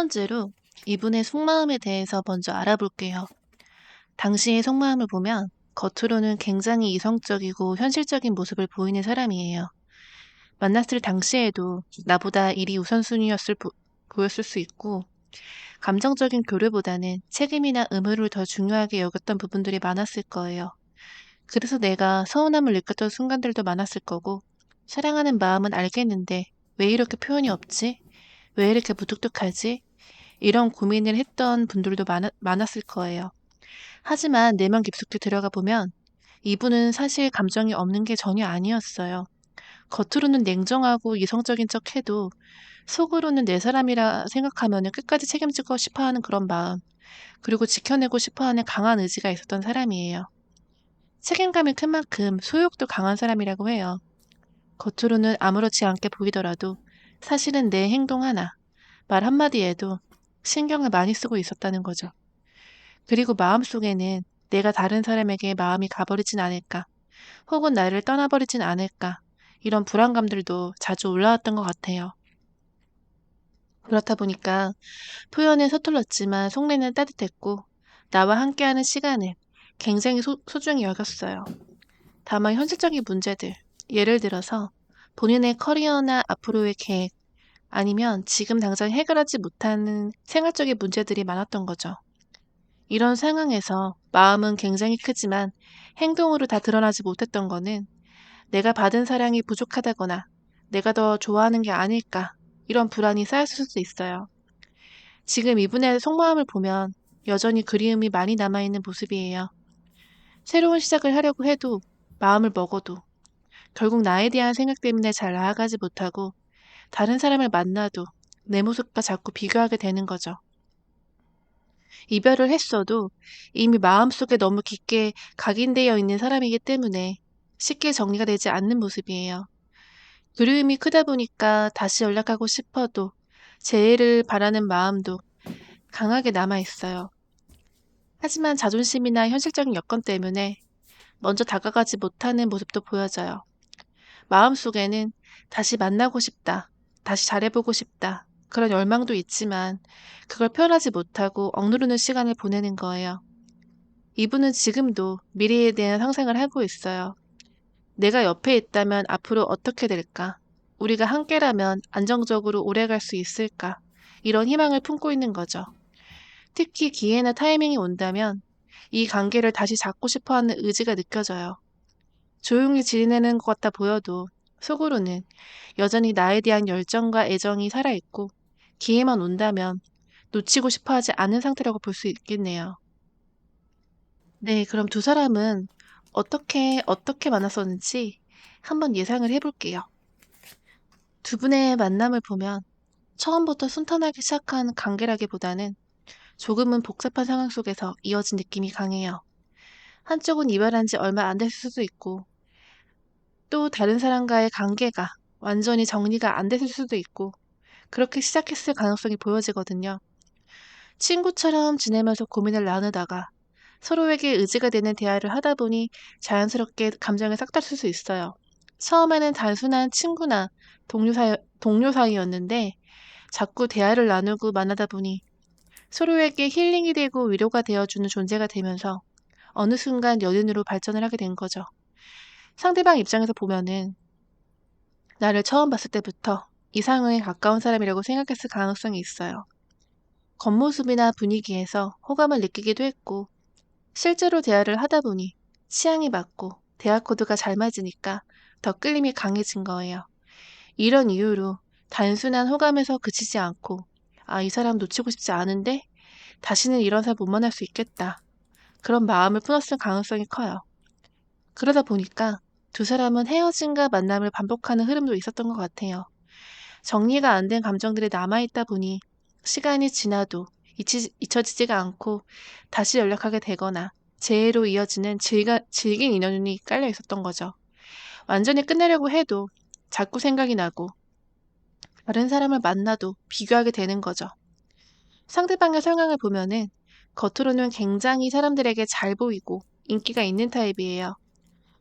번째로 이분의 속마음에 대해서 먼저 알아볼게요. 당시의 속마음을 보면 겉으로는 굉장히 이성적이고 현실적인 모습을 보이는 사람이에요. 만났을 당시에도 나보다 일이 보였을 수 있고, 감정적인 교류보다는 책임이나 의무를 더 중요하게 여겼던 부분들이 많았을 거예요. 그래서 내가 서운함을 느꼈던 순간들도 많았을 거고, 사랑하는 마음은 알겠는데 왜 이렇게 표현이 없지? 왜 이렇게 무뚝뚝하지? 이런 고민을 했던 분들도 많았을 거예요. 하지만 내면 깊숙이 들어가 보면 이분은 사실 감정이 없는 게 전혀 아니었어요. 겉으로는 냉정하고 이성적인 척 해도 속으로는 내 사람이라 생각하면 끝까지 책임지고 싶어 하는 그런 마음, 그리고 지켜내고 싶어 하는 강한 의지가 있었던 사람이에요. 책임감이 큰 만큼 소욕도 강한 사람이라고 해요. 겉으로는 아무렇지 않게 보이더라도 사실은 내 행동 하나, 말 한마디에도 신경을 많이 쓰고 있었다는 거죠. 그리고 마음속에는 내가 다른 사람에게 마음이 가버리진 않을까, 혹은 나를 떠나버리진 않을까, 이런 불안감들도 자주 올라왔던 것 같아요. 그렇다 보니까 표현은 서툴렀지만 속내는 따뜻했고, 나와 함께하는 시간을 굉장히 소중히 여겼어요. 다만 현실적인 문제들, 예를 들어서 본인의 커리어나 앞으로의 계획, 아니면 지금 당장 해결하지 못하는 생활적인 문제들이 많았던 거죠. 이런 상황에서 마음은 굉장히 크지만 행동으로 다 드러나지 못했던 거는 내가 받은 사랑이 부족하다거나 내가 더 좋아하는 게 아닐까, 이런 불안이 쌓였을 수도 있어요. 지금 이분의 속마음을 보면 여전히 그리움이 많이 남아있는 모습이에요. 새로운 시작을 하려고 해도, 마음을 먹어도 결국 나에 대한 생각 때문에 잘 나아가지 못하고, 다른 사람을 만나도 내 모습과 자꾸 비교하게 되는 거죠. 이별을 했어도 이미 마음속에 너무 깊게 각인되어 있는 사람이기 때문에 쉽게 정리가 되지 않는 모습이에요. 그리움이 크다 보니까 다시 연락하고 싶어도 재회를 바라는 마음도 강하게 남아 있어요. 하지만 자존심이나 현실적인 여건 때문에 먼저 다가가지 못하는 모습도 보여져요. 마음속에는 다시 만나고 싶다, 다시 잘해보고 싶다, 그런 열망도 있지만 그걸 표현하지 못하고 억누르는 시간을 보내는 거예요. 이분은 지금도 미래에 대한 상상을 하고 있어요. 내가 옆에 있다면 앞으로 어떻게 될까? 우리가 함께라면 안정적으로 오래 갈 수 있을까? 이런 희망을 품고 있는 거죠. 특히 기회나 타이밍이 온다면 이 관계를 다시 잡고 싶어 하는 의지가 느껴져요. 조용히 지내는 것 같아 보여도 속으로는 여전히 나에 대한 열정과 애정이 살아있고, 기회만 온다면 놓치고 싶어 하지 않은 상태라고 볼 수 있겠네요. 네, 그럼 두 사람은 어떻게 만났었는지 한번 예상을 해볼게요. 두 분의 만남을 보면 처음부터 순탄하게 시작한 관계라기보다는 조금은 복잡한 상황 속에서 이어진 느낌이 강해요. 한쪽은 이별한 지 얼마 안 됐을 수도 있고, 또 다른 사람과의 관계가 완전히 정리가 안 됐을 수도 있고, 그렇게 시작했을 가능성이 보여지거든요. 친구처럼 지내면서 고민을 나누다가 서로에게 의지가 되는 대화를 하다 보니 자연스럽게 감정이 싹 텄을 수 있어요. 처음에는 단순한 친구나 동료 사이였는데 자꾸 대화를 나누고 만나다 보니 서로에게 힐링이 되고 위로가 되어주는 존재가 되면서 어느 순간 연인으로 발전을 하게 된 거죠. 상대방 입장에서 보면은 나를 처음 봤을 때부터 이상형에 가까운 사람이라고 생각했을 가능성이 있어요. 겉모습이나 분위기에서 호감을 느끼기도 했고, 실제로 대화를 하다 보니 취향이 맞고 대화 코드가 잘 맞으니까 더 끌림이 강해진 거예요. 이런 이유로 단순한 호감에서 그치지 않고, 아, 이 사람 놓치고 싶지 않은데 다시는 이런 사람 못 만날 수 있겠다, 그런 마음을 품었을 가능성이 커요. 그러다 보니까 두 사람은 헤어짐과 만남을 반복하는 흐름도 있었던 것 같아요. 정리가 안 된 감정들이 남아있다 보니 시간이 지나도 잊혀지지가 않고 다시 연락하게 되거나 재회로 이어지는 질긴 인연이 깔려 있었던 거죠. 완전히 끝내려고 해도 자꾸 생각이 나고 다른 사람을 만나도 비교하게 되는 거죠. 상대방의 상황을 보면은 겉으로는 굉장히 사람들에게 잘 보이고 인기가 있는 타입이에요.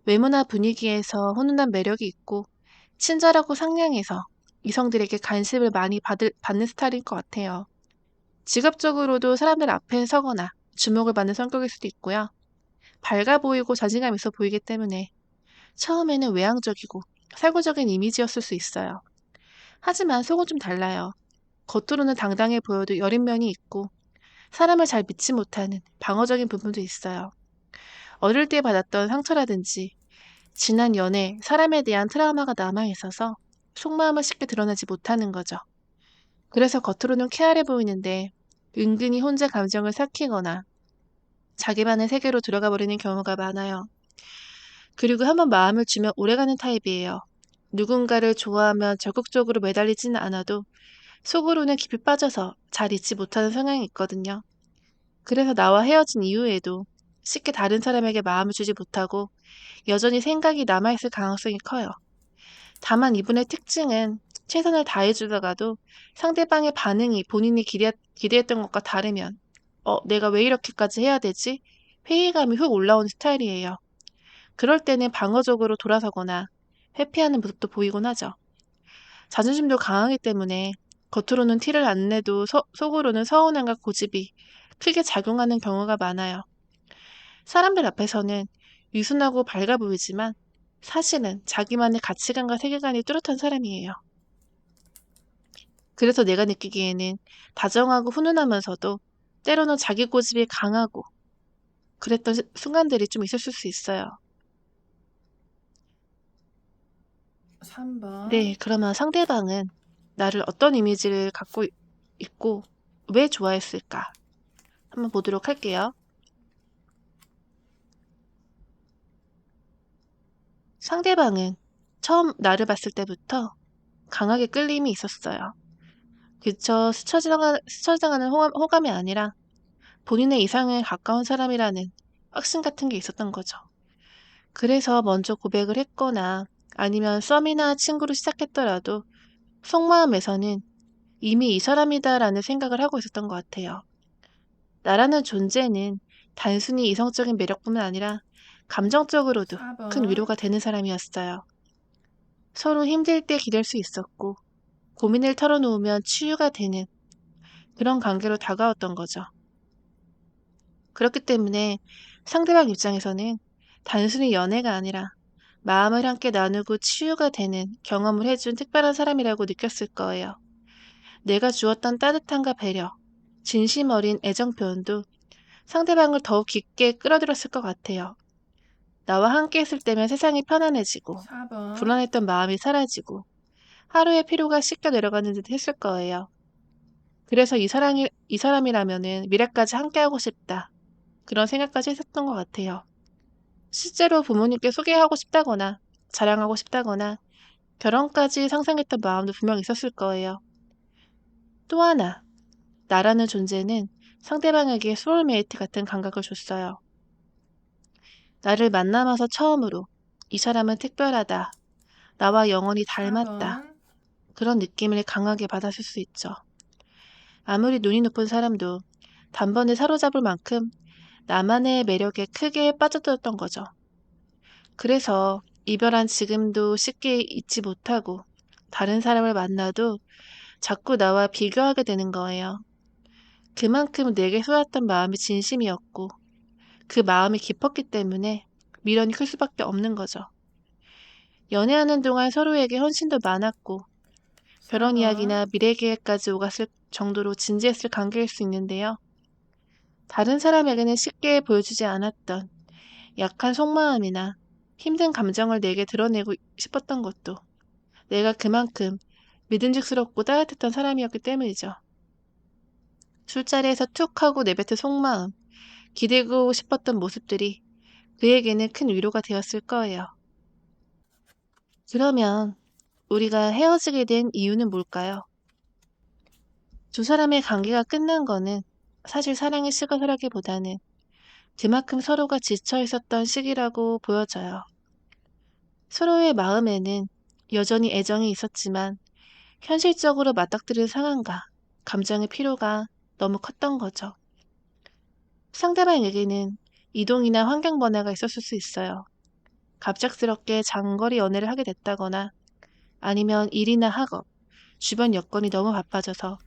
외모나 분위기에서 훈훈한 매력이 있고 친절하고 상냥해서 이성들에게 관심을 많이 받는 스타일인 것 같아요. 직업적으로도 사람들 앞에 서거나 주목을 받는 성격일 수도 있고요. 밝아 보이고 자신감 있어 보이기 때문에 처음에는 외향적이고 사고적인 이미지였을 수 있어요. 하지만 속은 좀 달라요. 겉으로는 당당해 보여도 여린 면이 있고 사람을 잘 믿지 못하는 방어적인 부분도 있어요. 어릴 때 받았던 상처라든지 지난 연애, 사람에 대한 트라우마가 남아있어서 속마음을 쉽게 드러내지 못하는 거죠. 그래서 겉으로는 쾌활해 보이는데 은근히 혼자 감정을 삭히거나 자기만의 세계로 들어가 버리는 경우가 많아요. 그리고 한번 마음을 주면 오래가는 타입이에요. 누군가를 좋아하면 적극적으로 매달리지는 않아도 속으로는 깊이 빠져서 잘 잊지 못하는 성향이 있거든요. 그래서 나와 헤어진 이후에도 쉽게 다른 사람에게 마음을 주지 못하고 여전히 생각이 남아있을 가능성이 커요. 다만 이분의 특징은 최선을 다해주다가도 상대방의 반응이 본인이 기대했던 것과 다르면 내가 왜 이렇게까지 해야 되지? 회의감이 훅 올라오는 스타일이에요. 그럴 때는 방어적으로 돌아서거나 회피하는 모습도 보이곤 하죠. 자존심도 강하기 때문에 겉으로는 티를 안 내도 속으로는 서운함과 고집이 크게 작용하는 경우가 많아요. 사람들 앞에서는 유순하고 밝아 보이지만 사실은 자기만의 가치관과 세계관이 뚜렷한 사람이에요. 그래서 내가 느끼기에는 다정하고 훈훈하면서도 때로는 자기 고집이 강하고 그랬던 순간들이 좀 있었을 수 있어요. 3번. 네, 그러면 상대방은 나를 어떤 이미지를 갖고 있고 왜 좋아했을까? 한번 보도록 할게요. 상대방은 처음 나를 봤을 때부터 강하게 끌림이 있었어요. 그저 스쳐 지나가는 호감이 아니라 본인의 이상에 가까운 사람이라는 확신 같은 게 있었던 거죠. 그래서 먼저 고백을 했거나 아니면 썸이나 친구로 시작했더라도 속마음에서는 이미 이 사람이다라는 생각을 하고 있었던 것 같아요. 나라는 존재는 단순히 이성적인 매력뿐만 아니라 감정적으로도 큰 4번. 위로가 되는 사람이었어요. 서로 힘들 때 기댈 수 있었고 고민을 털어놓으면 치유가 되는 그런 관계로 다가왔던 거죠. 그렇기 때문에 상대방 입장에서는 단순히 연애가 아니라 마음을 함께 나누고 치유가 되는 경험을 해준 특별한 사람이라고 느꼈을 거예요. 내가 주었던 따뜻함과 배려, 진심 어린 애정 표현도 상대방을 더욱 깊게 끌어들였을 것 같아요. 나와 함께 했을 때면 세상이 편안해지고 4번. 불안했던 마음이 사라지고 하루의 피로가 씻겨 내려가는 듯 했을 거예요. 그래서 이 사람이라면은 미래까지 함께하고 싶다. 그런 생각까지 했었던 것 같아요. 실제로 부모님께 소개하고 싶다거나 자랑하고 싶다거나 결혼까지 상상했던 마음도 분명 있었을 거예요. 또 하나, 나라는 존재는 상대방에게 소울메이트 같은 감각을 줬어요. 나를 만나면서 처음으로 이 사람은 특별하다. 나와 영원히 닮았다. 4번. 그런 느낌을 강하게 받았을 수 있죠. 아무리 눈이 높은 사람도 단번에 사로잡을 만큼 나만의 매력에 크게 빠져들었던 거죠. 그래서 이별한 지금도 쉽게 잊지 못하고 다른 사람을 만나도 자꾸 나와 비교하게 되는 거예요. 그만큼 내게 쏟았던 마음이 진심이었고 그 마음이 깊었기 때문에 미련이 클 수밖에 없는 거죠. 연애하는 동안 서로에게 헌신도 많았고 결혼 4번. 이야기나 미래 계획까지 오갔을 정도로 진지했을 관계일 수 있는데요. 다른 사람에게는 쉽게 보여주지 않았던 약한 속마음이나 힘든 감정을 내게 드러내고 싶었던 것도 내가 그만큼 믿음직스럽고 따뜻했던 사람이었기 때문이죠. 술자리에서 툭 하고 내뱉은 속마음, 기대고 싶었던 모습들이 그에게는 큰 위로가 되었을 거예요. 그러면 우리가 헤어지게 된 이유는 뭘까요? 두 사람의 관계가 끝난 거는 사실 사랑이 식어서라기보다는 그만큼 서로가 지쳐 있었던 시기라고 보여져요. 서로의 마음에는 여전히 애정이 있었지만 현실적으로 맞닥뜨린 상황과 감정의 피로가 너무 컸던 거죠. 상대방에게는 이동이나 환경 변화가 있었을 수 있어요. 갑작스럽게 장거리 연애를 하게 됐다거나 아니면 일이나 학업, 주변 여건이 너무 바빠져서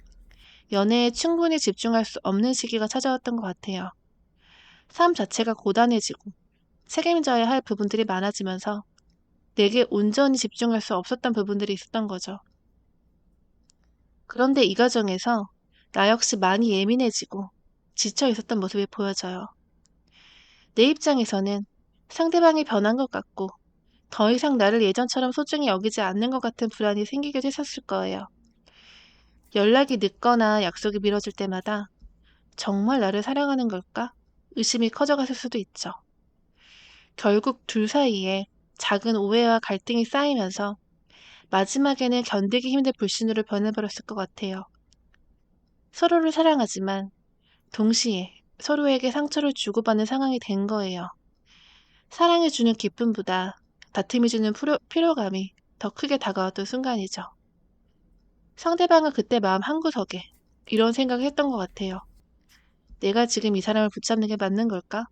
연애에 충분히 집중할 수 없는 시기가 찾아왔던 것 같아요. 삶 자체가 고단해지고 책임져야 할 부분들이 많아지면서 내게 온전히 집중할 수 없었던 부분들이 있었던 거죠. 그런데 이 과정에서 나 역시 많이 예민해지고 지쳐 있었던 모습이 보여져요. 내 입장에서는 상대방이 변한 것 같고 더 이상 나를 예전처럼 소중히 여기지 않는 것 같은 불안이 생기기도 했었을 거예요. 연락이 늦거나 약속이 미뤄질 때마다 정말 나를 사랑하는 걸까? 의심이 커져갔을 수도 있죠. 결국 둘 사이에 작은 오해와 갈등이 쌓이면서 마지막에는 견디기 힘든 불신으로 변해버렸을 것 같아요. 서로를 사랑하지만 동시에 서로에게 상처를 주고받는 상황이 된 거예요. 사랑이 주는 기쁨보다 다툼이 주는 피로감이 더 크게 다가왔던 순간이죠. 상대방은 그때 마음 한구석에 이런 생각을 했던 것 같아요. 내가 지금 이 사람을 붙잡는 게 맞는 걸까?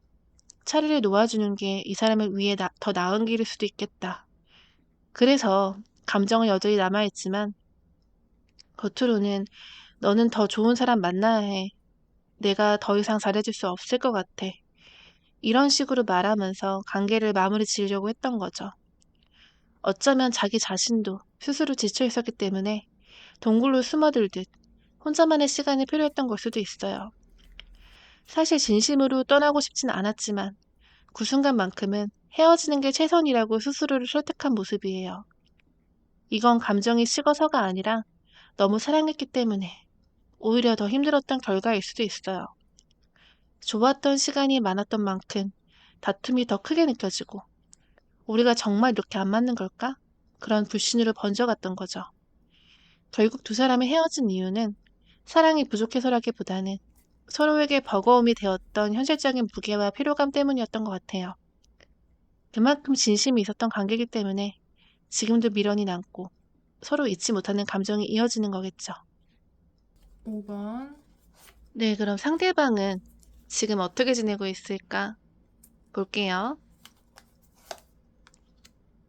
차라리 놓아주는 게 이 사람을 위해 더 나은 길일 수도 있겠다. 그래서 감정은 여전히 남아있지만 겉으로는 너는 더 좋은 사람 만나야 해. 내가 더 이상 잘해줄 수 없을 것 같아. 이런 식으로 말하면서 관계를 마무리 지으려고 했던 거죠. 어쩌면 자기 자신도 스스로 지쳐 있었기 때문에 동굴로 숨어들듯 혼자만의 시간이 필요했던 걸 수도 있어요. 사실 진심으로 떠나고 싶진 않았지만 그 순간만큼은 헤어지는 게 최선이라고 스스로를 설득한 모습이에요. 이건 감정이 식어서가 아니라 너무 사랑했기 때문에 오히려 더 힘들었던 결과일 수도 있어요. 좋았던 시간이 많았던 만큼 다툼이 더 크게 느껴지고 우리가 정말 이렇게 안 맞는 걸까? 그런 불신으로 번져갔던 거죠. 결국 두 사람이 헤어진 이유는 사랑이 부족해서라기보다는 서로에게 버거움이 되었던 현실적인 무게와 피로감 때문이었던 것 같아요. 그만큼 진심이 있었던 관계이기 때문에 지금도 미련이 남고 서로 잊지 못하는 감정이 이어지는 거겠죠. 5번. 네, 그럼 상대방은 지금 어떻게 지내고 있을까? 볼게요.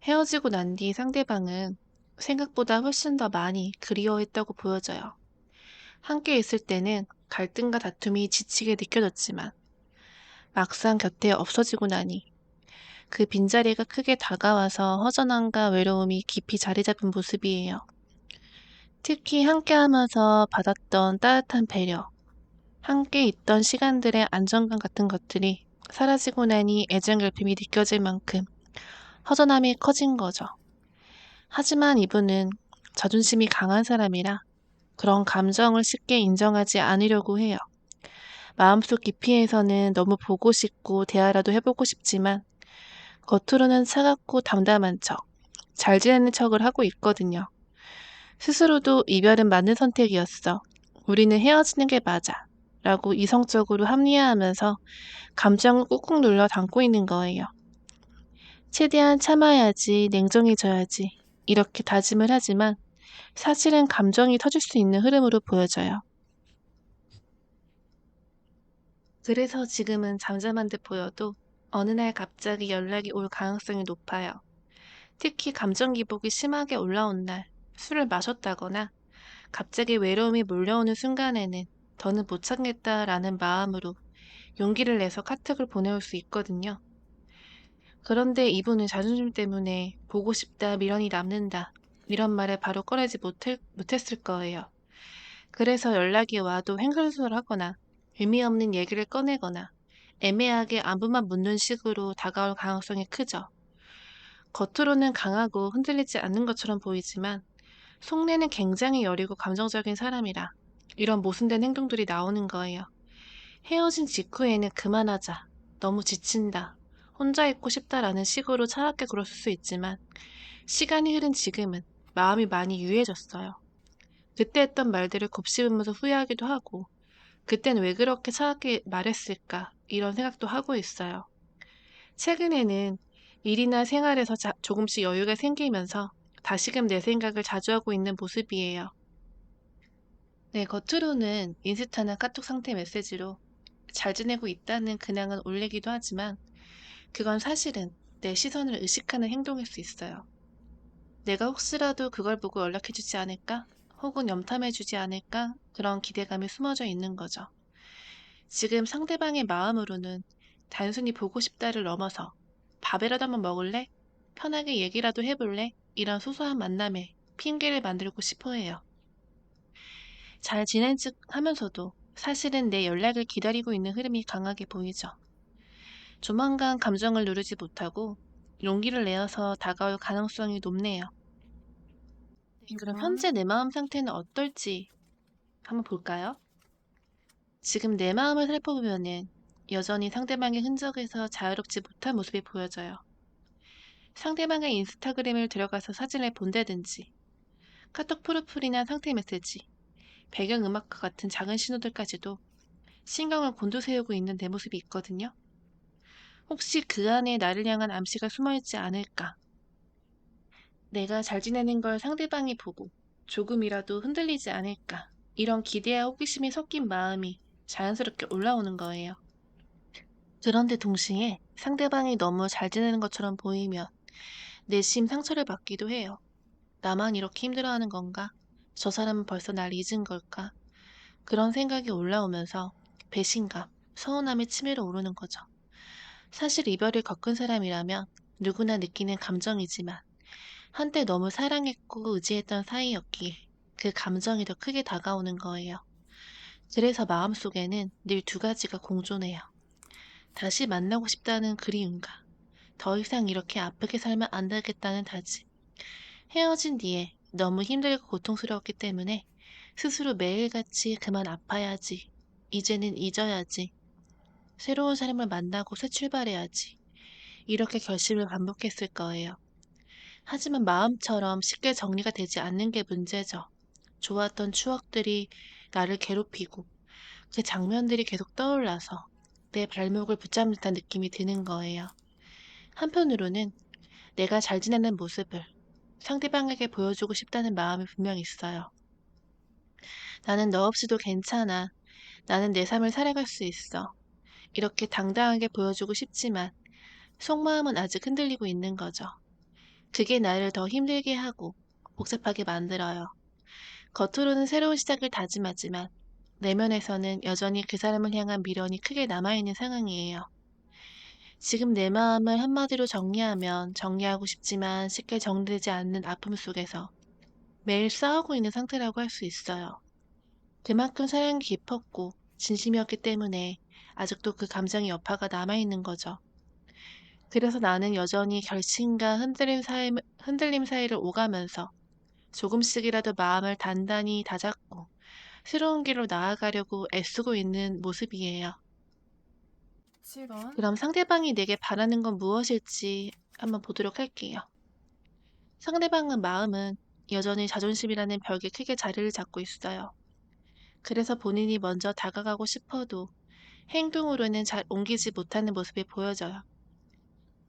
헤어지고 난 뒤 상대방은 생각보다 훨씬 더 많이 그리워했다고 보여져요. 함께 있을 때는 갈등과 다툼이 지치게 느껴졌지만 막상 곁에 없어지고 나니 그 빈자리가 크게 다가와서 허전함과 외로움이 깊이 자리 잡은 모습이에요. 특히 함께하면서 받았던 따뜻한 배려, 함께 있던 시간들의 안정감 같은 것들이 사라지고 나니 애정 결핍이 느껴질 만큼 허전함이 커진 거죠. 하지만 이분은 자존심이 강한 사람이라 그런 감정을 쉽게 인정하지 않으려고 해요. 마음속 깊이에서는 너무 보고 싶고 대화라도 해보고 싶지만 겉으로는 차갑고 담담한 척, 잘 지내는 척을 하고 있거든요. 스스로도 이별은 맞는 선택이었어. 우리는 헤어지는 게 맞아. 라고 이성적으로 합리화하면서 감정을 꾹꾹 눌러 담고 있는 거예요. 최대한 참아야지, 냉정해져야지. 이렇게 다짐을 하지만 사실은 감정이 터질 수 있는 흐름으로 보여져요. 그래서 지금은 잠잠한 듯 보여도 어느 날 갑자기 연락이 올 가능성이 높아요. 특히 감정 기복이 심하게 올라온 날, 술을 마셨다거나 갑자기 외로움이 몰려오는 순간에는 더는 못 참겠다라는 마음으로 용기를 내서 카톡을 보내올 수 있거든요. 그런데 이분은 자존심 때문에 보고 싶다, 미련이 남는다, 이런 말을 바로 꺼내지 못했을 거예요. 그래서 연락이 와도 횡설수설하거나 의미 없는 얘기를 꺼내거나 애매하게 안부만 묻는 식으로 다가올 가능성이 크죠. 겉으로는 강하고 흔들리지 않는 것처럼 보이지만 속내는 굉장히 여리고 감정적인 사람이라 이런 모순된 행동들이 나오는 거예요. 헤어진 직후에는 그만하자, 너무 지친다, 혼자 있고 싶다라는 식으로 차갑게 굴었을 수 있지만 시간이 흐른 지금은 마음이 많이 유해졌어요. 그때 했던 말들을 곱씹으면서 후회하기도 하고 그땐 왜 그렇게 차갑게 말했을까 이런 생각도 하고 있어요. 최근에는 일이나 생활에서 조금씩 여유가 생기면서 다시금 내 생각을 자주 하고 있는 모습이에요. 네, 겉으로는 인스타나 카톡 상태 메시지로 잘 지내고 있다는 근황은 올리기도 하지만 그건 사실은 내 시선을 의식하는 행동일 수 있어요. 내가 혹시라도 그걸 보고 연락해주지 않을까? 혹은 염탐해주지 않을까? 그런 기대감이 숨어져 있는 거죠. 지금 상대방의 마음으로는 단순히 보고 싶다를 넘어서 밥이라도 한번 먹을래? 편하게 얘기라도 해볼래? 이런 소소한 만남에 핑계를 만들고 싶어 해요. 잘 지낸 척 하면서도 사실은 내 연락을 기다리고 있는 흐름이 강하게 보이죠. 조만간 감정을 누르지 못하고 용기를 내어서 다가올 가능성이 높네요. 그럼 2번, 현재 내 마음 상태는 어떨지 한번 볼까요? 지금 내 마음을 살펴보면은 여전히 상대방의 흔적에서 자유롭지 못한 모습이 보여져요. 상대방의 인스타그램을 들어가서 사진을 본다든지, 카톡 프로필이나 상태 메시지, 배경음악과 같은 작은 신호들까지도 신경을 곤두세우고 있는 내 모습이 있거든요. 혹시 그 안에 나를 향한 암시가 숨어있지 않을까? 내가 잘 지내는 걸 상대방이 보고 조금이라도 흔들리지 않을까? 이런 기대와 호기심이 섞인 마음이 자연스럽게 올라오는 거예요. 그런데 동시에 상대방이 너무 잘 지내는 것처럼 보이면 내심 상처를 받기도 해요. 나만 이렇게 힘들어하는 건가? 저 사람은 벌써 날 잊은 걸까? 그런 생각이 올라오면서 배신감, 서운함이 치밀어 오르는 거죠. 사실 이별을 겪은 사람이라면 누구나 느끼는 감정이지만 한때 너무 사랑했고 의지했던 사이였기에 그 감정이 더 크게 다가오는 거예요. 그래서 마음속에는 늘 두 가지가 공존해요. 다시 만나고 싶다는 그리움과 더 이상 이렇게 아프게 살면 안 되겠다는 다짐. 헤어진 뒤에 너무 힘들고 고통스러웠기 때문에 스스로 매일같이 그만 아파야지. 이제는 잊어야지. 새로운 사람을 만나고 새 출발해야지. 이렇게 결심을 반복했을 거예요. 하지만 마음처럼 쉽게 정리가 되지 않는 게 문제죠. 좋았던 추억들이 나를 괴롭히고 그 장면들이 계속 떠올라서 내 발목을 붙잡는 듯한 느낌이 드는 거예요. 한편으로는 내가 잘 지내는 모습을 상대방에게 보여주고 싶다는 마음이 분명 있어요. 나는 너 없이도 괜찮아. 나는 내 삶을 살아갈 수 있어. 이렇게 당당하게 보여주고 싶지만 속마음은 아직 흔들리고 있는 거죠. 그게 나를 더 힘들게 하고 복잡하게 만들어요. 겉으로는 새로운 시작을 다짐하지만 내면에서는 여전히 그 사람을 향한 미련이 크게 남아있는 상황이에요. 지금 내 마음을 한마디로 정리하면 정리하고 싶지만 쉽게 정리되지 않는 아픔 속에서 매일 싸우고 있는 상태라고 할 수 있어요. 그만큼 사랑이 깊었고 진심이었기 때문에 아직도 그 감정의 여파가 남아있는 거죠. 그래서 나는 여전히 결심과 흔들림 사이를 오가면서 조금씩이라도 마음을 단단히 다잡고 새로운 길로 나아가려고 애쓰고 있는 모습이에요. 7번, 그럼 상대방이 내게 바라는 건 무엇일지 한번 보도록 할게요. 상대방의 마음은 여전히 자존심이라는 벽에 크게 자리를 잡고 있어요. 그래서 본인이 먼저 다가가고 싶어도 행동으로는 잘 옮기지 못하는 모습이 보여져요.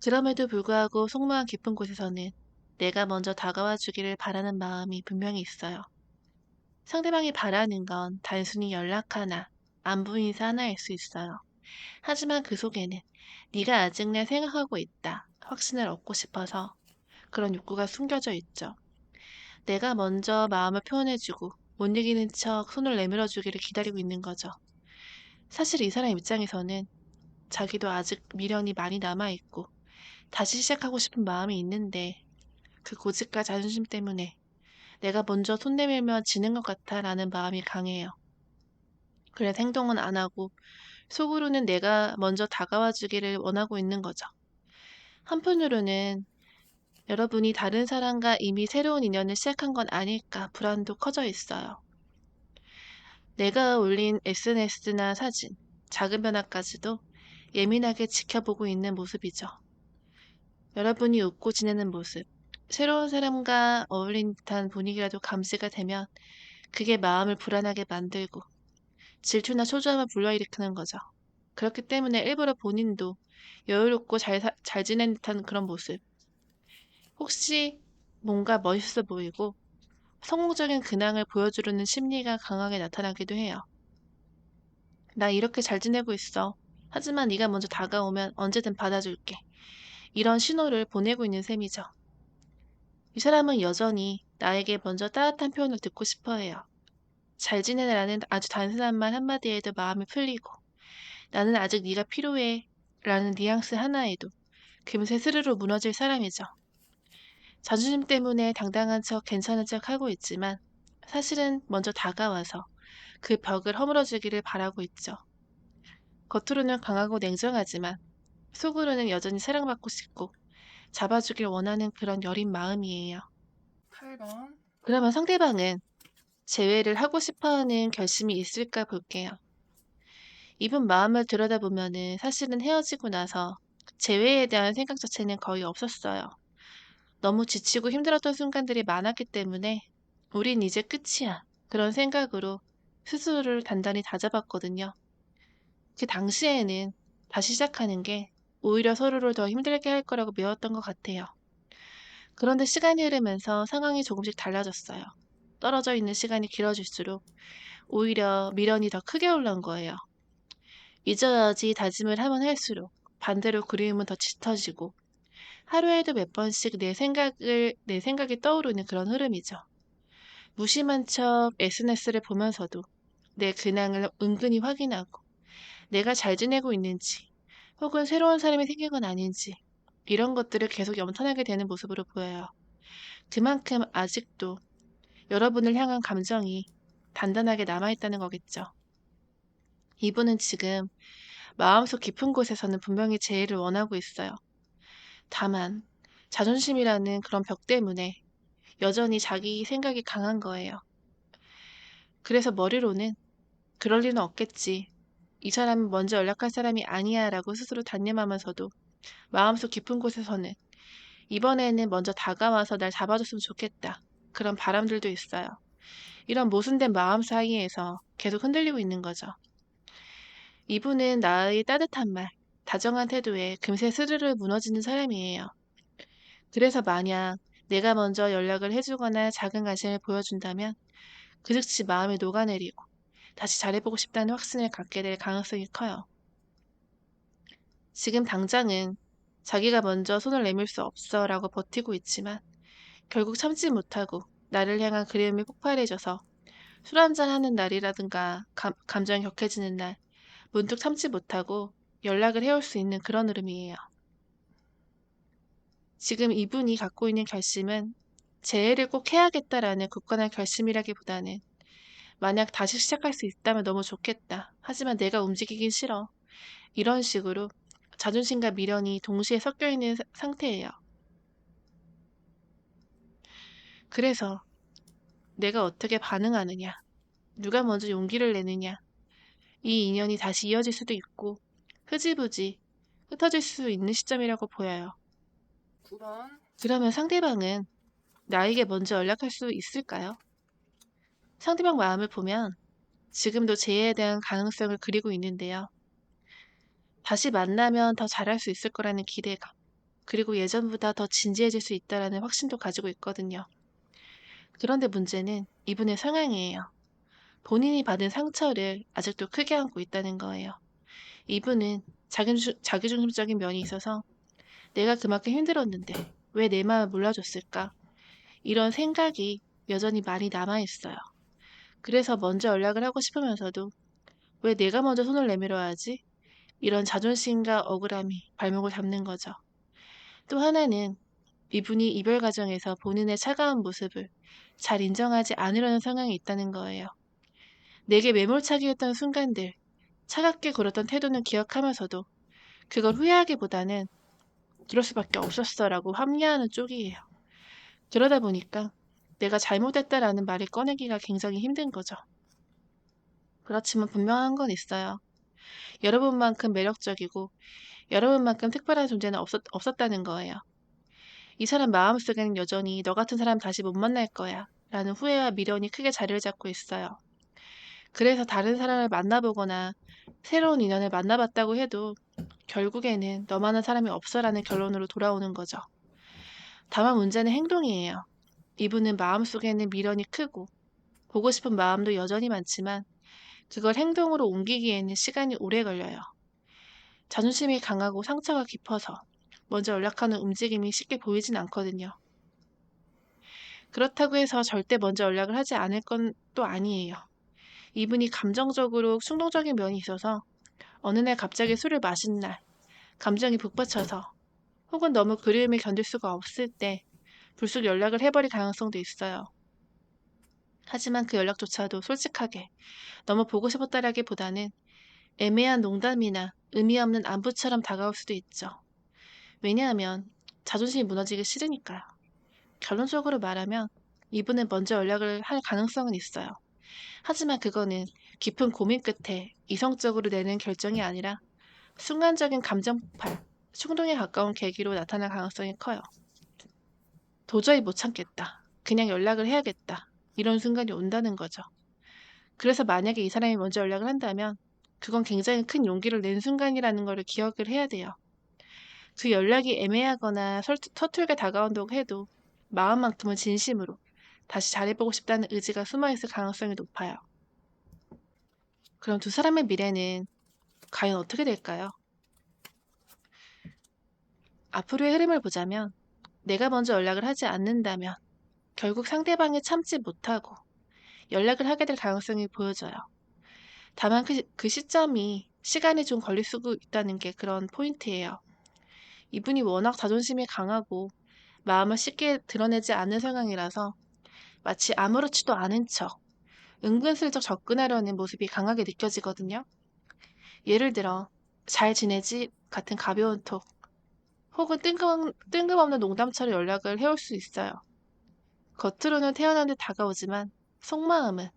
그럼에도 불구하고 속마음 깊은 곳에서는 내가 먼저 다가와 주기를 바라는 마음이 분명히 있어요. 상대방이 바라는 건 단순히 연락 하나, 안부 인사 하나일 수 있어요. 하지만 그 속에는 네가 아직 날 생각하고 있다. 확신을 얻고 싶어서 그런 욕구가 숨겨져 있죠. 내가 먼저 마음을 표현해주고 못 이기는 척 손을 내밀어 주기를 기다리고 있는 거죠. 사실 이 사람 입장에서는 자기도 아직 미련이 많이 남아있고 다시 시작하고 싶은 마음이 있는데 그 고집과 자존심 때문에 내가 먼저 손 내밀면 지는 것 같아 라는 마음이 강해요. 그래서 행동은 안 하고 속으로는 내가 먼저 다가와 주기를 원하고 있는 거죠. 한편으로는 여러분이 다른 사람과 이미 새로운 인연을 시작한 건 아닐까 불안도 커져 있어요. 내가 올린 SNS나 사진, 작은 변화까지도 예민하게 지켜보고 있는 모습이죠. 여러분이 웃고 지내는 모습, 새로운 사람과 어울린 듯한 분위기라도 감지가 되면 그게 마음을 불안하게 만들고 질투나 초조함을 불러일으키는 거죠. 그렇기 때문에 일부러 본인도 여유롭고 잘 지낸 듯한 그런 모습, 혹시 뭔가 멋있어 보이고 성공적인 근황을 보여주려는 심리가 강하게 나타나기도 해요. 나 이렇게 잘 지내고 있어. 하지만 네가 먼저 다가오면 언제든 받아줄게. 이런 신호를 보내고 있는 셈이죠. 이 사람은 여전히 나에게 먼저 따뜻한 표현을 듣고 싶어 해요. 잘 지내라는 아주 단순한 말 한마디에도 마음이 풀리고, 나는 아직 네가 필요해 라는 뉘앙스 하나에도 금세 스르르 무너질 사람이죠. 자존심 때문에 당당한 척 괜찮은 척 하고 있지만 사실은 먼저 다가와서 그 벽을 허물어주기를 바라고 있죠. 겉으로는 강하고 냉정하지만 속으로는 여전히 사랑받고 싶고 잡아주길 원하는 그런 여린 마음이에요. 8번. 그러면 상대방은 재회를 하고 싶어하는 결심이 있을까 볼게요. 이분 마음을 들여다보면은 사실은 헤어지고 나서 재회에 대한 생각 자체는 거의 없었어요. 너무 지치고 힘들었던 순간들이 많았기 때문에 우린 이제 끝이야. 그런 생각으로 스스로를 단단히 다잡았거든요. 그 당시에는 다시 시작하는 게 오히려 서로를 더 힘들게 할 거라고 배웠던 것 같아요. 그런데 시간이 흐르면서 상황이 조금씩 달라졌어요. 떨어져 있는 시간이 길어질수록 오히려 미련이 더 크게 올라온 거예요. 잊어야지 다짐을 하면 할수록 반대로 그리움은 더 짙어지고 하루에도 몇 번씩 내 생각이 떠오르는 그런 흐름이죠. 무심한 척 SNS를 보면서도 내 근황을 은근히 확인하고 내가 잘 지내고 있는지 혹은 새로운 사람이 생긴 건 아닌지 이런 것들을 계속 염탐하게 되는 모습으로 보여요. 그만큼 아직도 여러분을 향한 감정이 단단하게 남아있다는 거겠죠. 이분은 지금 마음속 깊은 곳에서는 분명히 재해를 원하고 있어요. 다만 자존심이라는 그런 벽 때문에 여전히 자기 생각이 강한 거예요. 그래서 머리로는 그럴 리는 없겠지. 이 사람은 먼저 연락할 사람이 아니야 라고 스스로 단념하면서도 마음속 깊은 곳에서는 이번에는 먼저 다가와서 날 잡아줬으면 좋겠다. 그런 바람들도 있어요. 이런 모순된 마음 사이에서 계속 흔들리고 있는 거죠. 이분은 나의 따뜻한 말, 다정한 태도에 금세 스르르 무너지는 사람이에요. 그래서 만약 내가 먼저 연락을 해주거나 작은 관심을 보여준다면 그 즉시 마음이 녹아내리고 다시 잘해보고 싶다는 확신을 갖게 될 가능성이 커요. 지금 당장은 자기가 먼저 손을 내밀 수 없어 라고 버티고 있지만 결국 참지 못하고 나를 향한 그리움이 폭발해져서 술 한잔 하는 날이라든가 감정이 격해지는 날 문득 참지 못하고 연락을 해올 수 있는 그런 흐름이에요. 지금 이분이 갖고 있는 결심은 재회를 꼭 해야겠다라는 굳건한 결심이라기보다는 만약 다시 시작할 수 있다면 너무 좋겠다. 하지만 내가 움직이긴 싫어. 이런 식으로 자존심과 미련이 동시에 섞여 있는 상태예요. 그래서 내가 어떻게 반응하느냐, 누가 먼저 용기를 내느냐, 이 인연이 다시 이어질 수도 있고 흐지부지 흩어질 수 있는 시점이라고 보여요. 9번. 그러면 상대방은 나에게 먼저 연락할 수 있을까요? 상대방 마음을 보면 지금도 재해에 대한 가능성을 그리고 있는데요. 다시 만나면 더 잘할 수 있을 거라는 기대감, 그리고 예전보다 더 진지해질 수 있다라는 확신도 가지고 있거든요. 그런데 문제는 이분의 성향이에요. 본인이 받은 상처를 아직도 크게 안고 있다는 거예요. 이분은 자기중심적인 면이 있어서 내가 그만큼 힘들었는데 왜 내 마음을 몰라줬을까? 이런 생각이 여전히 많이 남아있어요. 그래서 먼저 연락을 하고 싶으면서도 왜 내가 먼저 손을 내밀어야지? 이런 자존심과 억울함이 발목을 잡는 거죠. 또 하나는 이분이 이별 과정에서 본인의 차가운 모습을 잘 인정하지 않으려는 성향이 있다는 거예요. 내게 매몰차게 했던 순간들, 차갑게 굴었던 태도는 기억하면서도 그걸 후회하기보다는 그럴 수밖에 없었어라고 합리화하는 쪽이에요. 그러다 보니까 내가 잘못했다라는 말을 꺼내기가 굉장히 힘든 거죠. 그렇지만 분명한 건 있어요. 여러분만큼 매력적이고 여러분만큼 특별한 존재는 없었다는 거예요. 이 사람 마음속에는 여전히 너 같은 사람 다시 못 만날 거야 라는 후회와 미련이 크게 자리를 잡고 있어요. 그래서 다른 사람을 만나보거나 새로운 인연을 만나봤다고 해도 결국에는 너만한 사람이 없어라는 결론으로 돌아오는 거죠. 다만 문제는 행동이에요. 이분은 마음속에는 미련이 크고 보고 싶은 마음도 여전히 많지만 그걸 행동으로 옮기기에는 시간이 오래 걸려요. 자존심이 강하고 상처가 깊어서 먼저 연락하는 움직임이 쉽게 보이진 않거든요. 그렇다고 해서 절대 먼저 연락을 하지 않을 건 또 아니에요. 이분이 감정적으로 충동적인 면이 있어서 어느 날 갑자기 술을 마신 날, 감정이 북받쳐서 혹은 너무 그리움을 견딜 수가 없을 때 불쑥 연락을 해버릴 가능성도 있어요. 하지만 그 연락조차도 솔직하게 너무 보고 싶었다라기보다는 애매한 농담이나 의미 없는 안부처럼 다가올 수도 있죠. 왜냐하면 자존심이 무너지기 싫으니까요. 결론적으로 말하면 이분은 먼저 연락을 할 가능성은 있어요. 하지만 그거는 깊은 고민 끝에 이성적으로 내는 결정이 아니라 순간적인 감정 폭발, 충동에 가까운 계기로 나타날 가능성이 커요. 도저히 못 참겠다. 그냥 연락을 해야겠다. 이런 순간이 온다는 거죠. 그래서 만약에 이 사람이 먼저 연락을 한다면 그건 굉장히 큰 용기를 낸 순간이라는 거를 기억을 해야 돼요. 그 연락이 애매하거나 서툴게 다가온다고 해도 마음만큼은 진심으로 다시 잘해보고 싶다는 의지가 숨어있을 가능성이 높아요. 그럼 두 사람의 미래는 과연 어떻게 될까요? 앞으로의 흐름을 보자면 내가 먼저 연락을 하지 않는다면 결국 상대방이 참지 못하고 연락을 하게 될 가능성이 보여져요. 다만 그 시점이 시간이 좀 걸릴 수도 있다는 게 그런 포인트예요. 이분이 워낙 자존심이 강하고 마음을 쉽게 드러내지 않는 성향이라서 마치 아무렇지도 않은 척 은근슬쩍 접근하려는 모습이 강하게 느껴지거든요. 예를 들어 잘 지내지 같은 가벼운 톡 혹은 뜬금없는 농담처럼 연락을 해올 수 있어요. 겉으로는 태연한 듯 다가오지만 속마음은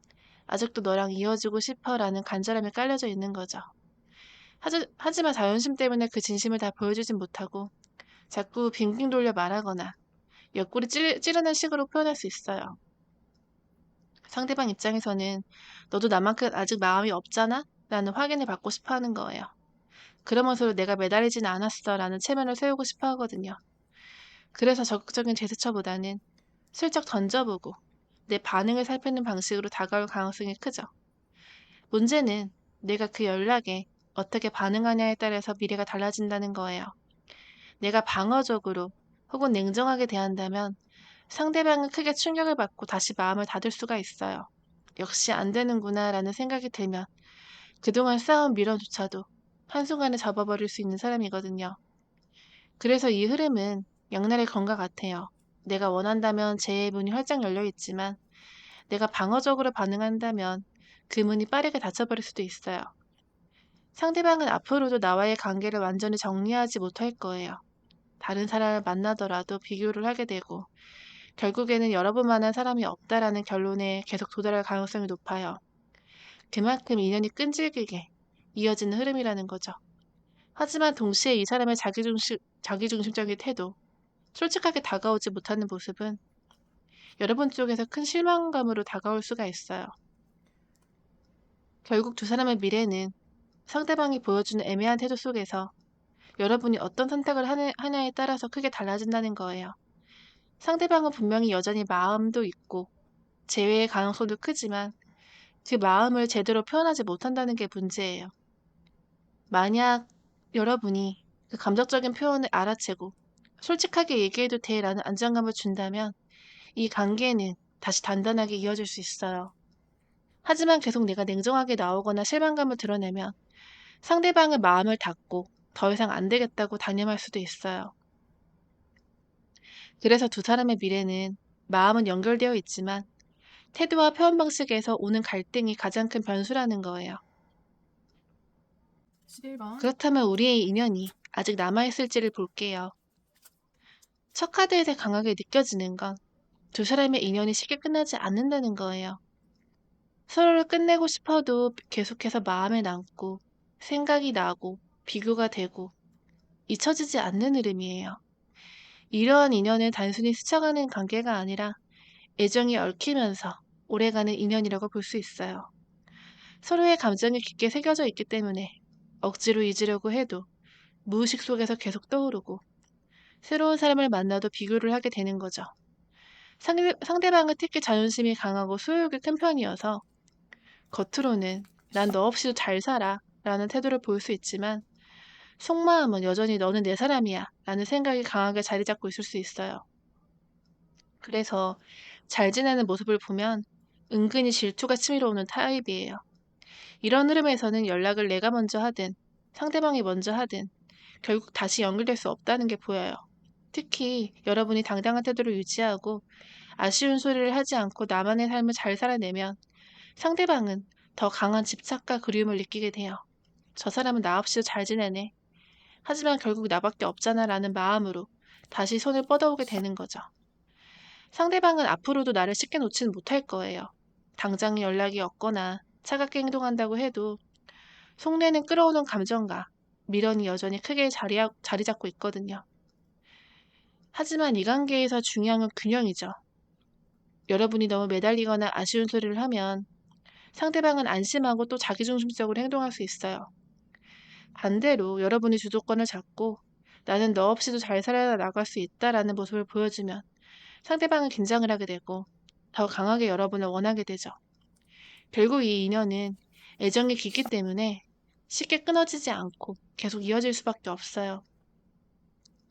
아직도 너랑 이어지고 싶어라는 간절함이 깔려져 있는 거죠. 하지만 자존심 때문에 그 진심을 다 보여주진 못하고 자꾸 빙빙 돌려 말하거나 옆구리 찌르는 식으로 표현할 수 있어요. 상대방 입장에서는 너도 나만큼 아직 마음이 없잖아? 라는 확인을 받고 싶어 하는 거예요. 그러면서도 내가 매달리진 않았어 라는 체면을 세우고 싶어 하거든요. 그래서 적극적인 제스처보다는 슬쩍 던져보고 내 반응을 살피는 방식으로 다가올 가능성이 크죠. 문제는 내가 그 연락에 어떻게 반응하냐에 따라서 미래가 달라진다는 거예요. 내가 방어적으로 혹은 냉정하게 대한다면 상대방은 크게 충격을 받고 다시 마음을 닫을 수가 있어요. 역시 안 되는구나 라는 생각이 들면 그동안 쌓아온 미련조차도 한순간에 접어버릴 수 있는 사람이거든요. 그래서 이 흐름은 양날의 검과 같아요. 내가 원한다면 제 문이 활짝 열려 있지만 내가 방어적으로 반응한다면 그 문이 빠르게 닫혀버릴 수도 있어요. 상대방은 앞으로도 나와의 관계를 완전히 정리하지 못할 거예요. 다른 사람을 만나더라도 비교를 하게 되고 결국에는 여러분만한 사람이 없다라는 결론에 계속 도달할 가능성이 높아요. 그만큼 인연이 끈질기게 이어지는 흐름이라는 거죠. 하지만 동시에 이 사람의 자기중심적인 태도, 솔직하게 다가오지 못하는 모습은 여러분 쪽에서 큰 실망감으로 다가올 수가 있어요. 결국 두 사람의 미래는 상대방이 보여주는 애매한 태도 속에서 여러분이 어떤 선택을 하냐에 따라서 크게 달라진다는 거예요. 상대방은 분명히 여전히 마음도 있고 재회의 가능성도 크지만 그 마음을 제대로 표현하지 못한다는 게 문제예요. 만약 여러분이 그 감정적인 표현을 알아채고 솔직하게 얘기해도 돼라는 안정감을 준다면 이 관계는 다시 단단하게 이어질 수 있어요. 하지만 계속 내가 냉정하게 나오거나 실망감을 드러내면 상대방의 마음을 닫고 더 이상 안 되겠다고 단념할 수도 있어요. 그래서 두 사람의 미래는 마음은 연결되어 있지만 태도와 표현 방식에서 오는 갈등이 가장 큰 변수라는 거예요. 11번. 그렇다면 우리의 인연이 아직 남아있을지를 볼게요. 첫 카드에서 강하게 느껴지는 건 두 사람의 인연이 쉽게 끝나지 않는다는 거예요. 서로를 끝내고 싶어도 계속해서 마음에 남고 생각이 나고 비교가 되고 잊혀지지 않는 흐름이에요. 이러한 인연은 단순히 스쳐가는 관계가 아니라 애정이 얽히면서 오래가는 인연이라고 볼 수 있어요. 서로의 감정이 깊게 새겨져 있기 때문에 억지로 잊으려고 해도 무의식 속에서 계속 떠오르고 새로운 사람을 만나도 비교를 하게 되는 거죠. 상대방은 특히 자존심이 강하고 소유욕이 큰 편이어서 겉으로는 난 너 없이도 잘 살아 라는 태도를 보일 수 있지만 속마음은 여전히 너는 내 사람이야 라는 생각이 강하게 자리 잡고 있을 수 있어요. 그래서 잘 지내는 모습을 보면 은근히 질투가 치밀어 오는 타입이에요. 이런 흐름에서는 연락을 내가 먼저 하든 상대방이 먼저 하든 결국 다시 연결될 수 없다는 게 보여요. 특히 여러분이 당당한 태도를 유지하고 아쉬운 소리를 하지 않고 나만의 삶을 잘 살아내면 상대방은 더 강한 집착과 그리움을 느끼게 돼요. 저 사람은 나 없이도 잘 지내네. 하지만 결국 나밖에 없잖아 라는 마음으로 다시 손을 뻗어오게 되는 거죠. 상대방은 앞으로도 나를 쉽게 놓지는 못할 거예요. 당장 연락이 없거나 차갑게 행동한다고 해도 속내는 끌어오는 감정과 미련이 여전히 크게 자리 잡고 있거든요. 하지만 이 관계에서 중요한 건 균형이죠. 여러분이 너무 매달리거나 아쉬운 소리를 하면 상대방은 안심하고 또 자기중심적으로 행동할 수 있어요. 반대로 여러분이 주도권을 잡고 나는 너 없이도 잘 살아 나갈 수 있다라는 모습을 보여주면 상대방은 긴장을 하게 되고 더 강하게 여러분을 원하게 되죠. 결국 이 인연은 애정이 깊기 때문에 쉽게 끊어지지 않고 계속 이어질 수밖에 없어요.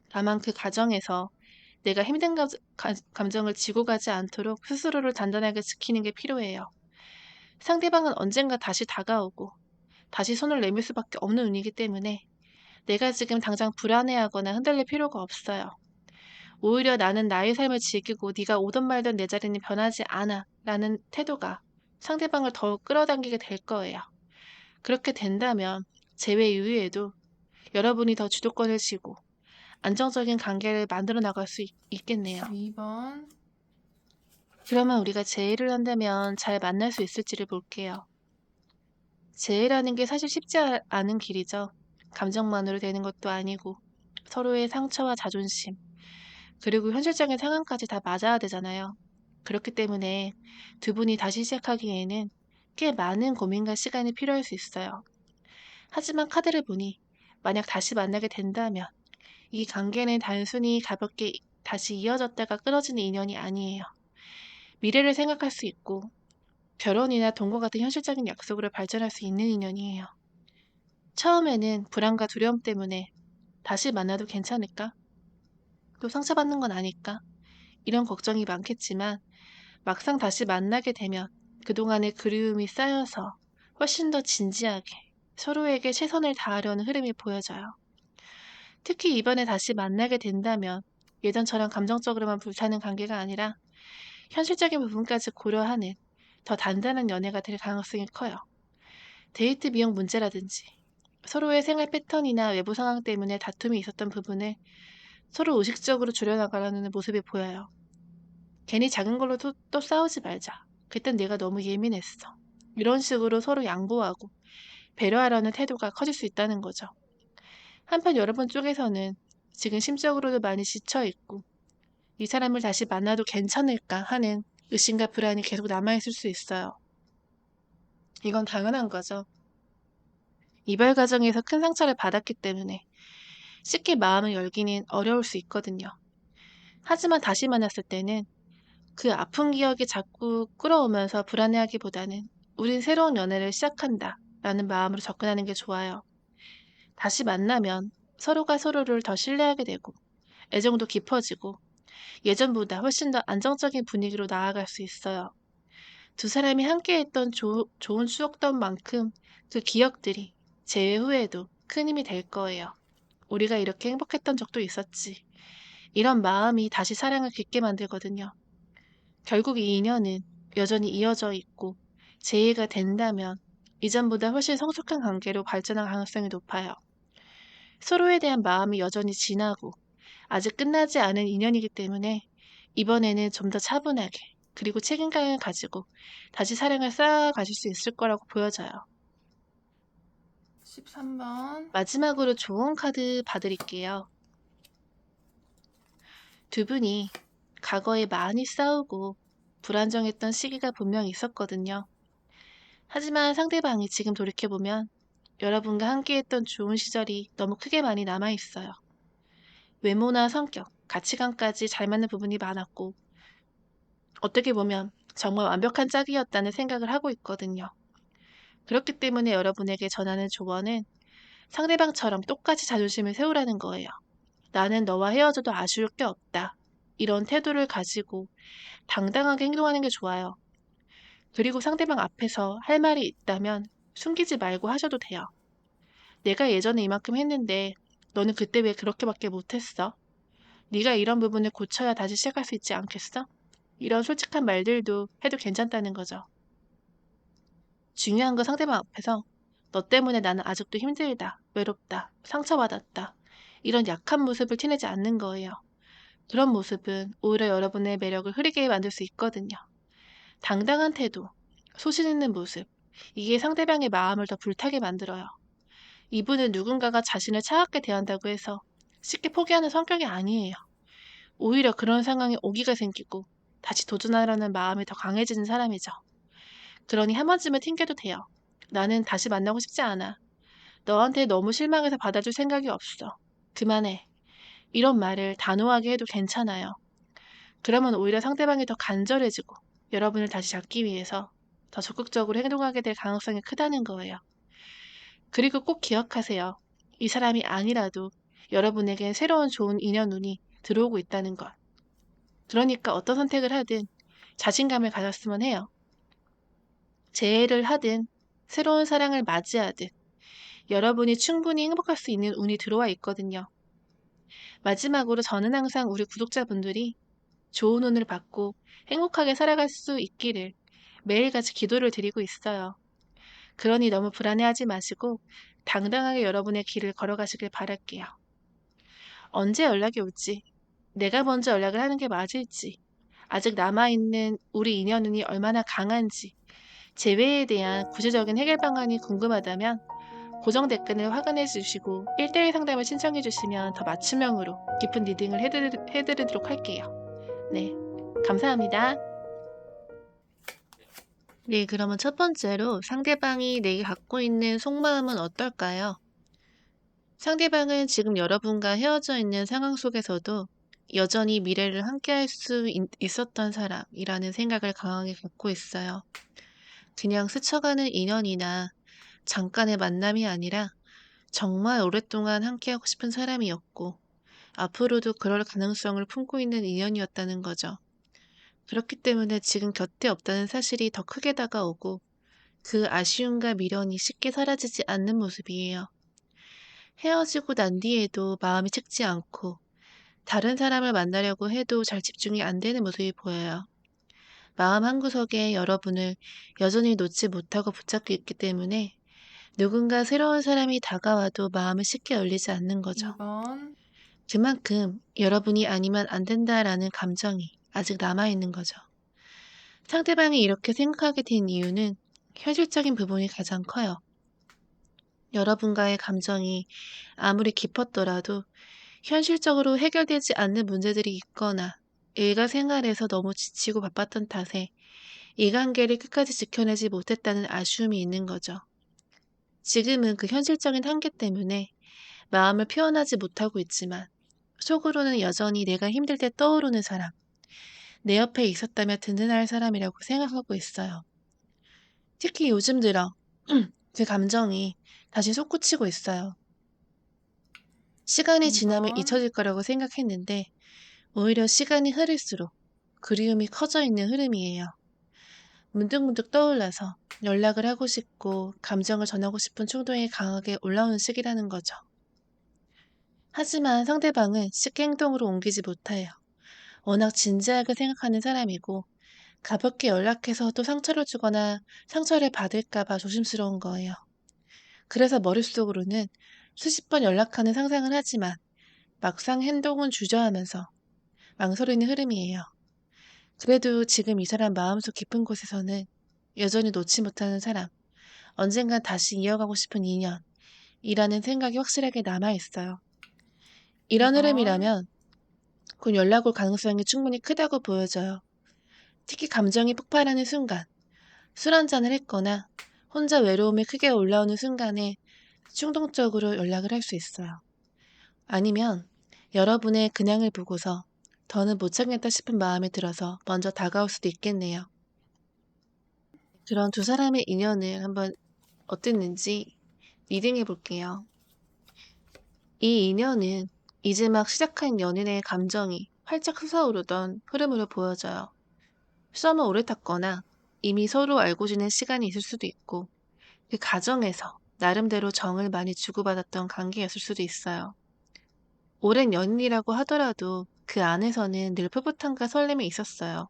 다만 그 과정에서 내가 힘든 감정을 지고 가지 않도록 스스로를 단단하게 지키는 게 필요해요. 상대방은 언젠가 다시 다가오고 다시 손을 내밀 수밖에 없는 운이기 때문에 내가 지금 당장 불안해하거나 흔들릴 필요가 없어요. 오히려 나는 나의 삶을 즐기고 네가 오든 말든 내 자리는 변하지 않아 라는 태도가 상대방을 더욱 끌어당기게 될 거예요. 그렇게 된다면 재회 이후에도 여러분이 더 주도권을 쥐고 안정적인 관계를 만들어 나갈 수 있겠네요. 2번, 그러면 우리가 재회를 한다면 잘 만날 수 있을지를 볼게요. 재회라는 게 사실 쉽지 않은 길이죠. 감정만으로 되는 것도 아니고 서로의 상처와 자존심, 그리고 현실적인 상황까지 다 맞아야 되잖아요. 그렇기 때문에 두 분이 다시 시작하기에는 꽤 많은 고민과 시간이 필요할 수 있어요. 하지만 카드를 보니 만약 다시 만나게 된다면 이 관계는 단순히 가볍게 다시 이어졌다가 끊어지는 인연이 아니에요. 미래를 생각할 수 있고 결혼이나 동거 같은 현실적인 약속으로 발전할 수 있는 인연이에요. 처음에는 불안과 두려움 때문에 다시 만나도 괜찮을까? 또 상처받는 건 아닐까? 이런 걱정이 많겠지만 막상 다시 만나게 되면 그동안의 그리움이 쌓여서 훨씬 더 진지하게 서로에게 최선을 다하려는 흐름이 보여져요. 특히 이번에 다시 만나게 된다면 예전처럼 감정적으로만 불타는 관계가 아니라 현실적인 부분까지 고려하는 더 단단한 연애가 될 가능성이 커요. 데이트 비용 문제라든지 서로의 생활 패턴이나 외부 상황 때문에 다툼이 있었던 부분을 서로 의식적으로 줄여나가려는 모습이 보여요. 괜히 작은 걸로 또 싸우지 말자. 그땐 내가 너무 예민했어. 이런 식으로 서로 양보하고 배려하려는 태도가 커질 수 있다는 거죠. 한편 여러분 쪽에서는 지금 심적으로도 많이 지쳐있고 이 사람을 다시 만나도 괜찮을까 하는 의심과 불안이 계속 남아있을 수 있어요. 이건 당연한 거죠. 이별 과정에서 큰 상처를 받았기 때문에 쉽게 마음을 열기는 어려울 수 있거든요. 하지만 다시 만났을 때는 그 아픈 기억이 자꾸 끌어오면서 불안해하기보다는 우린 새로운 연애를 시작한다 라는 마음으로 접근하는 게 좋아요. 다시 만나면 서로가 서로를 더 신뢰하게 되고 애정도 깊어지고 예전보다 훨씬 더 안정적인 분위기로 나아갈 수 있어요. 두 사람이 함께했던 좋은 추억던 만큼 그 기억들이 재회 후에도 큰 힘이 될 거예요. 우리가 이렇게 행복했던 적도 있었지. 이런 마음이 다시 사랑을 깊게 만들거든요. 결국 이 인연은 여전히 이어져 있고 재회가 된다면 이전보다 훨씬 성숙한 관계로 발전할 가능성이 높아요. 서로에 대한 마음이 여전히 진하고 아직 끝나지 않은 인연이기 때문에 이번에는 좀 더 차분하게 그리고 책임감을 가지고 다시 사랑을 쌓아가실 수 있을 거라고 보여져요. 13번, 마지막으로 좋은 카드 봐드릴게요. 두 분이 과거에 많이 싸우고 불안정했던 시기가 분명히 있었거든요. 하지만 상대방이 지금 돌이켜보면 여러분과 함께했던 좋은 시절이 너무 크게 많이 남아있어요. 외모나 성격, 가치관까지 잘 맞는 부분이 많았고 어떻게 보면 정말 완벽한 짝이었다는 생각을 하고 있거든요. 그렇기 때문에 여러분에게 전하는 조언은 상대방처럼 똑같이 자존심을 세우라는 거예요. 나는 너와 헤어져도 아쉬울 게 없다. 이런 태도를 가지고 당당하게 행동하는 게 좋아요. 그리고 상대방 앞에서 할 말이 있다면 숨기지 말고 하셔도 돼요. 내가 예전에 이만큼 했는데 너는 그때 왜 그렇게밖에 못했어? 네가 이런 부분을 고쳐야 다시 시작할 수 있지 않겠어? 이런 솔직한 말들도 해도 괜찮다는 거죠. 중요한 건 상대방 앞에서 너 때문에 나는 아직도 힘들다, 외롭다, 상처받았다. 이런 약한 모습을 티내지 않는 거예요. 그런 모습은 오히려 여러분의 매력을 흐리게 만들 수 있거든요. 당당한 태도, 소신 있는 모습, 이게 상대방의 마음을 더 불타게 만들어요. 이분은 누군가가 자신을 차갑게 대한다고 해서 쉽게 포기하는 성격이 아니에요. 오히려 그런 상황에 오기가 생기고 다시 도전하려는 마음이 더 강해지는 사람이죠. 그러니 한 번쯤은 튕겨도 돼요. 나는 다시 만나고 싶지 않아. 너한테 너무 실망해서 받아줄 생각이 없어. 그만해. 이런 말을 단호하게 해도 괜찮아요. 그러면 오히려 상대방이 더 간절해지고 여러분을 다시 잡기 위해서 더 적극적으로 행동하게 될 가능성이 크다는 거예요. 그리고 꼭 기억하세요. 이 사람이 아니라도 여러분에게 새로운 좋은 인연운이 들어오고 있다는 것. 그러니까 어떤 선택을 하든 자신감을 가졌으면 해요. 재회를 하든 새로운 사랑을 맞이하든 여러분이 충분히 행복할 수 있는 운이 들어와 있거든요. 마지막으로 저는 항상 우리 구독자분들이 좋은 운을 받고 행복하게 살아갈 수 있기를 매일같이 기도를 드리고 있어요. 그러니 너무 불안해하지 마시고 당당하게 여러분의 길을 걸어가시길 바랄게요. 언제 연락이 올지, 내가 먼저 연락을 하는 게 맞을지, 아직 남아있는 우리 인연운이 얼마나 강한지, 재회에 대한 구체적인 해결 방안이 궁금하다면 고정 댓글을 확인해 주시고 1대1 상담을 신청해 주시면 더 맞춤형으로 깊은 리딩을 해드리도록 할게요. 네, 감사합니다. 네, 그러면 첫 번째로 상대방이 내게 갖고 있는 속마음은 어떨까요? 상대방은 지금 여러분과 헤어져 있는 상황 속에서도 여전히 미래를 함께할 수 있었던 사람이라는 생각을 강하게 갖고 있어요. 그냥 스쳐가는 인연이나 잠깐의 만남이 아니라 정말 오랫동안 함께하고 싶은 사람이었고 앞으로도 그럴 가능성을 품고 있는 인연이었다는 거죠. 그렇기 때문에 지금 곁에 없다는 사실이 더 크게 다가오고 그 아쉬움과 미련이 쉽게 사라지지 않는 모습이에요. 헤어지고 난 뒤에도 마음이 식지 않고 다른 사람을 만나려고 해도 잘 집중이 안 되는 모습이 보여요. 마음 한구석에 여러분을 여전히 놓지 못하고 붙잡고 있기 때문에 누군가 새로운 사람이 다가와도 마음을 쉽게 열리지 않는 거죠. 2번, 그만큼 여러분이 아니면 안 된다라는 감정이 아직 남아있는 거죠. 상대방이 이렇게 생각하게 된 이유는 현실적인 부분이 가장 커요. 여러분과의 감정이 아무리 깊었더라도 현실적으로 해결되지 않는 문제들이 있거나 일과 생활에서 너무 지치고 바빴던 탓에 이 관계를 끝까지 지켜내지 못했다는 아쉬움이 있는 거죠. 지금은 그 현실적인 한계 때문에 마음을 표현하지 못하고 있지만 속으로는 여전히 내가 힘들 때 떠오르는 사람, 내 옆에 있었다면 든든할 사람이라고 생각하고 있어요. 특히 요즘 들어 그 감정이 다시 솟구치고 있어요. 시간이 지나면 2번, 잊혀질 거라고 생각했는데 오히려 시간이 흐를수록 그리움이 커져 있는 흐름이에요. 문득문득 떠올라서 연락을 하고 싶고 감정을 전하고 싶은 충동이 강하게 올라오는 시기라는 거죠. 하지만 상대방은 쉽게 행동으로 옮기지 못해요. 워낙 진지하게 생각하는 사람이고 가볍게 연락해서 또 상처를 주거나 상처를 받을까봐 조심스러운 거예요. 그래서 머릿속으로는 수십 번 연락하는 상상을 하지만 막상 행동은 주저하면서 망설이는 흐름이에요. 그래도 지금 이 사람 마음속 깊은 곳에서는 여전히 놓지 못하는 사람, 언젠간 다시 이어가고 싶은 인연이라는 생각이 확실하게 남아있어요. 이런 2번, 흐름이라면 곧 연락 올 가능성이 충분히 크다고 보여져요. 특히 감정이 폭발하는 순간, 술 한잔을 했거나 혼자 외로움이 크게 올라오는 순간에 충동적으로 연락을 할 수 있어요. 아니면 여러분의 근황을 보고서 더는 못 참겠다 싶은 마음이 들어서 먼저 다가올 수도 있겠네요. 그런 두 사람의 인연을 한번 어땠는지 리딩해 볼게요. 이 인연은 이제 막 시작한 연인의 감정이 활짝 솟아오르던 흐름으로 보여져요. 썸을 오래 탔거나 이미 서로 알고 지낸 시간이 있을 수도 있고 그 과정에서 나름대로 정을 많이 주고받았던 관계였을 수도 있어요. 오랜 연인이라고 하더라도 그 안에서는 늘 풋풋함과 설렘이 있었어요.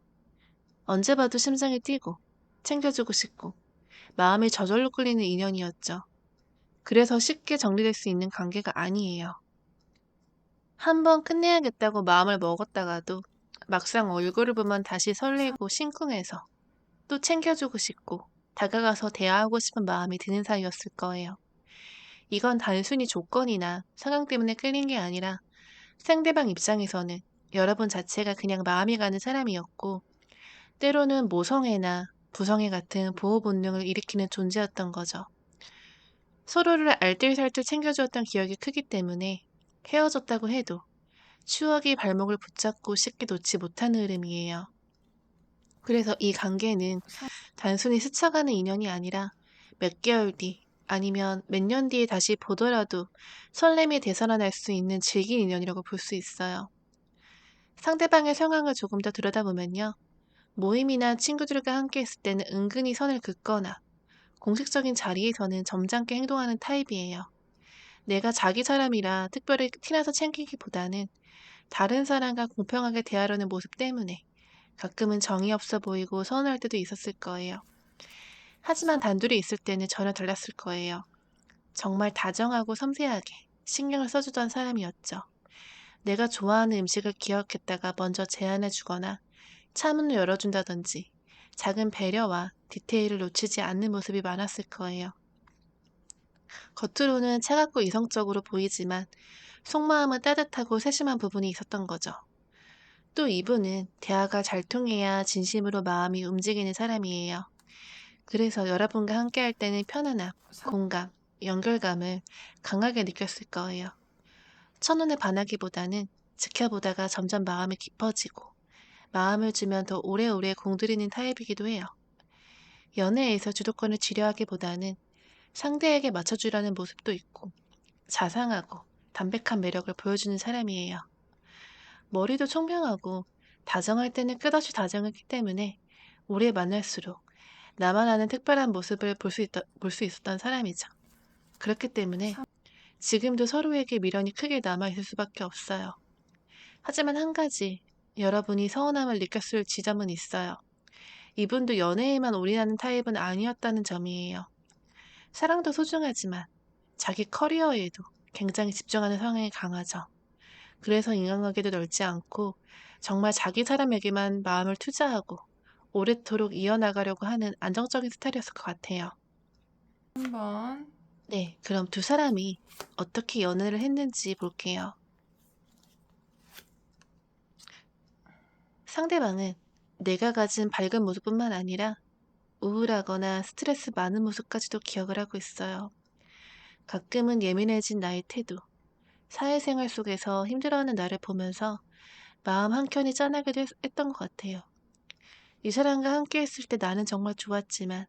언제 봐도 심장이 뛰고 챙겨주고 싶고 마음이 저절로 끌리는 인연이었죠. 그래서 쉽게 정리될 수 있는 관계가 아니에요. 한번 끝내야겠다고 마음을 먹었다가도 막상 얼굴을 보면 다시 3, 설레고 심쿵해서 또 챙겨주고 싶고 다가가서 대화하고 싶은 마음이 드는 사이였을 거예요. 이건 단순히 조건이나 상황 때문에 끌린 게 아니라 상대방 입장에서는 여러분 자체가 그냥 마음이 가는 사람이었고 때로는 모성애나 부성애 같은 보호 본능을 일으키는 존재였던 거죠. 서로를 알뜰살뜰 챙겨주었던 기억이 크기 때문에 헤어졌다고 해도 추억이 발목을 붙잡고 쉽게 놓지 못하는 흐름이에요. 그래서 이 관계는 3, 단순히 스쳐가는 인연이 아니라 몇 개월 뒤 아니면 몇 년 뒤에 다시 보더라도 설렘이 되살아날 수 있는 질긴 인연이라고 볼 수 있어요. 상대방의 상황을 조금 더 들여다보면요. 모임이나 친구들과 함께 있을 때는 은근히 선을 긋거나 공식적인 자리에서는 점잖게 행동하는 타입이에요. 내가 자기 사람이라 특별히 티나서 챙기기보다는 다른 사람과 공평하게 대하려는 모습 때문에 가끔은 정이 없어 보이고 서운할 때도 있었을 거예요. 하지만 3, 단둘이 있을 때는 전혀 달랐을 거예요. 정말 다정하고 섬세하게 신경을 써주던 사람이었죠. 내가 좋아하는 음식을 기억했다가 먼저 제안해 주거나 차문을 열어준다든지 작은 배려와 디테일을 놓치지 않는 모습이 많았을 거예요. 겉으로는 차갑고 이성적으로 보이지만 속마음은 따뜻하고 세심한 부분이 있었던 거죠. 또 이분은 대화가 잘 통해야 진심으로 마음이 움직이는 사람이에요. 그래서 여러분과 함께할 때는 편안함, 3, 공감, 연결감을 강하게 느꼈을 거예요. 첫눈에 반하기보다는 지켜보다가 점점 마음이 깊어지고 마음을 주면 더 오래오래 공들이는 타입이기도 해요. 연애에서 주도권을 지려하기보다는 상대에게 맞춰주려는 모습도 있고 자상하고 담백한 매력을 보여주는 사람이에요. 머리도 총명하고 다정할 때는 끝없이 다정했기 때문에 오래 만날수록 나만 아는 특별한 모습을 볼 수 있었던 사람이죠. 그렇기 때문에 3, 지금도 서로에게 미련이 크게 남아있을 수밖에 없어요. 하지만 한 가지 여러분이 서운함을 느꼈을 지점은 있어요. 이분도 연애에만 올인하는 타입은 아니었다는 점이에요. 사랑도 소중하지만 자기 커리어에도 굉장히 집중하는 성향이 강하죠. 그래서 인간관계도 넓지 않고 정말 자기 사람에게만 마음을 투자하고 오래도록 이어나가려고 하는 안정적인 스타일이었을 것 같아요. 3번. 네, 그럼 두 사람이 어떻게 연애를 했는지 볼게요. 상대방은 내가 가진 밝은 모습뿐만 아니라 우울하거나 스트레스 많은 모습까지도 기억을 하고 있어요. 가끔은 예민해진 나의 태도, 사회생활 속에서 힘들어하는 나를 보면서 마음 한켠이 짠하기도 했던 것 같아요. 이 사람과 함께 했을 때 나는 정말 좋았지만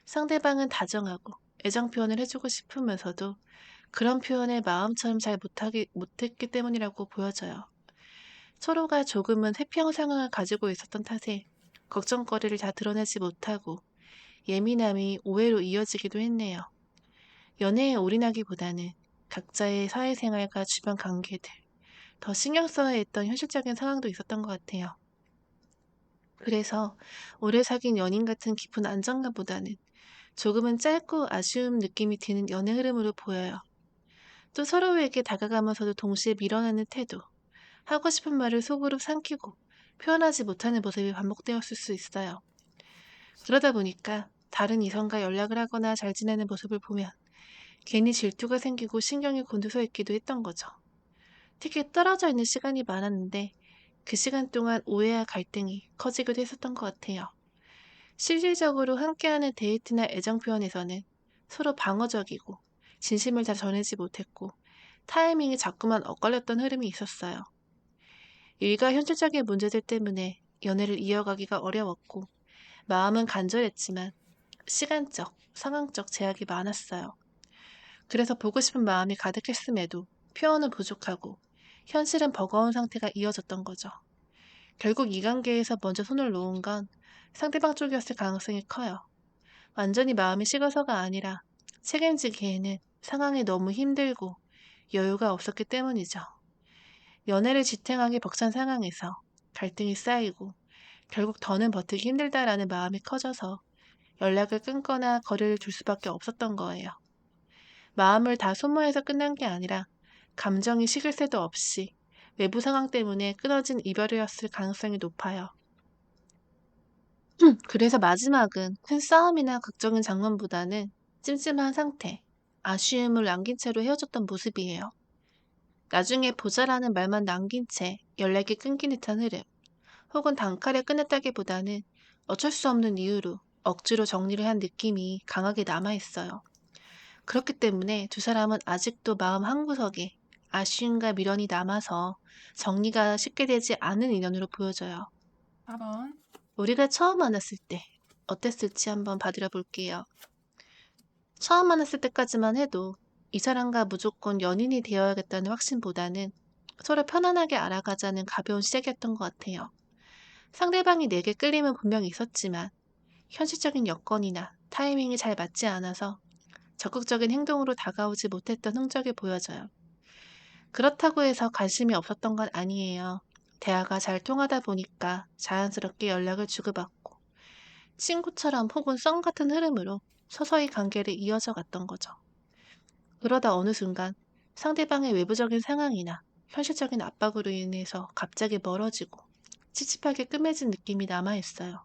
상대방은 다정하고 애정 표현을 해주고 싶으면서도 그런 표현을 마음처럼 잘 못했기 때문이라고 보여져요. 서로가 조금은 회피형 상황을 가지고 있었던 탓에 걱정거리를 다 드러내지 못하고 예민함이 오해로 이어지기도 했네요. 연애에 올인하기보다는 각자의 사회생활과 주변 관계들, 더 신경 써야 했던 현실적인 상황도 있었던 것 같아요. 그래서 오래 사귄 연인 같은 깊은 안정감보다는 조금은 짧고 아쉬운 느낌이 드는 연애 흐름으로 보여요. 또 서로에게 다가가면서도 동시에 밀어내는 태도, 하고 싶은 말을 속으로 삼키고 표현하지 못하는 모습이 반복되었을 수 있어요. 그러다 보니까 다른 이성과 연락을 하거나 잘 지내는 모습을 보면 괜히 질투가 생기고 신경이 곤두서 있기도 했던 거죠. 특히 떨어져 있는 시간이 많았는데 그 시간 동안 오해와 갈등이 커지기도 했었던 것 같아요. 실질적으로 함께하는 데이트나 애정 표현에서는 서로 방어적이고 진심을 다 전하지 못했고 타이밍이 자꾸만 엇갈렸던 흐름이 있었어요. 일과 현실적인 문제들 때문에 연애를 이어가기가 어려웠고 마음은 간절했지만 시간적, 상황적 제약이 많았어요. 그래서 보고 싶은 마음이 가득했음에도 표현은 부족하고 현실은 버거운 상태가 이어졌던 거죠. 결국 이 관계에서 먼저 손을 놓은 건 상대방 쪽이었을 가능성이 커요. 완전히 마음이 식어서가 아니라 책임지기에는 상황이 너무 힘들고 여유가 없었기 때문이죠. 연애를 지탱하기 벅찬 상황에서 갈등이 쌓이고 결국 더는 버티기 힘들다라는 마음이 커져서 연락을 끊거나 거리를 둘 수밖에 없었던 거예요. 마음을 다 소모해서 끝난 게 아니라 감정이 식을 새도 없이 외부 상황 때문에 끊어진 이별이었을 가능성이 높아요. 그래서 마지막은 큰 싸움이나 극적인 장면보다는 찜찜한 상태, 아쉬움을 남긴 채로 헤어졌던 모습이에요. 나중에 보자라는 말만 남긴 채 연락이 끊긴 듯한 흐름, 혹은 단칼에 끝냈다기보다는 어쩔 수 없는 이유로 억지로 정리를 한 느낌이 강하게 남아있어요. 그렇기 때문에 두 사람은 아직도 마음 한구석에 아쉬움과 미련이 남아서 정리가 쉽게 되지 않은 인연으로 보여져요. 4번. 우리가 처음 만났을 때 어땠을지 한번 봐드려 볼게요. 처음 만났을 때까지만 해도 이 사람과 무조건 연인이 되어야겠다는 확신보다는 서로 편안하게 알아가자는 가벼운 시작이었던 것 같아요. 상대방이 내게 끌림은 분명히 있었지만 현실적인 여건이나 타이밍이 잘 맞지 않아서 적극적인 행동으로 다가오지 못했던 흔적이 보여져요. 그렇다고 해서 관심이 없었던 건 아니에요. 대화가 잘 통하다 보니까 자연스럽게 연락을 주고받고 친구처럼 혹은 썸 같은 흐름으로 서서히 관계를 이어져 갔던 거죠. 그러다 어느 순간 상대방의 외부적인 상황이나 현실적인 압박으로 인해서 갑자기 멀어지고 찝찝하게 끔해진 느낌이 남아있어요.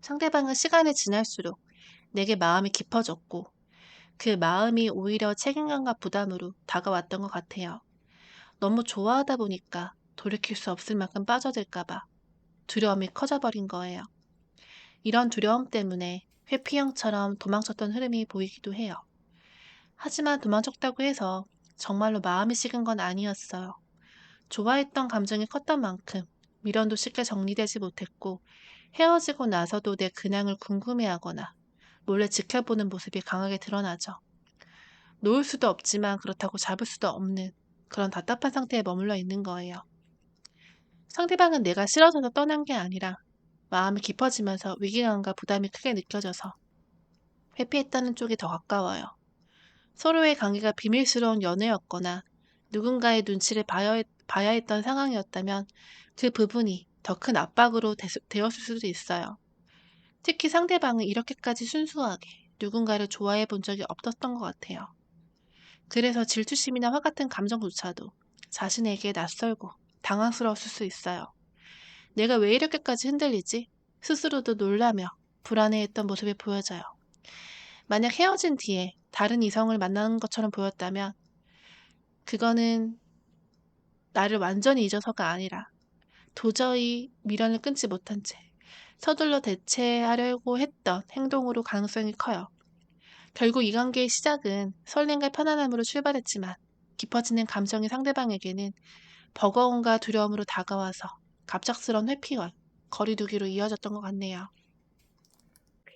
상대방은 시간이 지날수록 내게 마음이 깊어졌고 그 마음이 오히려 책임감과 부담으로 다가왔던 것 같아요. 너무 좋아하다 보니까 돌이킬 수 없을 만큼 빠져들까봐 두려움이 커져버린 거예요. 이런 두려움 때문에 회피형처럼 도망쳤던 흐름이 보이기도 해요. 하지만 도망쳤다고 해서 정말로 마음이 식은 건 아니었어요. 좋아했던 감정이 컸던 만큼 미련도 쉽게 정리되지 못했고 헤어지고 나서도 내 근황을 궁금해하거나 몰래 지켜보는 모습이 강하게 드러나죠. 놓을 수도 없지만 그렇다고 잡을 수도 없는 그런 답답한 상태에 머물러 있는 거예요. 상대방은 내가 싫어져서 떠난 게 아니라 마음이 깊어지면서 위기감과 부담이 크게 느껴져서 회피했다는 쪽이 더 가까워요. 서로의 관계가 비밀스러운 연애였거나 누군가의 눈치를 봐야 했던 상황이었다면 그 부분이 더 큰 압박으로 되었을 수도 있어요. 특히 상대방은 이렇게까지 순수하게 누군가를 좋아해 본 적이 없었던 것 같아요. 그래서 질투심이나 화 같은 감정조차도 자신에게 낯설고 당황스러웠을 수 있어요. 내가 왜 이렇게까지 흔들리지? 스스로도 놀라며 불안해했던 모습이 보여져요. 만약 헤어진 뒤에 다른 이성을 만나는 것처럼 보였다면 그거는 나를 완전히 잊어서가 아니라 도저히 미련을 끊지 못한 채 서둘러 대체하려고 했던 행동으로 가능성이 커요. 결국 이 관계의 시작은 설렘과 편안함으로 출발했지만 깊어지는 감정이 상대방에게는 버거움과 두려움으로 다가와서 갑작스런 회피와 거리두기로 이어졌던 것 같네요.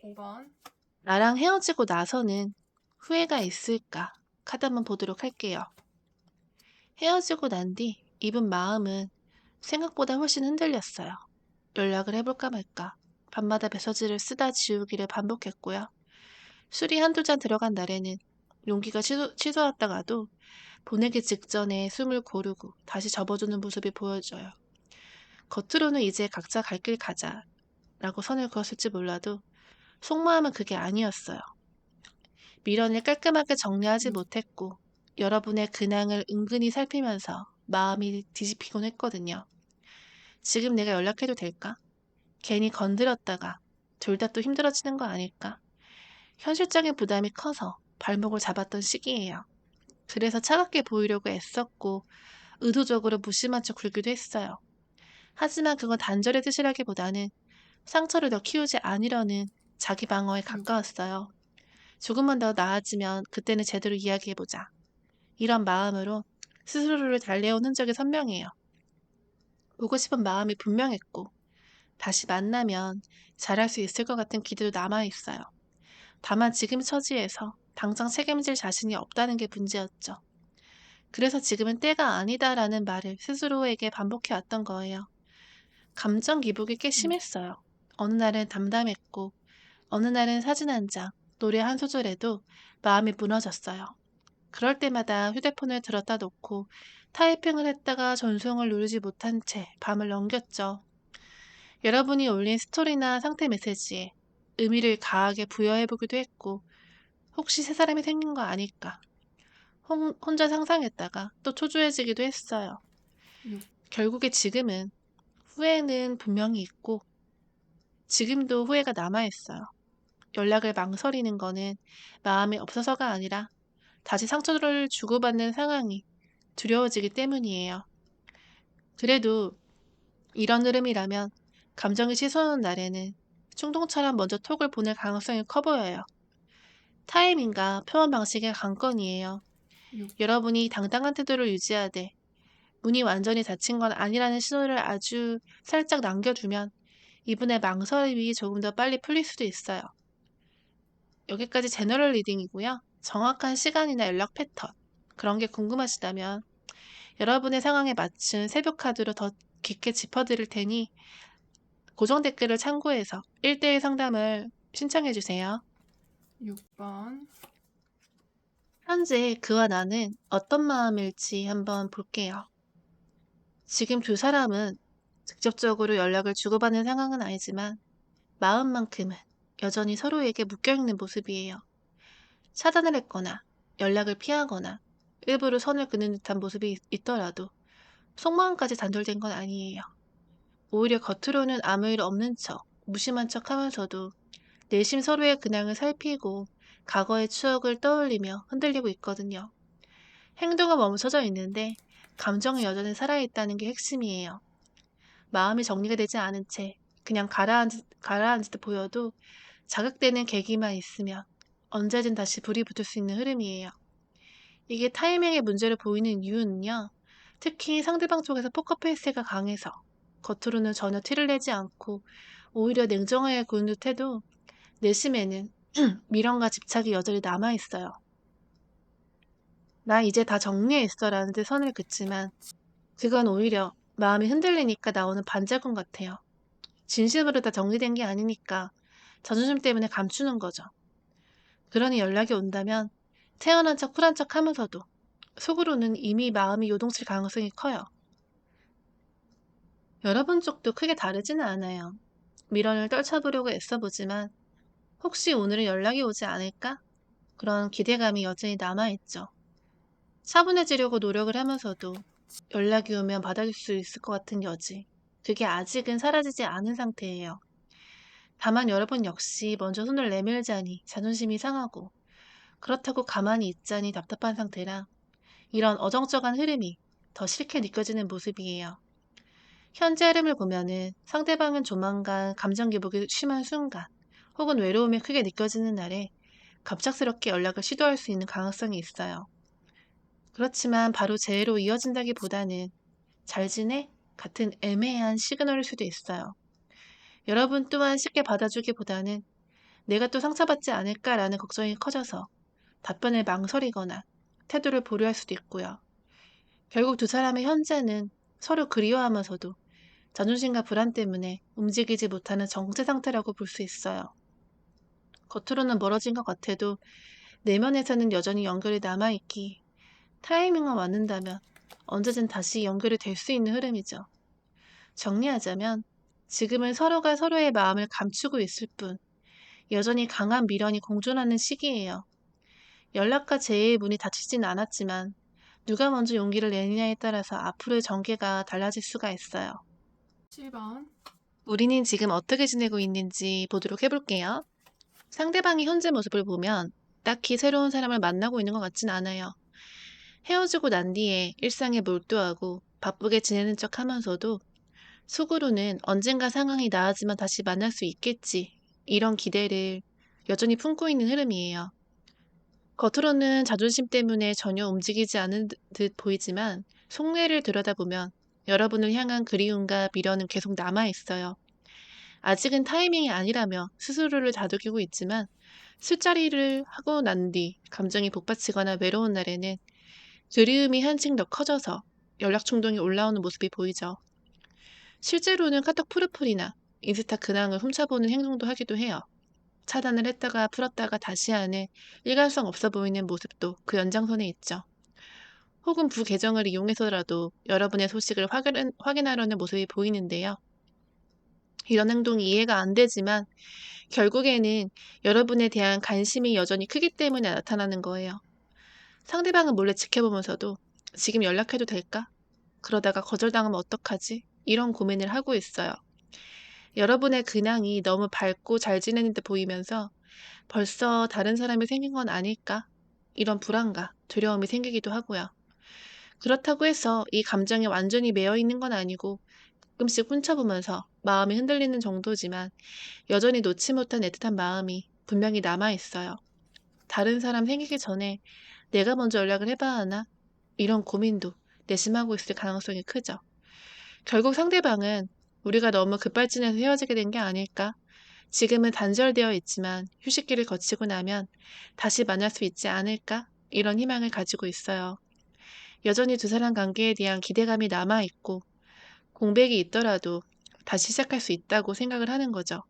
5번. 나랑 헤어지고 나서는 후회가 있을까? 카드 한번 보도록 할게요. 헤어지고 난 뒤 입은 마음은 생각보다 훨씬 흔들렸어요. 연락을 해볼까 말까. 밤마다 메시지를 쓰다 지우기를 반복했고요. 술이 한두 잔 들어간 날에는 용기가 치솟았다가도 보내기 직전에 숨을 고르고 다시 접어두는 모습이 보여져요. 겉으로는 이제 각자 갈 길 가자 라고 선을 그었을지 몰라도 속마음은 그게 아니었어요. 미련을 깔끔하게 정리하지 못했고 여러분의 근황을 은근히 살피면서 마음이 뒤집히곤 했거든요. 지금 내가 연락해도 될까? 괜히 건드렸다가 둘 다 또 힘들어지는 거 아닐까? 현실적인 부담이 커서 발목을 잡았던 시기예요. 그래서 차갑게 보이려고 애썼고 의도적으로 무심한 척 굴기도 했어요. 하지만 그건 단절의 뜻이라기보다는 상처를 더 키우지 않으려는 자기 방어에 가까웠어요. 조금만 더 나아지면 그때는 제대로 이야기해보자. 이런 마음으로 스스로를 달래온 흔적이 선명해요. 보고 싶은 마음이 분명했고 다시 만나면 잘할 수 있을 것 같은 기대도 남아있어요. 다만 지금 처지에서 당장 책임질 자신이 없다는 게 문제였죠. 그래서 지금은 때가 아니다라는 말을 스스로에게 반복해왔던 거예요. 감정 기복이 꽤 음. 심했어요. 어느 날은 담담했고, 어느 날은 사진 한 장, 노래 한 소절에도 마음이 무너졌어요. 그럴 때마다 휴대폰을 들었다 놓고 타이핑을 했다가 전송을 누르지 못한 채 밤을 넘겼죠. 여러분이 올린 스토리나 상태 메시지에 의미를 가하게 부여해보기도 했고, 혹시 새 사람이 생긴 거 아닐까? 혼자 상상했다가 또 초조해지기도 했어요. 6. 결국에 지금은 후회는 분명히 있고, 지금도 후회가 남아있어요. 연락을 망설이는 거는 마음이 없어서가 아니라 다시 상처를 주고받는 상황이 두려워지기 때문이에요. 그래도 이런 흐름이라면 감정이 치솟는 날에는 충동처럼 먼저 톡을 보낼 가능성이 커 보여요. 타이밍과 표현 방식의 관건이에요. 6. 여러분이 당당한 태도를 유지하되 문이 완전히 닫힌 건 아니라는 신호를 아주 살짝 남겨두면 이분의 망설임이 조금 더 빨리 풀릴 수도 있어요. 여기까지 제너럴 리딩이고요. 정확한 시간이나 연락 패턴, 그런 게 궁금하시다면 여러분의 상황에 맞춘 새벽 카드로 더 깊게 짚어드릴 테니 고정 댓글을 참고해서 1대1 상담을 신청해 주세요. 6번. 현재 그와 나는 어떤 마음일지 한번 볼게요. 지금 두 사람은 직접적으로 연락을 주고받는 상황은 아니지만 마음만큼은 여전히 서로에게 묶여있는 모습이에요. 차단을 했거나 연락을 피하거나 일부러 선을 그는 듯한 모습이 있더라도 속마음까지 단절된 건 아니에요. 오히려 겉으로는 아무 일 없는 척, 무심한 척 하면서도 내심 서로의 근황을 살피고 과거의 추억을 떠올리며 흔들리고 있거든요. 행동은 멈춰져 있는데 감정은 여전히 살아있다는 게 핵심이에요. 마음이 정리가 되지 않은 채 그냥 가라앉은 듯 보여도 자극되는 계기만 있으면 언제든 다시 불이 붙을 수 있는 흐름이에요. 이게 타이밍의 문제를 보이는 이유는요. 특히 상대방 쪽에서 포커페이스가 강해서 겉으로는 전혀 티를 내지 않고 오히려 냉정하게 구는 듯해도 내심에는 미련과 집착이 여전히 남아있어요. 나 이제 다 정리했어 라는 듯 선을 긋지만 그건 오히려 마음이 흔들리니까 나오는 반작용 같아요. 진심으로 다 정리된 게 아니니까 자존심 때문에 감추는 거죠. 그러니 연락이 온다면 태어난 척 쿨한 척 하면서도 속으로는 이미 마음이 요동칠 가능성이 커요. 여러분 쪽도 크게 다르지는 않아요. 미련을 떨쳐보려고 애써보지만 혹시 오늘은 연락이 오지 않을까? 그런 기대감이 여전히 남아있죠. 차분해지려고 노력을 하면서도 연락이 오면 받아줄 수 있을 것 같은 여지. 그게 아직은 사라지지 않은 상태예요. 다만 여러분 역시 먼저 손을 내밀자니 자존심이 상하고 그렇다고 가만히 있자니 답답한 상태라 이런 어정쩡한 흐름이 더 싫게 느껴지는 모습이에요. 현재 흐름을 보면은 상대방은 조만간 감정 기복이 심한 순간 혹은 외로움이 크게 느껴지는 날에 갑작스럽게 연락을 시도할 수 있는 가능성이 있어요. 그렇지만 바로 재해로 이어진다기보다는 잘 지내? 같은 애매한 시그널일 수도 있어요. 여러분 또한 쉽게 받아주기보다는 내가 또 상처받지 않을까라는 걱정이 커져서 답변을 망설이거나 태도를 보류할 수도 있고요. 결국 두 사람의 현재는 서로 그리워하면서도 자존심과 불안 때문에 움직이지 못하는 정체 상태라고 볼 수 있어요. 겉으로는 멀어진 것 같아도 내면에서는 여전히 연결이 남아있기 타이밍만 맞는다면 언제든 다시 연결이 될 수 있는 흐름이죠. 정리하자면 지금은 서로가 서로의 마음을 감추고 있을 뿐 여전히 강한 미련이 공존하는 시기예요. 연락과 재해의 문이 닫히진 않았지만 누가 먼저 용기를 내느냐에 따라서 앞으로의 전개가 달라질 수가 있어요. 7번. 우리는 지금 어떻게 지내고 있는지 보도록 해볼게요. 상대방의 현재 모습을 보면 딱히 새로운 사람을 만나고 있는 것 같진 않아요. 헤어지고 난 뒤에 일상에 몰두하고 바쁘게 지내는 척 하면서도 속으로는 언젠가 상황이 나아지면 다시 만날 수 있겠지. 이런 기대를 여전히 품고 있는 흐름이에요. 겉으로는 자존심 때문에 전혀 움직이지 않은 듯 보이지만 속내를 들여다보면 여러분을 향한 그리움과 미련은 계속 남아있어요. 아직은 타이밍이 아니라며 스스로를 다독이고 있지만 술자리를 하고 난 뒤 감정이 복받치거나 외로운 날에는 그리움이 한층 더 커져서 연락 충동이 올라오는 모습이 보이죠. 실제로는 카톡 프로필이나 인스타 근황을 훔쳐보는 행동도 하기도 해요. 차단을 했다가 풀었다가 다시 하는 일관성 없어 보이는 모습도 그 연장선에 있죠. 혹은 부계정을 이용해서라도 여러분의 소식을 확인하려는 모습이 보이는데요. 이런 행동이 이해가 안 되지만 결국에는 여러분에 대한 관심이 여전히 크기 때문에 나타나는 거예요. 상대방은 몰래 지켜보면서도 지금 연락해도 될까? 그러다가 거절당하면 어떡하지? 이런 고민을 하고 있어요. 여러분의 근황이 너무 밝고 잘 지내는 듯 보이면서 벌써 다른 사람이 생긴 건 아닐까? 이런 불안과 두려움이 생기기도 하고요. 그렇다고 해서 이 감정에 완전히 매여 있는 건 아니고 가끔씩 훔쳐보면서 마음이 흔들리는 정도지만 여전히 놓지 못한 애틋한 마음이 분명히 남아 있어요. 다른 사람 생기기 전에 내가 먼저 연락을 해봐야 하나? 이런 고민도 내심하고 있을 가능성이 크죠. 결국 상대방은 우리가 너무 급발진해서 헤어지게 된 게 아닐까? 지금은 단절되어 있지만 휴식기를 거치고 나면 다시 만날 수 있지 않을까? 이런 희망을 가지고 있어요. 여전히 두 사람 관계에 대한 기대감이 남아있고 공백이 있더라도 다시 시작할 수 있다고 생각을 하는 거죠.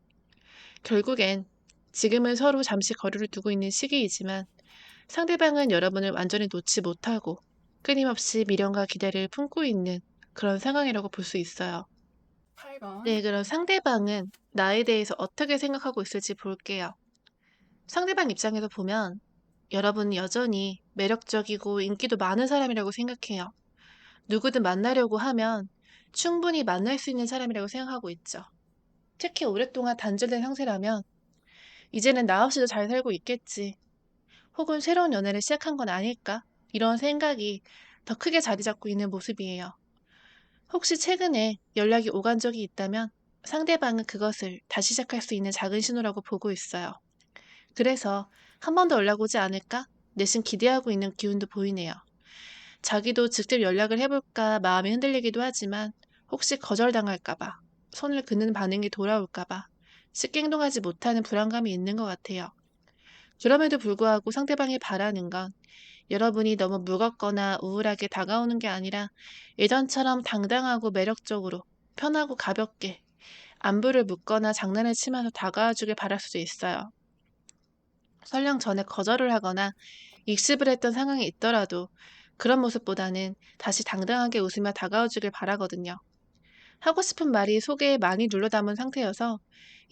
결국엔 지금은 서로 잠시 거리를 두고 있는 시기이지만 상대방은 여러분을 완전히 놓지 못하고 끊임없이 미련과 기대를 품고 있는 그런 상황이라고 볼 수 있어요. 8번, 네, 그럼 상대방은 나에 대해서 어떻게 생각하고 있을지 볼게요. 상대방 입장에서 보면 여러분은 여전히 매력적이고 인기도 많은 사람이라고 생각해요. 누구든 만나려고 하면 충분히 만날 수 있는 사람이라고 생각하고 있죠. 특히 오랫동안 단절된 상태라면 이제는 나 없이도 잘 살고 있겠지. 혹은 새로운 연애를 시작한 건 아닐까? 이런 생각이 더 크게 자리 잡고 있는 모습이에요. 혹시 최근에 연락이 오간 적이 있다면 상대방은 그것을 다시 시작할 수 있는 작은 신호라고 보고 있어요. 그래서 한 번 더 연락 오지 않을까? 내심 기대하고 있는 기운도 보이네요. 자기도 직접 연락을 해볼까 마음이 흔들리기도 하지만 혹시 거절당할까봐, 손을 그는 반응이 돌아올까봐 쉽게 행동하지 못하는 불안감이 있는 것 같아요. 그럼에도 불구하고 상대방이 바라는 건 여러분이 너무 무겁거나 우울하게 다가오는 게 아니라 예전처럼 당당하고 매력적으로 편하고 가볍게 안부를 묻거나 장난을 치면서 다가와 주길 바랄 수도 있어요. 설령 전에 거절을 하거나 익십을 했던 상황이 있더라도 그런 모습보다는 다시 당당하게 웃으며 다가와 주길 바라거든요. 하고 싶은 말이 속에 많이 눌러 담은 상태여서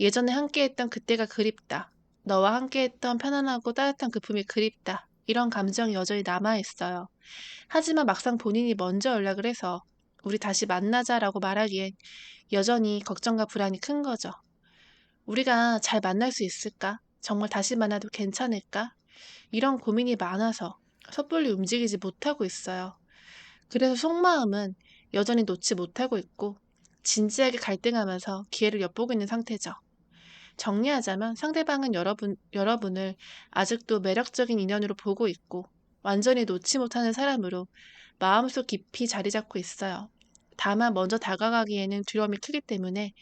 예전에 함께했던 그때가 그립다. 너와 함께했던 편안하고 따뜻한 그 품이 그립다. 이런 감정이 여전히 남아있어요. 하지만 막상 본인이 먼저 연락을 해서 우리 다시 만나자라고 말하기엔 여전히 걱정과 불안이 큰 거죠. 우리가 잘 만날 수 있을까? 정말 다시 만나도 괜찮을까? 이런 고민이 많아서 섣불리 움직이지 못하고 있어요. 그래서 속마음은 여전히 놓지 못하고 있고 진지하게 갈등하면서 기회를 엿보고 있는 상태죠. 정리하자면 상대방은 여러분을 아직도 매력적인 인연으로 보고 있고 완전히 놓지 못하는 사람으로 마음속 깊이 자리 잡고 있어요. 다만 먼저 다가가기에는 두려움이 크기 때문에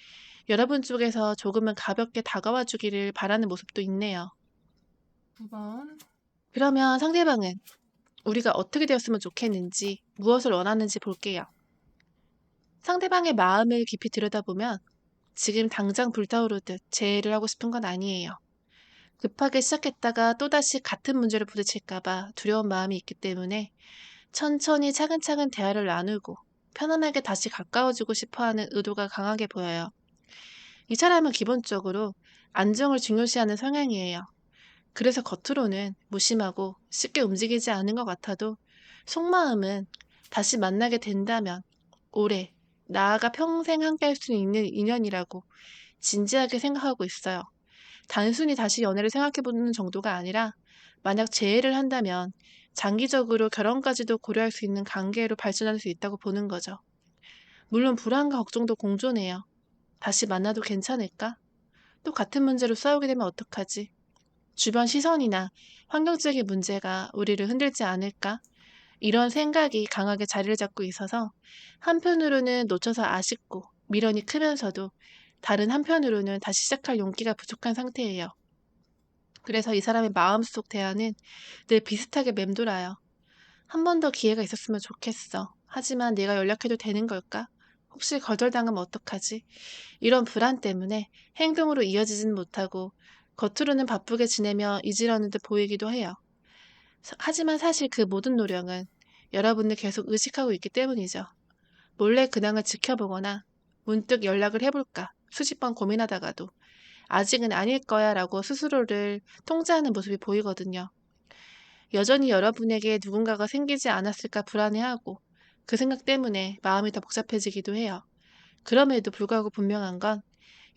여러분 쪽에서 조금은 가볍게 다가와 주기를 바라는 모습도 있네요. 9번, 그러면 상대방은 우리가 어떻게 되었으면 좋겠는지, 무엇을 원하는지 볼게요. 상대방의 마음을 깊이 들여다보면 지금 당장 불타오르듯 재회를 하고 싶은 건 아니에요. 급하게 시작했다가 또다시 같은 문제를 부딪힐까봐 두려운 마음이 있기 때문에 천천히 차근차근 대화를 나누고 편안하게 다시 가까워지고 싶어 하는 의도가 강하게 보여요. 이 사람은 기본적으로 안정을 중요시하는 성향이에요. 그래서 겉으로는 무심하고 쉽게 움직이지 않은 것 같아도 속마음은 다시 만나게 된다면 오래, 나아가 평생 함께 할 수 있는 인연이라고 진지하게 생각하고 있어요. 단순히 다시 연애를 생각해보는 정도가 아니라 만약 재회를 한다면 장기적으로 결혼까지도 고려할 수 있는 관계로 발전할 수 있다고 보는 거죠. 물론 불안과 걱정도 공존해요. 다시 만나도 괜찮을까? 또 같은 문제로 싸우게 되면 어떡하지? 주변 시선이나 환경적인 문제가 우리를 흔들지 않을까? 이런 생각이 강하게 자리를 잡고 있어서 한편으로는 놓쳐서 아쉽고 미련이 크면서도 다른 한편으로는 다시 시작할 용기가 부족한 상태예요. 그래서 이 사람의 마음속 대화는 늘 비슷하게 맴돌아요. 한 번 더 기회가 있었으면 좋겠어. 하지만 내가 연락해도 되는 걸까? 혹시 거절당하면 어떡하지? 이런 불안 때문에 행동으로 이어지지는 못하고 겉으로는 바쁘게 지내며 잊으려는 듯 보이기도 해요. 하지만 사실 그 모든 노력은 여러분을 계속 의식하고 있기 때문이죠. 몰래 근황을 지켜보거나 문득 연락을 해볼까 수십 번 고민하다가도 아직은 아닐 거야 라고 스스로를 통제하는 모습이 보이거든요. 여전히 여러분에게 누군가가 생기지 않았을까 불안해하고 그 생각 때문에 마음이 더 복잡해지기도 해요. 그럼에도 불구하고 분명한 건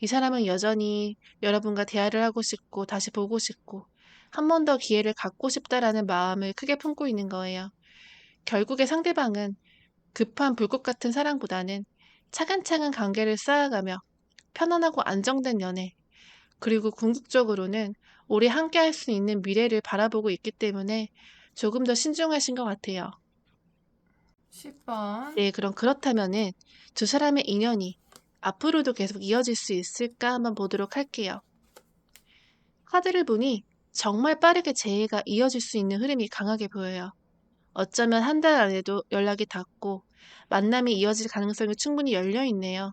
이 사람은 여전히 여러분과 대화를 하고 싶고 다시 보고 싶고 한 번 더 기회를 갖고 싶다라는 마음을 크게 품고 있는 거예요. 결국에 상대방은 급한 불꽃 같은 사랑보다는 차근차근 관계를 쌓아가며 편안하고 안정된 연애, 그리고 궁극적으로는 오래 함께 할 수 있는 미래를 바라보고 있기 때문에 조금 더 신중하신 것 같아요. 10번. 네, 그럼 그렇다면은 두 사람의 인연이 앞으로도 계속 이어질 수 있을까 한번 보도록 할게요. 카드를 보니 정말 빠르게 재회가 이어질 수 있는 흐름이 강하게 보여요. 어쩌면 한 달 안에도 연락이 닿고 만남이 이어질 가능성이 충분히 열려 있네요.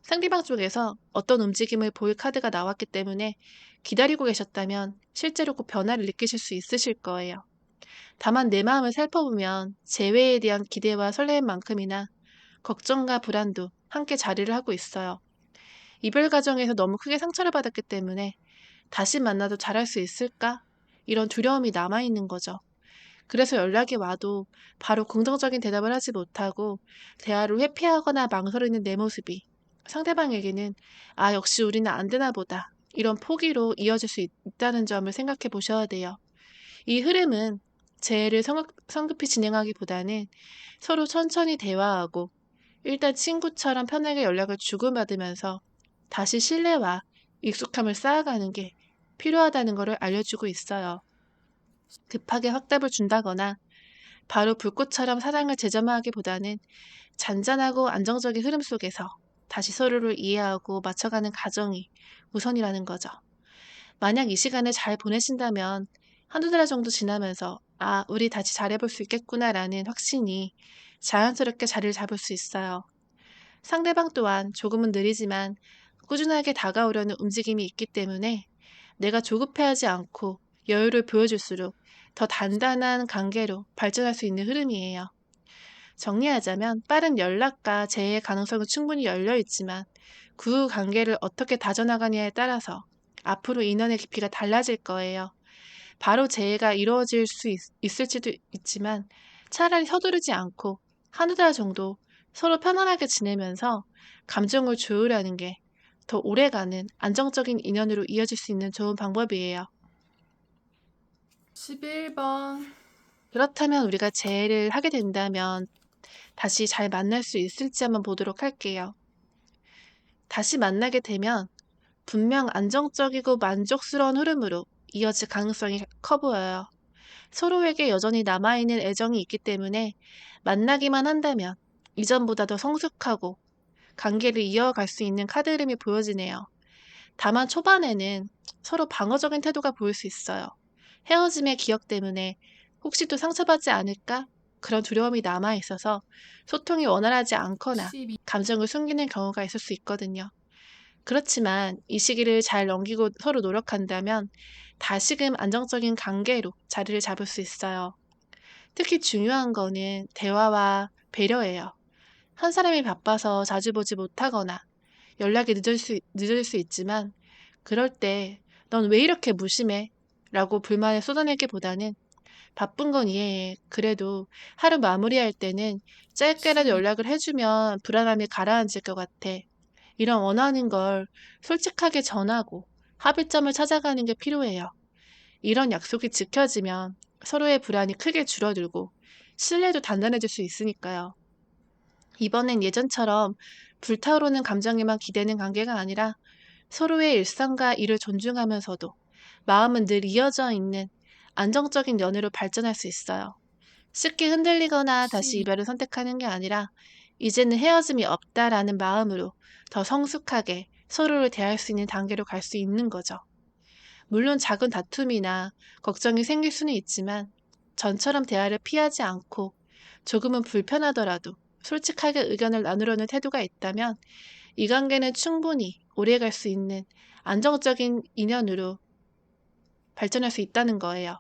상대방 쪽에서 어떤 움직임을 보일 카드가 나왔기 때문에 기다리고 계셨다면 실제로 그 변화를 느끼실 수 있으실 거예요. 다만 내 마음을 살펴보면 재회에 대한 기대와 설렘만큼이나 걱정과 불안도 함께 자리를 하고 있어요. 이별 과정에서 너무 크게 상처를 받았기 때문에 다시 만나도 잘할 수 있을까? 이런 두려움이 남아있는 거죠. 그래서 연락이 와도 바로 긍정적인 대답을 하지 못하고 대화를 회피하거나 망설이는 내 모습이 상대방에게는 아, 역시 우리는 안 되나 보다. 이런 포기로 이어질 수 있다는 점을 생각해 보셔야 돼요. 이 흐름은 재회를 성급히 진행하기보다는 서로 천천히 대화하고 일단 친구처럼 편하게 연락을 주고받으면서 다시 신뢰와 익숙함을 쌓아가는 게 필요하다는 것을 알려주고 있어요. 급하게 확답을 준다거나 바로 불꽃처럼 사랑을 재점화하기보다는 잔잔하고 안정적인 흐름 속에서 다시 서로를 이해하고 맞춰가는 과정이 우선이라는 거죠. 만약 이 시간을 잘 보내신다면 한두 달 정도 지나면서 아, 우리 다시 잘해볼 수 있겠구나라는 확신이 자연스럽게 자리를 잡을 수 있어요. 상대방 또한 조금은 느리지만 꾸준하게 다가오려는 움직임이 있기 때문에 내가 조급해하지 않고 여유를 보여줄수록 더 단단한 관계로 발전할 수 있는 흐름이에요. 정리하자면 빠른 연락과 재해의 가능성은 충분히 열려 있지만 그 후 관계를 어떻게 다져나가냐에 따라서 앞으로 인연의 깊이가 달라질 거예요. 바로 재해가 이루어질 수 있을지도 있지만 차라리 서두르지 않고 한두 달 정도 서로 편안하게 지내면서 감정을 조율하는 게 더 오래가는 안정적인 인연으로 이어질 수 있는 좋은 방법이에요. 11번. 그렇다면 우리가 재해를 하게 된다면 다시 잘 만날 수 있을지 한번 보도록 할게요. 다시 만나게 되면 분명 안정적이고 만족스러운 흐름으로 이어질 가능성이 커 보여요. 서로에게 여전히 남아있는 애정이 있기 때문에 만나기만 한다면 이전보다 더 성숙하고 관계를 이어갈 수 있는 카드 흐름이 보여지네요. 다만 초반에는 서로 방어적인 태도가 보일 수 있어요. 헤어짐의 기억 때문에 혹시 또 상처받지 않을까? 그런 두려움이 남아 있어서 소통이 원활하지 않거나 12. 감정을 숨기는 경우가 있을 수 있거든요. 그렇지만 이 시기를 잘 넘기고 서로 노력한다면 다시금 안정적인 관계로 자리를 잡을 수 있어요. 특히 중요한 거는 대화와 배려예요. 한 사람이 바빠서 자주 보지 못하거나 연락이 늦을 수 있지만 그럴 때 넌 왜 이렇게 무심해? 라고 불만을 쏟아내기보다는 바쁜 건 이해해. 그래도 하루 마무리할 때는 짧게라도 12. 연락을 해주면 불안함이 가라앉을 것 같아. 이런 원하는 걸 솔직하게 전하고 합의점을 찾아가는 게 필요해요. 이런 약속이 지켜지면 서로의 불안이 크게 줄어들고 신뢰도 단단해질 수 있으니까요. 이번엔 예전처럼 불타오르는 감정에만 기대는 관계가 아니라 서로의 일상과 일을 존중하면서도 마음은 늘 이어져 있는 안정적인 연애로 발전할 수 있어요. 쉽게 흔들리거나 다시 12. 이별을 선택하는 게 아니라 이제는 헤어짐이 없다라는 마음으로 더 성숙하게 서로를 대할 수 있는 단계로 갈 수 있는 거죠. 물론 작은 다툼이나 걱정이 생길 수는 있지만 전처럼 대화를 피하지 않고 조금은 불편하더라도 솔직하게 의견을 나누려는 태도가 있다면 이 관계는 충분히 오래 갈 수 있는 안정적인 인연으로 발전할 수 있다는 거예요.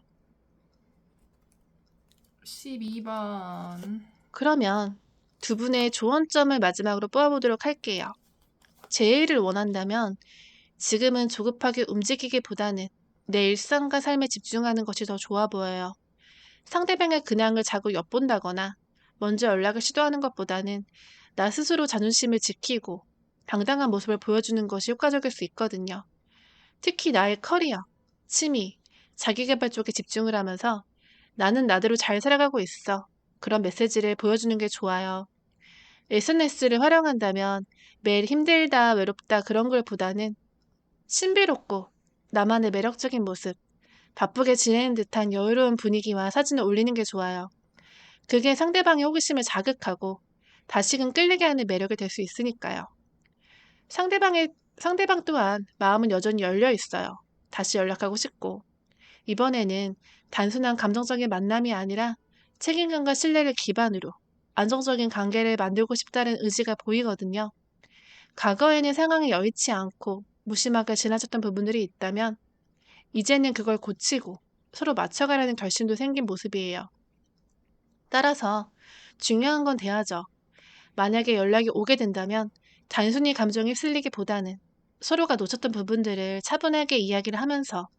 12번. 그러면 두 분의 조언점을 마지막으로 뽑아보도록 할게요. 제의를 원한다면 지금은 조급하게 움직이기보다는 내 일상과 삶에 집중하는 것이 더 좋아 보여요. 상대방의 근황을 자꾸 엿본다거나 먼저 연락을 시도하는 것보다는 나 스스로 자존심을 지키고 당당한 모습을 보여주는 것이 효과적일 수 있거든요. 특히 나의 커리어, 취미, 자기계발 쪽에 집중을 하면서 나는 나대로 잘 살아가고 있어. 그런 메시지를 보여주는 게 좋아요. SNS를 활용한다면 매일 힘들다, 외롭다 그런 글보다는 신비롭고 나만의 매력적인 모습, 바쁘게 지내는 듯한 여유로운 분위기와 사진을 올리는 게 좋아요. 그게 상대방의 호기심을 자극하고 다시금 끌리게 하는 매력이 될 수 있으니까요. 상대방 또한 마음은 여전히 열려 있어요. 다시 연락하고 싶고, 이번에는 단순한 감정적인 만남이 아니라 책임감과 신뢰를 기반으로 안정적인 관계를 만들고 싶다는 의지가 보이거든요. 과거에는 상황이 여의치 않고 무심하게 지나쳤던 부분들이 있다면, 이제는 그걸 고치고 서로 맞춰가려는 결심도 생긴 모습이에요. 따라서 중요한 건 대화죠. 만약에 연락이 오게 된다면 단순히 감정에 휩쓸리기보다는 서로가 놓쳤던 부분들을 차분하게 이야기를 하면서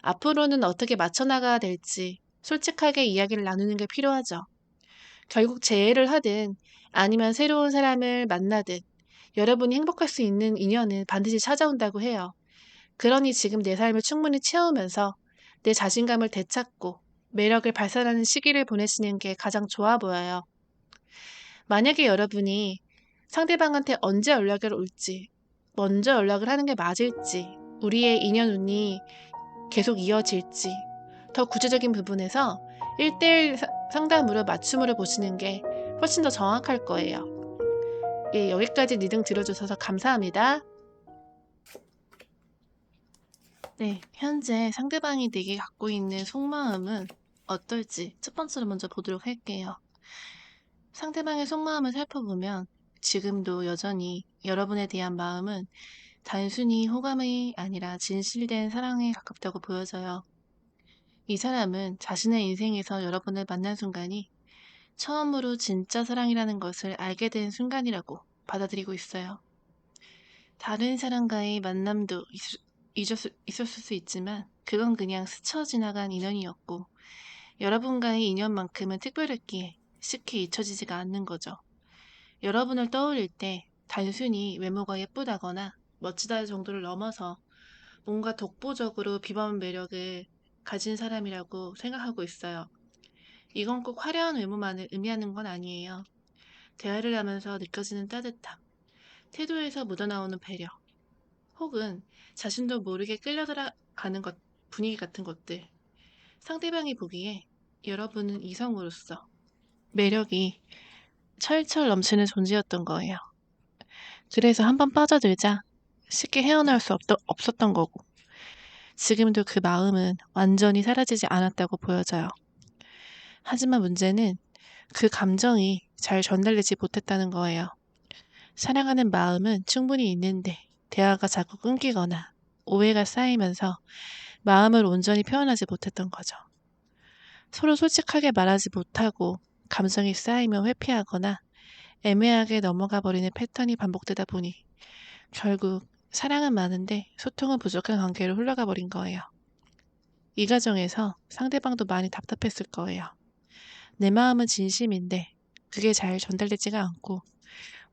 앞으로는 어떻게 맞춰나가야 될지 솔직하게 이야기를 나누는 게 필요하죠. 결국 재회를 하든 아니면 새로운 사람을 만나든 여러분이 행복할 수 있는 인연은 반드시 찾아온다고 해요. 그러니 지금 내 삶을 충분히 채우면서 내 자신감을 되찾고 매력을 발산하는 시기를 보내시는 게 가장 좋아 보여요. 만약에 여러분이 상대방한테 언제 연락을 올지, 먼저 연락을 하는 게 맞을지, 우리의 인연 운이 계속 이어질지, 더 구체적인 부분에서 1대1 상담으로 맞춤으로 보시는 게 훨씬 더 정확할 거예요. 예, 여기까지 리딩 들어주셔서 감사합니다. 네, 현재 상대방이 내게 갖고 있는 속마음은 어떨지 첫 번째로 먼저 보도록 할게요. 상대방의 속마음을 살펴보면 지금도 여전히 여러분에 대한 마음은 단순히 호감이 아니라 진실된 사랑에 가깝다고 보여져요. 이 사람은 자신의 인생에서 여러분을 만난 순간이 처음으로 진짜 사랑이라는 것을 알게 된 순간이라고 받아들이고 있어요. 다른 사람과의 만남도 있었을 수 있지만 그건 그냥 스쳐 지나간 인연이었고 여러분과의 인연만큼은 특별했기에 쉽게 잊혀지지가 않는 거죠. 여러분을 떠올릴 때 단순히 외모가 예쁘다거나 멋지다 정도를 넘어서 뭔가 독보적으로 비범한 매력을 가진 사람이라고 생각하고 있어요. 이건 꼭 화려한 외모만을 의미하는 건 아니에요. 대화를 하면서 느껴지는 따뜻함, 태도에서 묻어나오는 배려, 혹은 자신도 모르게 끌려들어가는 분위기 같은 것들. 상대방이 보기에 여러분은 이성으로서 매력이 철철 넘치는 존재였던 거예요. 그래서 한번 빠져들자 쉽게 헤어나올 수 없었던 거고, 지금도 그 마음은 완전히 사라지지 않았다고 보여져요. 하지만 문제는 그 감정이 잘 전달되지 못했다는 거예요. 사랑하는 마음은 충분히 있는데 대화가 자꾸 끊기거나 오해가 쌓이면서 마음을 온전히 표현하지 못했던 거죠. 서로 솔직하게 말하지 못하고 감정이 쌓이면 회피하거나 애매하게 넘어가 버리는 패턴이 반복되다 보니 결국 사랑은 많은데 소통은 부족한 관계로 흘러가 버린 거예요. 이 과정에서 상대방도 많이 답답했을 거예요. 내 마음은 진심인데 그게 잘 전달되지가 않고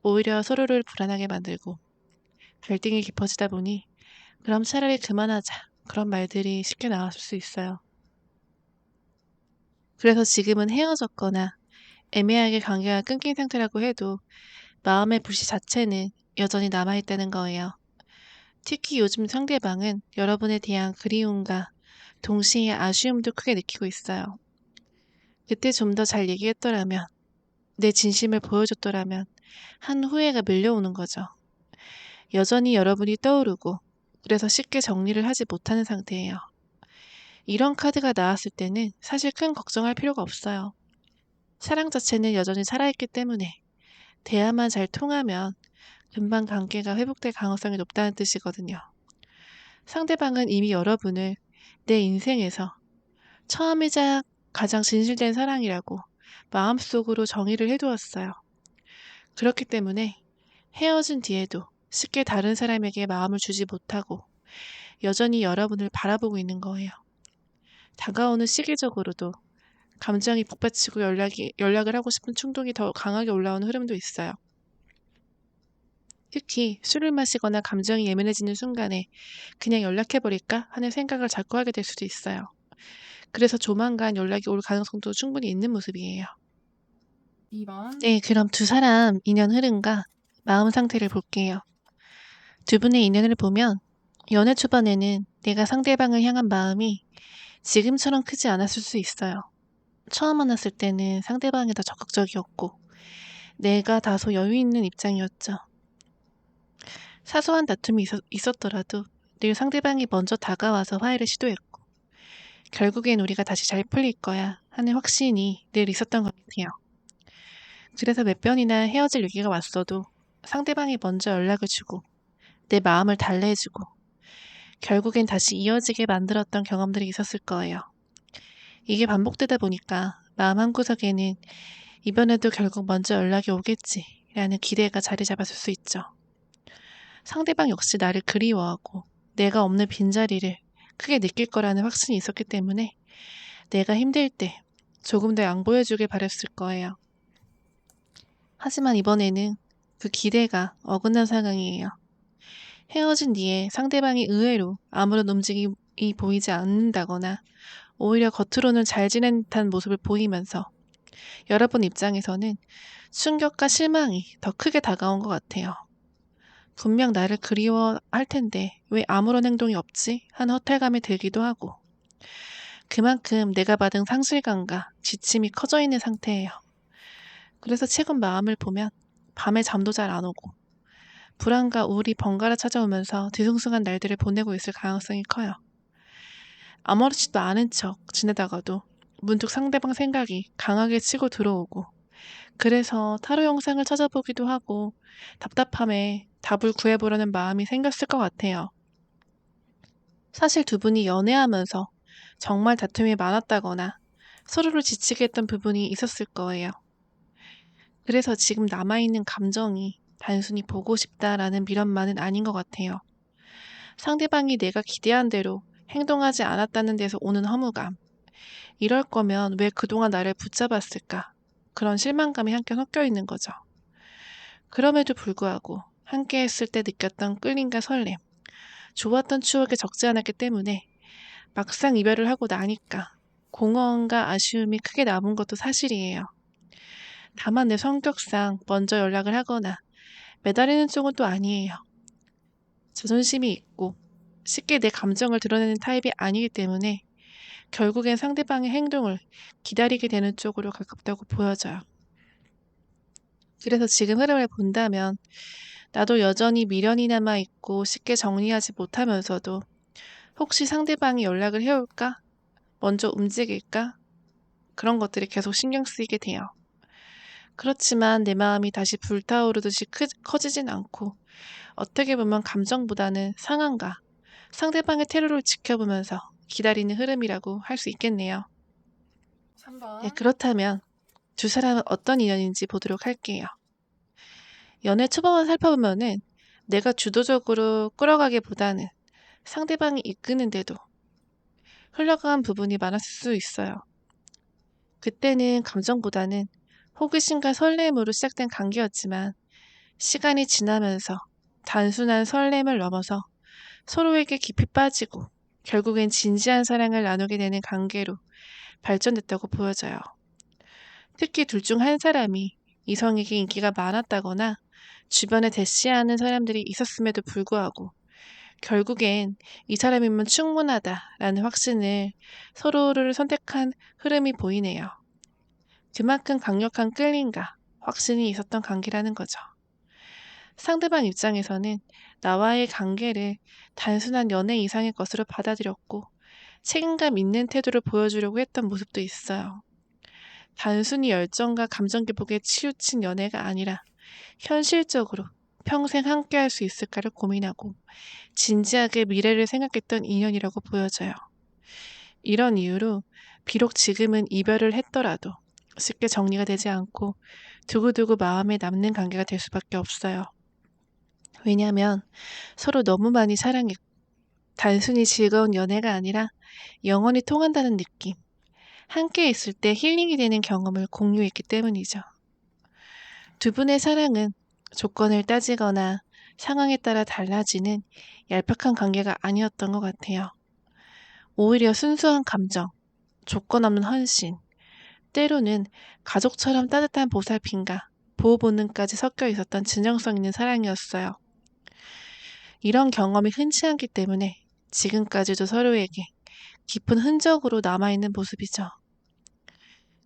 오히려 서로를 불안하게 만들고 갈등이 깊어지다 보니 그럼 차라리 그만하자 그런 말들이 쉽게 나왔을 수 있어요. 그래서 지금은 헤어졌거나 애매하게 관계가 끊긴 상태라고 해도 마음의 불씨 자체는 여전히 남아있다는 거예요. 특히 요즘 상대방은 여러분에 대한 그리움과 동시에 아쉬움도 크게 느끼고 있어요. 그때 좀 더 잘 얘기했더라면, 내 진심을 보여줬더라면 한 후회가 밀려오는 거죠. 여전히 여러분이 떠오르고 그래서 쉽게 정리를 하지 못하는 상태예요. 이런 카드가 나왔을 때는 사실 큰 걱정할 필요가 없어요. 사랑 자체는 여전히 살아있기 때문에 대화만 잘 통하면 금방 관계가 회복될 가능성이 높다는 뜻이거든요. 상대방은 이미 여러분을 내 인생에서 처음이자 가장 진실된 사랑이라고 마음속으로 정의를 해두었어요. 그렇기 때문에 헤어진 뒤에도 쉽게 다른 사람에게 마음을 주지 못하고 여전히 여러분을 바라보고 있는 거예요. 다가오는 시기적으로도 감정이 북받치고 연락을 하고 싶은 충동이 더 강하게 올라오는 흐름도 있어요. 특히 술을 마시거나 감정이 예민해지는 순간에 그냥 연락해버릴까 하는 생각을 자꾸 하게 될 수도 있어요. 그래서 조만간 연락이 올 가능성도 충분히 있는 모습이에요. 2번. 네, 그럼 두 사람 인연 흐름과 마음 상태를 볼게요. 두 분의 인연을 보면 연애 초반에는 내가 상대방을 향한 마음이 지금처럼 크지 않았을 수 있어요. 처음 만났을 때는 상대방이 더 적극적이었고 내가 다소 여유 있는 입장이었죠. 사소한 다툼이 있었더라도 늘 상대방이 먼저 다가와서 화해를 시도했고 결국엔 우리가 다시 잘 풀릴 거야 하는 확신이 늘 있었던 것 같아요. 그래서 몇 번이나 헤어질 위기가 왔어도 상대방이 먼저 연락을 주고 내 마음을 달래주고 결국엔 다시 이어지게 만들었던 경험들이 있었을 거예요. 이게 반복되다 보니까 마음 한구석에는 이번에도 결국 먼저 연락이 오겠지라는 기대가 자리 잡았을 수 있죠. 상대방 역시 나를 그리워하고 내가 없는 빈자리를 크게 느낄 거라는 확신이 있었기 때문에 내가 힘들 때 조금 더 양보해주길 바랬을 거예요. 하지만 이번에는 그 기대가 어긋난 상황이에요. 헤어진 뒤에 상대방이 의외로 아무런 움직임이 보이지 않는다거나 오히려 겉으로는 잘 지낸 듯한 모습을 보이면서 여러분 입장에서는 충격과 실망이 더 크게 다가온 것 같아요. 분명 나를 그리워할 텐데 왜 아무런 행동이 없지? 하는 허탈감이 들기도 하고 그만큼 내가 받은 상실감과 지침이 커져 있는 상태예요. 그래서 최근 마음을 보면 밤에 잠도 잘 안 오고 불안과 우울이 번갈아 찾아오면서 뒤숭숭한 날들을 보내고 있을 가능성이 커요. 아무렇지도 않은 척 지내다가도 문득 상대방 생각이 강하게 치고 들어오고 그래서 타로 영상을 찾아보기도 하고 답답함에 답을 구해보려는 마음이 생겼을 것 같아요. 사실 두 분이 연애하면서 정말 다툼이 많았다거나 서로를 지치게 했던 부분이 있었을 거예요. 그래서 지금 남아있는 감정이 단순히 보고 싶다라는 미련만은 아닌 것 같아요. 상대방이 내가 기대한 대로 행동하지 않았다는 데서 오는 허무감. 이럴 거면 왜 그동안 나를 붙잡았을까? 그런 실망감이 함께 섞여 있는 거죠. 그럼에도 불구하고 함께 했을 때 느꼈던 끌림과 설렘, 좋았던 추억이 적지 않았기 때문에 막상 이별을 하고 나니까 공허함과 아쉬움이 크게 남은 것도 사실이에요. 다만 내 성격상 먼저 연락을 하거나 매달리는 쪽은 또 아니에요. 자존심이 있고 쉽게 내 감정을 드러내는 타입이 아니기 때문에 결국엔 상대방의 행동을 기다리게 되는 쪽으로 가깝다고 보여져요. 그래서 지금 흐름을 본다면 나도 여전히 미련이 남아있고 쉽게 정리하지 못하면서도 혹시 상대방이 연락을 해올까? 먼저 움직일까? 그런 것들이 계속 신경 쓰이게 돼요. 그렇지만 내 마음이 다시 불타오르듯이 커지진 않고 어떻게 보면 감정보다는 상황과 상대방의 태도를 지켜보면서 기다리는 흐름이라고 할 수 있겠네요. 3번. 네, 그렇다면 두 사람은 어떤 인연인지 보도록 할게요. 연애 초반만 살펴보면은 내가 주도적으로 끌어가기보다는 상대방이 이끄는데도 흘러간 부분이 많았을 수 있어요. 그때는 감정보다는 호기심과 설렘으로 시작된 관계였지만 시간이 지나면서 단순한 설렘을 넘어서 서로에게 깊이 빠지고 결국엔 진지한 사랑을 나누게 되는 관계로 발전됐다고 보여져요. 특히 둘 중 한 사람이 이성에게 인기가 많았다거나 주변에 대시하는 사람들이 있었음에도 불구하고 결국엔 이 사람이면 충분하다라는 확신을 서로를 선택한 흐름이 보이네요. 그만큼 강력한 끌림과 확신이 있었던 관계라는 거죠. 상대방 입장에서는 나와의 관계를 단순한 연애 이상의 것으로 받아들였고 책임감 있는 태도를 보여주려고 했던 모습도 있어요. 단순히 열정과 감정 기복에 치우친 연애가 아니라 현실적으로 평생 함께할 수 있을까를 고민하고 진지하게 미래를 생각했던 인연이라고 보여져요. 이런 이유로 비록 지금은 이별을 했더라도 쉽게 정리가 되지 않고 두고두고 마음에 남는 관계가 될 수밖에 없어요. 왜냐하면 서로 너무 많이 사랑했고 단순히 즐거운 연애가 아니라 영원히 통한다는 느낌, 함께 있을 때 힐링이 되는 경험을 공유했기 때문이죠. 두 분의 사랑은 조건을 따지거나 상황에 따라 달라지는 얄팍한 관계가 아니었던 것 같아요. 오히려 순수한 감정, 조건 없는 헌신, 때로는 가족처럼 따뜻한 보살핌과 보호 본능까지 섞여 있었던 진정성 있는 사랑이었어요. 이런 경험이 흔치 않기 때문에 지금까지도 서로에게 깊은 흔적으로 남아있는 모습이죠.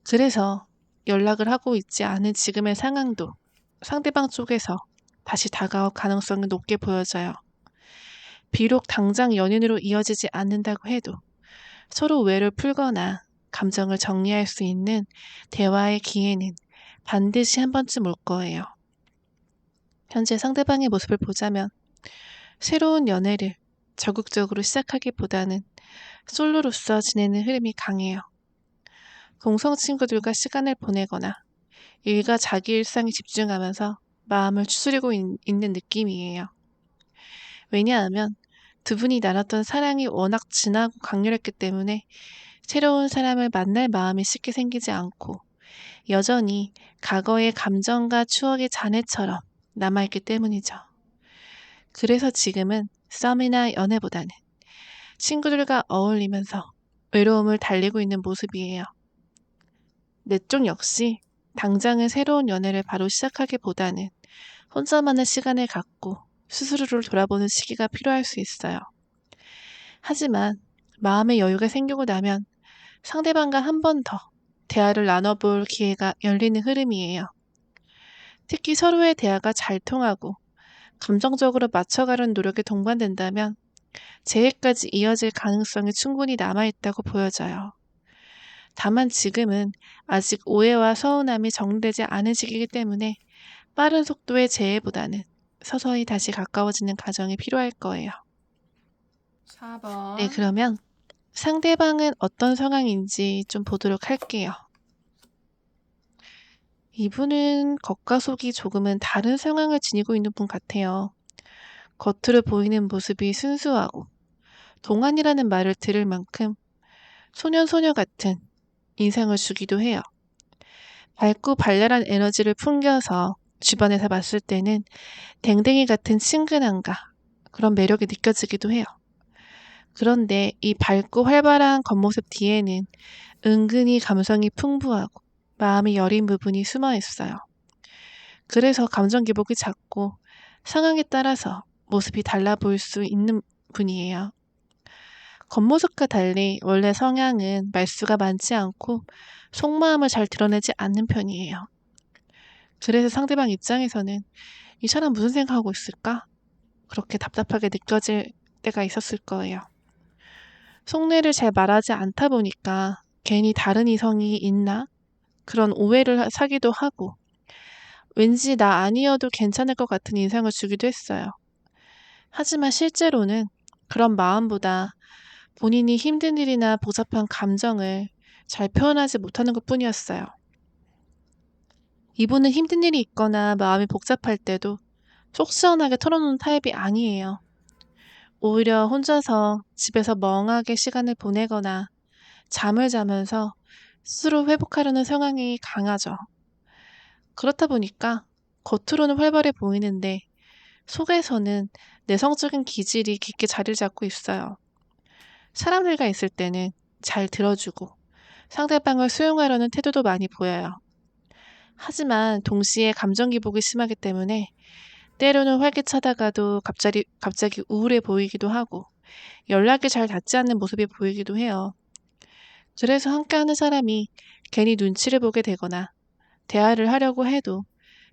그래서 연락을 하고 있지 않은 지금의 상황도 상대방 쪽에서 다시 다가올 가능성이 높게 보여져요. 비록 당장 연인으로 이어지지 않는다고 해도 서로 오해를 풀거나 감정을 정리할 수 있는 대화의 기회는 반드시 한 번쯤 올 거예요. 현재 상대방의 모습을 보자면 새로운 연애를 적극적으로 시작하기보다는 솔로로서 지내는 흐름이 강해요. 동성 친구들과 시간을 보내거나 일과 자기 일상에 집중하면서 마음을 추스리고 있는 느낌이에요. 왜냐하면 두 분이 나눴던 사랑이 워낙 진하고 강렬했기 때문에 새로운 사람을 만날 마음이 쉽게 생기지 않고 여전히 과거의 감정과 추억의 잔해처럼 남아있기 때문이죠. 그래서 지금은 썸이나 연애보다는 친구들과 어울리면서 외로움을 달래고 있는 모습이에요. 내 쪽 역시 당장은 새로운 연애를 바로 시작하기보다는 혼자만의 시간을 갖고 스스로를 돌아보는 시기가 필요할 수 있어요. 하지만 마음의 여유가 생기고 나면 상대방과 한 번 더 대화를 나눠볼 기회가 열리는 흐름이에요. 특히 서로의 대화가 잘 통하고 감정적으로 맞춰가려는 노력에 동반된다면 재회까지 이어질 가능성이 충분히 남아있다고 보여져요. 다만 지금은 아직 오해와 서운함이 정리되지 않은 시기이기 때문에 빠른 속도의 재회보다는 서서히 다시 가까워지는 과정이 필요할 거예요. 네, 4번. 그러면 상대방은 어떤 상황인지 좀 보도록 할게요. 이분은 겉과 속이 조금은 다른 상황을 지니고 있는 분 같아요. 겉으로 보이는 모습이 순수하고 동안이라는 말을 들을 만큼 소녀 같은 인상을 주기도 해요. 밝고 발랄한 에너지를 풍겨서 주변에서 봤을 때는 댕댕이 같은 친근함과 그런 매력이 느껴지기도 해요. 그런데 이 밝고 활발한 겉모습 뒤에는 은근히 감성이 풍부하고 마음이 여린 부분이 숨어 있어요. 그래서 감정 기복이 잦고 상황에 따라서 모습이 달라 보일 수 있는 분이에요. 겉모습과 달리 원래 성향은 말수가 많지 않고 속마음을 잘 드러내지 않는 편이에요. 그래서 상대방 입장에서는 이 사람 무슨 생각하고 있을까? 그렇게 답답하게 느껴질 때가 있었을 거예요. 속내를 잘 말하지 않다 보니까 괜히 다른 이성이 있나? 그런 오해를 사기도 하고 왠지 나 아니어도 괜찮을 것 같은 인상을 주기도 했어요. 하지만 실제로는 그런 마음보다 본인이 힘든 일이나 복잡한 감정을 잘 표현하지 못하는 것 뿐이었어요. 이분은 힘든 일이 있거나 마음이 복잡할 때도 속 시원하게 털어놓는 타입이 아니에요. 오히려 혼자서 집에서 멍하게 시간을 보내거나 잠을 자면서 스스로 회복하려는 성향이 강하죠. 그렇다 보니까 겉으로는 활발해 보이는데 속에서는 내성적인 기질이 깊게 자리를 잡고 있어요. 사람들과 있을 때는 잘 들어주고 상대방을 수용하려는 태도도 많이 보여요. 하지만 동시에 감정 기복이 심하기 때문에 때로는 활기차다가도 갑자기 우울해 보이기도 하고 연락이 잘 닿지 않는 모습이 보이기도 해요. 그래서 함께하는 사람이 괜히 눈치를 보게 되거나 대화를 하려고 해도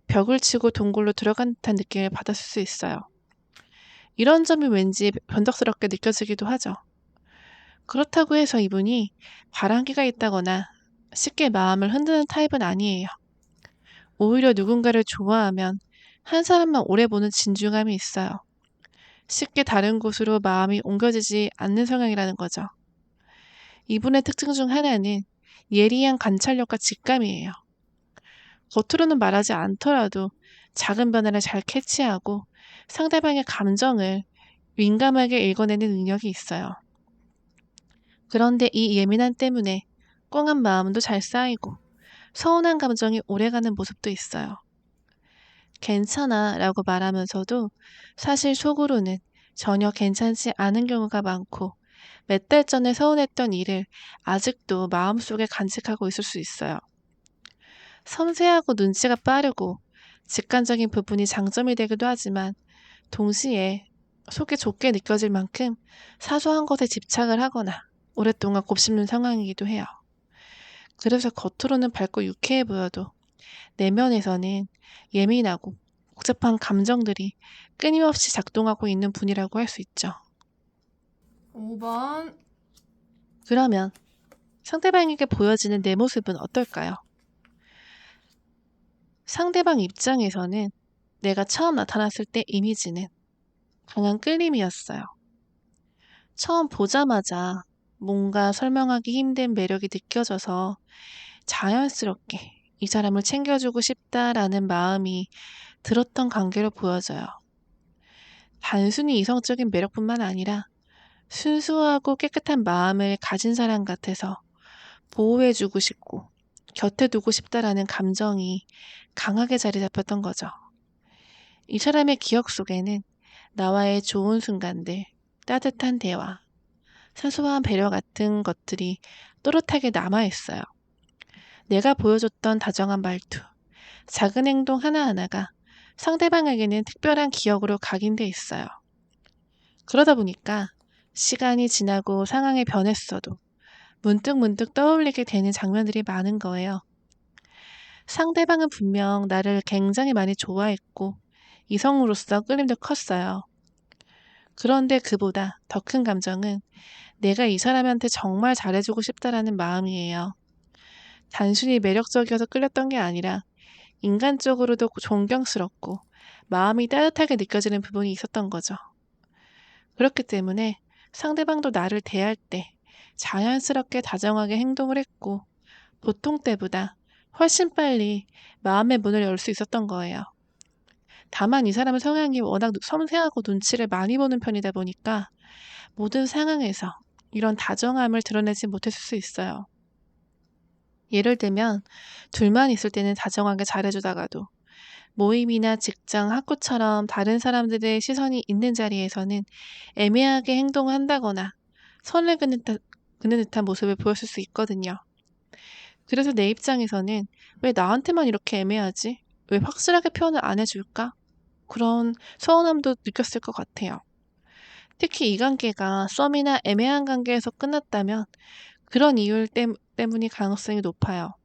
벽을 치고 동굴로 들어간 듯한 느낌을 받았을 수 있어요. 이런 점이 왠지 변덕스럽게 느껴지기도 하죠. 그렇다고 해서 이분이 바람기가 있다거나 쉽게 마음을 흔드는 타입은 아니에요. 오히려 누군가를 좋아하면 한 사람만 오래 보는 진중함이 있어요. 쉽게 다른 곳으로 마음이 옮겨지지 않는 성향이라는 거죠. 이분의 특징 중 하나는 예리한 관찰력과 직감이에요. 겉으로는 말하지 않더라도 작은 변화를 잘 캐치하고 상대방의 감정을 민감하게 읽어내는 능력이 있어요. 그런데 이 예민함 때문에 꽁한 마음도 잘 쌓이고 서운한 감정이 오래가는 모습도 있어요. 괜찮아 라고 말하면서도 사실 속으로는 전혀 괜찮지 않은 경우가 많고 몇 달 전에 서운했던 일을 아직도 마음속에 간직하고 있을 수 있어요. 섬세하고 눈치가 빠르고 직관적인 부분이 장점이 되기도 하지만 동시에 속이 좁게 느껴질 만큼 사소한 것에 집착을 하거나 오랫동안 곱씹는 상황이기도 해요. 그래서 겉으로는 밝고 유쾌해 보여도 내면에서는 예민하고 복잡한 감정들이 끊임없이 작동하고 있는 분이라고 할 수 있죠. 5번. 그러면 상대방에게 보여지는 내 모습은 어떨까요? 상대방 입장에서는 내가 처음 나타났을 때 이미지는 강한 끌림이었어요. 처음 보자마자 뭔가 설명하기 힘든 매력이 느껴져서 자연스럽게 이 사람을 챙겨주고 싶다라는 마음이 들었던 관계로 보여져요. 단순히 이성적인 매력뿐만 아니라 순수하고 깨끗한 마음을 가진 사람 같아서 보호해주고 싶고 곁에 두고 싶다라는 감정이 강하게 자리 잡혔던 거죠. 이 사람의 기억 속에는 나와의 좋은 순간들, 따뜻한 대화, 사소한 배려 같은 것들이 또렷하게 남아있어요. 내가 보여줬던 다정한 말투, 작은 행동 하나하나가 상대방에게는 특별한 기억으로 각인돼 있어요. 그러다 보니까 시간이 지나고 상황이 변했어도 문득문득 떠올리게 되는 장면들이 많은 거예요. 상대방은 분명 나를 굉장히 많이 좋아했고 이성으로서 끌림도 컸어요. 그런데 그보다 더 큰 감정은 내가 이 사람한테 정말 잘해주고 싶다라는 마음이에요. 단순히 매력적이어서 끌렸던 게 아니라 인간적으로도 존경스럽고 마음이 따뜻하게 느껴지는 부분이 있었던 거죠. 그렇기 때문에 상대방도 나를 대할 때 자연스럽게 다정하게 행동을 했고 보통 때보다 훨씬 빨리 마음의 문을 열 수 있었던 거예요. 다만 이 사람의 성향이 워낙 섬세하고 눈치를 많이 보는 편이다 보니까 모든 상황에서 이런 다정함을 드러내지 못했을 수 있어요. 예를 들면 둘만 있을 때는 다정하게 잘해주다가도 모임이나 직장, 학교처럼 다른 사람들의 시선이 있는 자리에서는 애매하게 행동을 한다거나 선을 그는 듯한 모습을 보였을 수 있거든요. 그래서 내 입장에서는 왜 나한테만 이렇게 애매하지? 왜 확실하게 표현을 안 해줄까? 그런 서운함도 느꼈을 것 같아요. 특히 이 관계가 썸이나 애매한 관계에서 끝났다면 그런 이유 때문이 가능성이 높아요.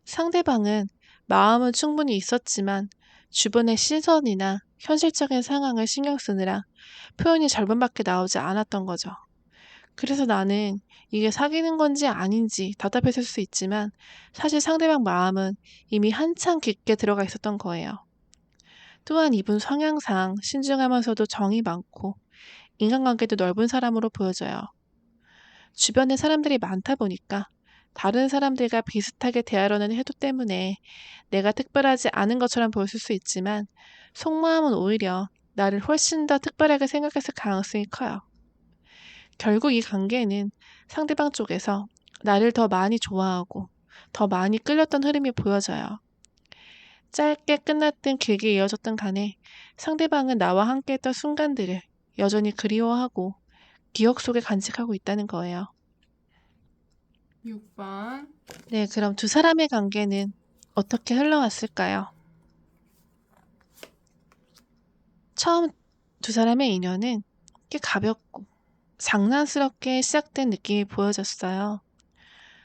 상대방은 마음은 충분히 있었지만 주변의 시선이나 현실적인 상황을 신경 쓰느라 표현이 절반밖에 나오지 않았던 거죠. 그래서 나는 이게 사귀는 건지 아닌지 답답했을 수 있지만 사실 상대방 마음은 이미 한참 깊게 들어가 있었던 거예요. 또한 이분 성향상 신중하면서도 정이 많고 인간관계도 넓은 사람으로 보여져요. 주변에 사람들이 많다 보니까 다른 사람들과 비슷하게 대하려는 태도 때문에 내가 특별하지 않은 것처럼 보였을 수 있지만 속마음은 오히려 나를 훨씬 더 특별하게 생각했을 가능성이 커요. 결국 이 관계는 상대방 쪽에서 나를 더 많이 좋아하고 더 많이 끌렸던 흐름이 보여져요. 짧게 끝났든 길게 이어졌든 간에 상대방은 나와 함께했던 순간들을 여전히 그리워하고 기억 속에 간직하고 있다는 거예요. 6번. 네, 그럼 두 사람의 관계는 어떻게 흘러왔을까요? 처음 두 사람의 인연은 꽤 가볍고 장난스럽게 시작된 느낌이 보여졌어요.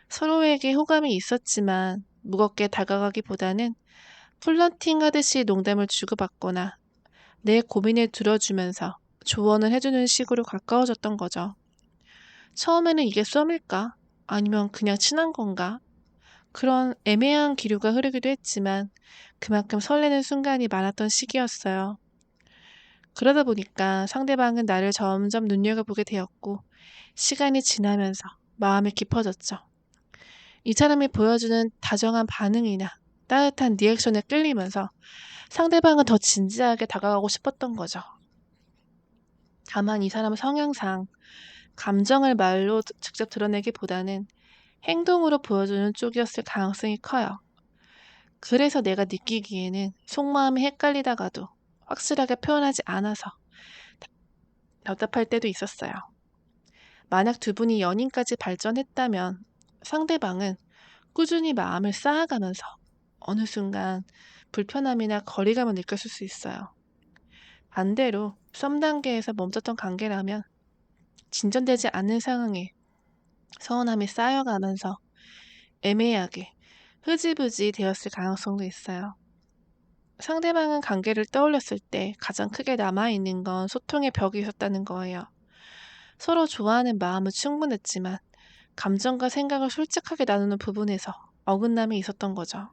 서로에게 호감이 있었지만 무겁게 다가가기보다는 플러팅 하듯이 농담을 주고받거나 내 고민을 들어주면서 조언을 해주는 식으로 가까워졌던 거죠. 처음에는 이게 썸일까? 아니면 그냥 친한 건가? 그런 애매한 기류가 흐르기도 했지만 그만큼 설레는 순간이 많았던 시기였어요. 그러다 보니까 상대방은 나를 점점 눈여겨보게 되었고 시간이 지나면서 마음이 깊어졌죠. 이 사람이 보여주는 다정한 반응이나 따뜻한 리액션에 끌리면서 상대방은 더 진지하게 다가가고 싶었던 거죠. 다만 이 사람은 성향상 감정을 말로 직접 드러내기보다는 행동으로 보여주는 쪽이었을 가능성이 커요. 그래서 내가 느끼기에는 속마음이 헷갈리다가도 확실하게 표현하지 않아서 답답할 때도 있었어요. 만약 두 분이 연인까지 발전했다면 상대방은 꾸준히 마음을 쌓아가면서 어느 순간 불편함이나 거리감을 느꼈을 수 있어요. 반대로 썸 단계에서 멈췄던 관계라면 진전되지 않는 상황에 서운함이 쌓여가면서 애매하게 흐지부지 되었을 가능성도 있어요. 상대방은 관계를 떠올렸을 때 가장 크게 남아있는 건 소통의 벽이 있었다는 거예요. 서로 좋아하는 마음은 충분했지만 감정과 생각을 솔직하게 나누는 부분에서 어긋남이 있었던 거죠.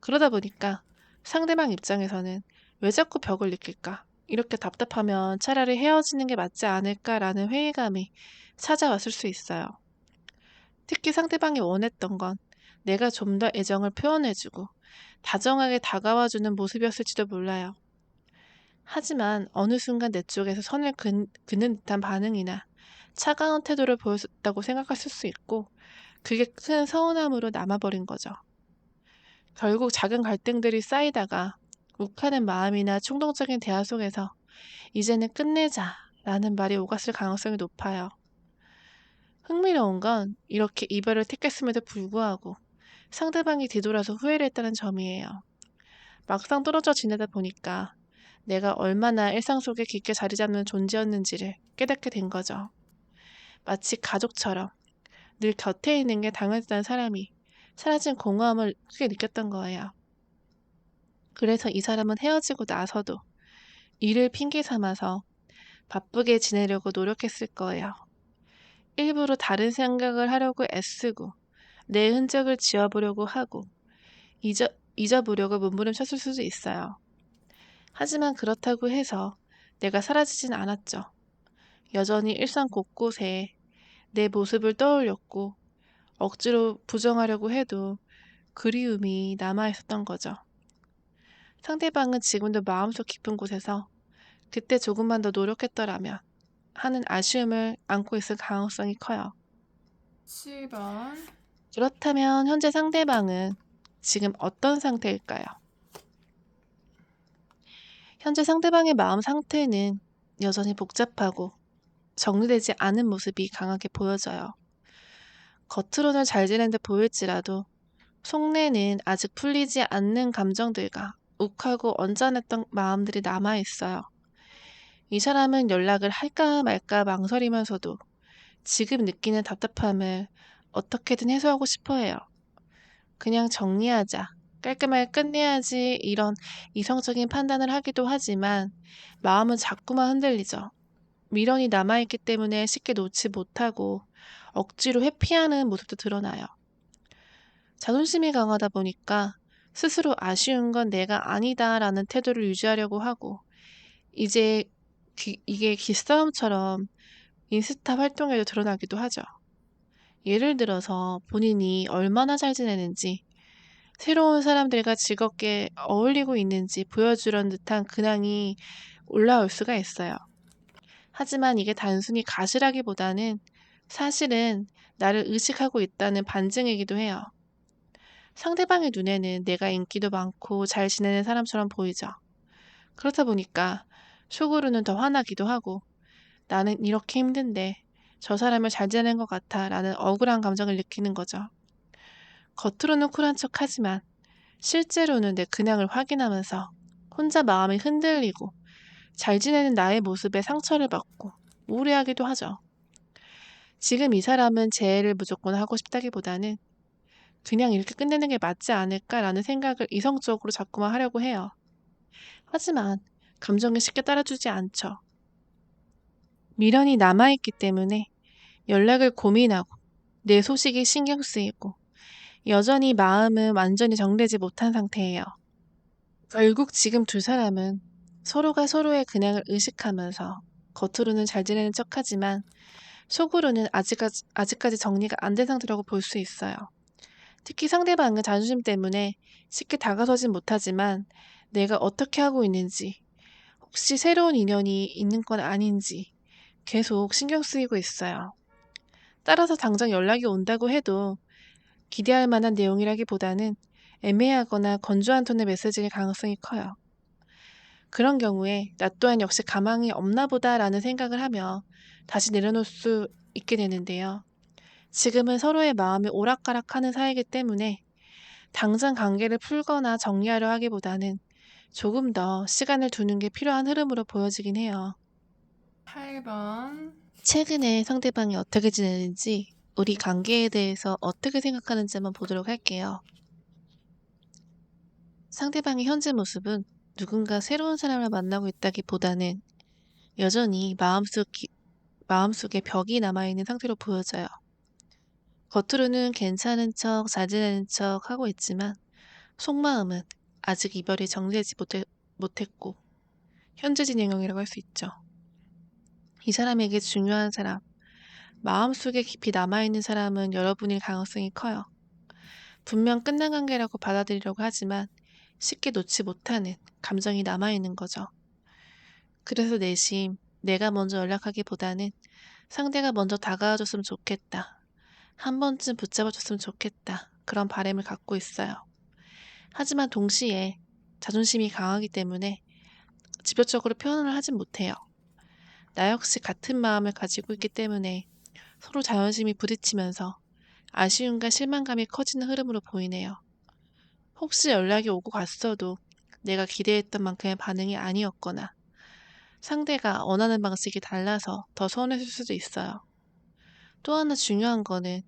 그러다 보니까 상대방 입장에서는 왜 자꾸 벽을 느낄까? 이렇게 답답하면 차라리 헤어지는 게 맞지 않을까라는 회의감이 찾아왔을 수 있어요. 특히 상대방이 원했던 건 내가 좀 더 애정을 표현해주고 다정하게 다가와주는 모습이었을지도 몰라요. 하지만 어느 순간 내 쪽에서 선을 긋는 듯한 반응이나 차가운 태도를 보였다고 생각했을 수 있고 그게 큰 서운함으로 남아버린 거죠. 결국 작은 갈등들이 쌓이다가 욱하는 마음이나 충동적인 대화 속에서 이제는 끝내자 라는 말이 오갔을 가능성이 높아요. 흥미로운 건 이렇게 이별을 택했음에도 불구하고 상대방이 뒤돌아서 후회를 했다는 점이에요. 막상 떨어져 지내다 보니까 내가 얼마나 일상 속에 깊게 자리 잡는 존재였는지를 깨닫게 된 거죠. 마치 가족처럼 늘 곁에 있는 게 당연했던 사람이 사라진 공허함을 크게 느꼈던 거예요. 그래서 이 사람은 헤어지고 나서도 일을 핑계 삼아서 바쁘게 지내려고 노력했을 거예요. 일부러 다른 생각을 하려고 애쓰고 내 흔적을 지워보려고 하고 잊어보려고 몸부림쳤을 수도 있어요. 하지만 그렇다고 해서 내가 사라지진 않았죠. 여전히 일상 곳곳에 내 모습을 떠올렸고 억지로 부정하려고 해도 그리움이 남아있었던 거죠. 상대방은 지금도 마음속 깊은 곳에서 그때 조금만 더 노력했더라면 하는 아쉬움을 안고 있을 가능성이 커요. 7번. 그렇다면 현재 상대방은 지금 어떤 상태일까요? 현재 상대방의 마음 상태는 여전히 복잡하고 정리되지 않은 모습이 강하게 보여져요. 겉으로는 잘 지낸 듯 보일지라도 속내는 아직 풀리지 않는 감정들과 욱하고 언짢았던 마음들이 남아있어요. 이 사람은 연락을 할까 말까 망설이면서도 지금 느끼는 답답함을 어떻게든 해소하고 싶어 해요. 그냥 정리하자, 깔끔하게 끝내야지 이런 이성적인 판단을 하기도 하지만 마음은 자꾸만 흔들리죠. 미련이 남아있기 때문에 쉽게 놓지 못하고 억지로 회피하는 모습도 드러나요. 자존심이 강하다 보니까 스스로 아쉬운 건 내가 아니다라는 태도를 유지하려고 하고 이제 이게 기싸움처럼 인스타 활동에도 드러나기도 하죠. 예를 들어서 본인이 얼마나 잘 지내는지 새로운 사람들과 즐겁게 어울리고 있는지 보여주려는 듯한 근황이 올라올 수가 있어요. 하지만 이게 단순히 가시라기보다는 사실은 나를 의식하고 있다는 반증이기도 해요. 상대방의 눈에는 내가 인기도 많고 잘 지내는 사람처럼 보이죠. 그렇다 보니까 속으로는 더 화나기도 하고 나는 이렇게 힘든데 저 사람을 잘 지내는 것 같아 라는 억울한 감정을 느끼는 거죠. 겉으로는 쿨한 척 하지만 실제로는 내 근황을 확인하면서 혼자 마음이 흔들리고 잘 지내는 나의 모습에 상처를 받고 우울해하기도 하죠. 지금 이 사람은 재회를 무조건 하고 싶다기보다는 그냥 이렇게 끝내는 게 맞지 않을까라는 생각을 이성적으로 자꾸만 하려고 해요. 하지만 감정에 쉽게 따라주지 않죠. 미련이 남아있기 때문에 연락을 고민하고 내 소식이 신경 쓰이고 여전히 마음은 완전히 정리되지 못한 상태예요. 결국 지금 두 사람은 서로가 서로의 근황을 의식하면서 겉으로는 잘 지내는 척하지만 속으로는 아직까지 정리가 안 된 상태라고 볼 수 있어요. 특히 상대방은 자존심 때문에 쉽게 다가서진 못하지만 내가 어떻게 하고 있는지, 혹시 새로운 인연이 있는 건 아닌지 계속 신경 쓰이고 있어요. 따라서 당장 연락이 온다고 해도 기대할 만한 내용이라기보다는 애매하거나 건조한 톤의 메시지일 가능성이 커요. 그런 경우에 나 또한 역시 가망이 없나 보다라는 생각을 하며 다시 내려놓을 수 있게 되는데요. 지금은 서로의 마음이 오락가락하는 사이이기 때문에 당장 관계를 풀거나 정리하려 하기보다는 조금 더 시간을 두는 게 필요한 흐름으로 보여지긴 해요. 8번. 최근에 상대방이 어떻게 지내는지, 우리 관계에 대해서 어떻게 생각하는지 한번 보도록 할게요. 상대방의 현재 모습은 누군가 새로운 사람을 만나고 있다기보다는 여전히 마음속에 벽이 남아있는 상태로 보여져요. 겉으로는 괜찮은 척, 잘 지내는 척 하고 있지만 속마음은 아직 이별이 정리되지 못했고 현재 진행형이라고 할 수 있죠. 이 사람에게 중요한 사람, 마음속에 깊이 남아있는 사람은 여러분일 가능성이 커요. 분명 끝난 관계라고 받아들이려고 하지만 쉽게 놓지 못하는 감정이 남아있는 거죠. 그래서 내심 내가 먼저 연락하기보다는 상대가 먼저 다가와줬으면 좋겠다. 한 번쯤 붙잡아줬으면 좋겠다. 그런 바람을 갖고 있어요. 하지만 동시에 자존심이 강하기 때문에 직접적으로 표현을 하진 못해요. 나 역시 같은 마음을 가지고 있기 때문에 서로 자존심이 부딪히면서 아쉬움과 실망감이 커지는 흐름으로 보이네요. 혹시 연락이 오고 갔어도 내가 기대했던 만큼의 반응이 아니었거나 상대가 원하는 방식이 달라서 더 서운했을 수도 있어요. 또 하나 중요한 거는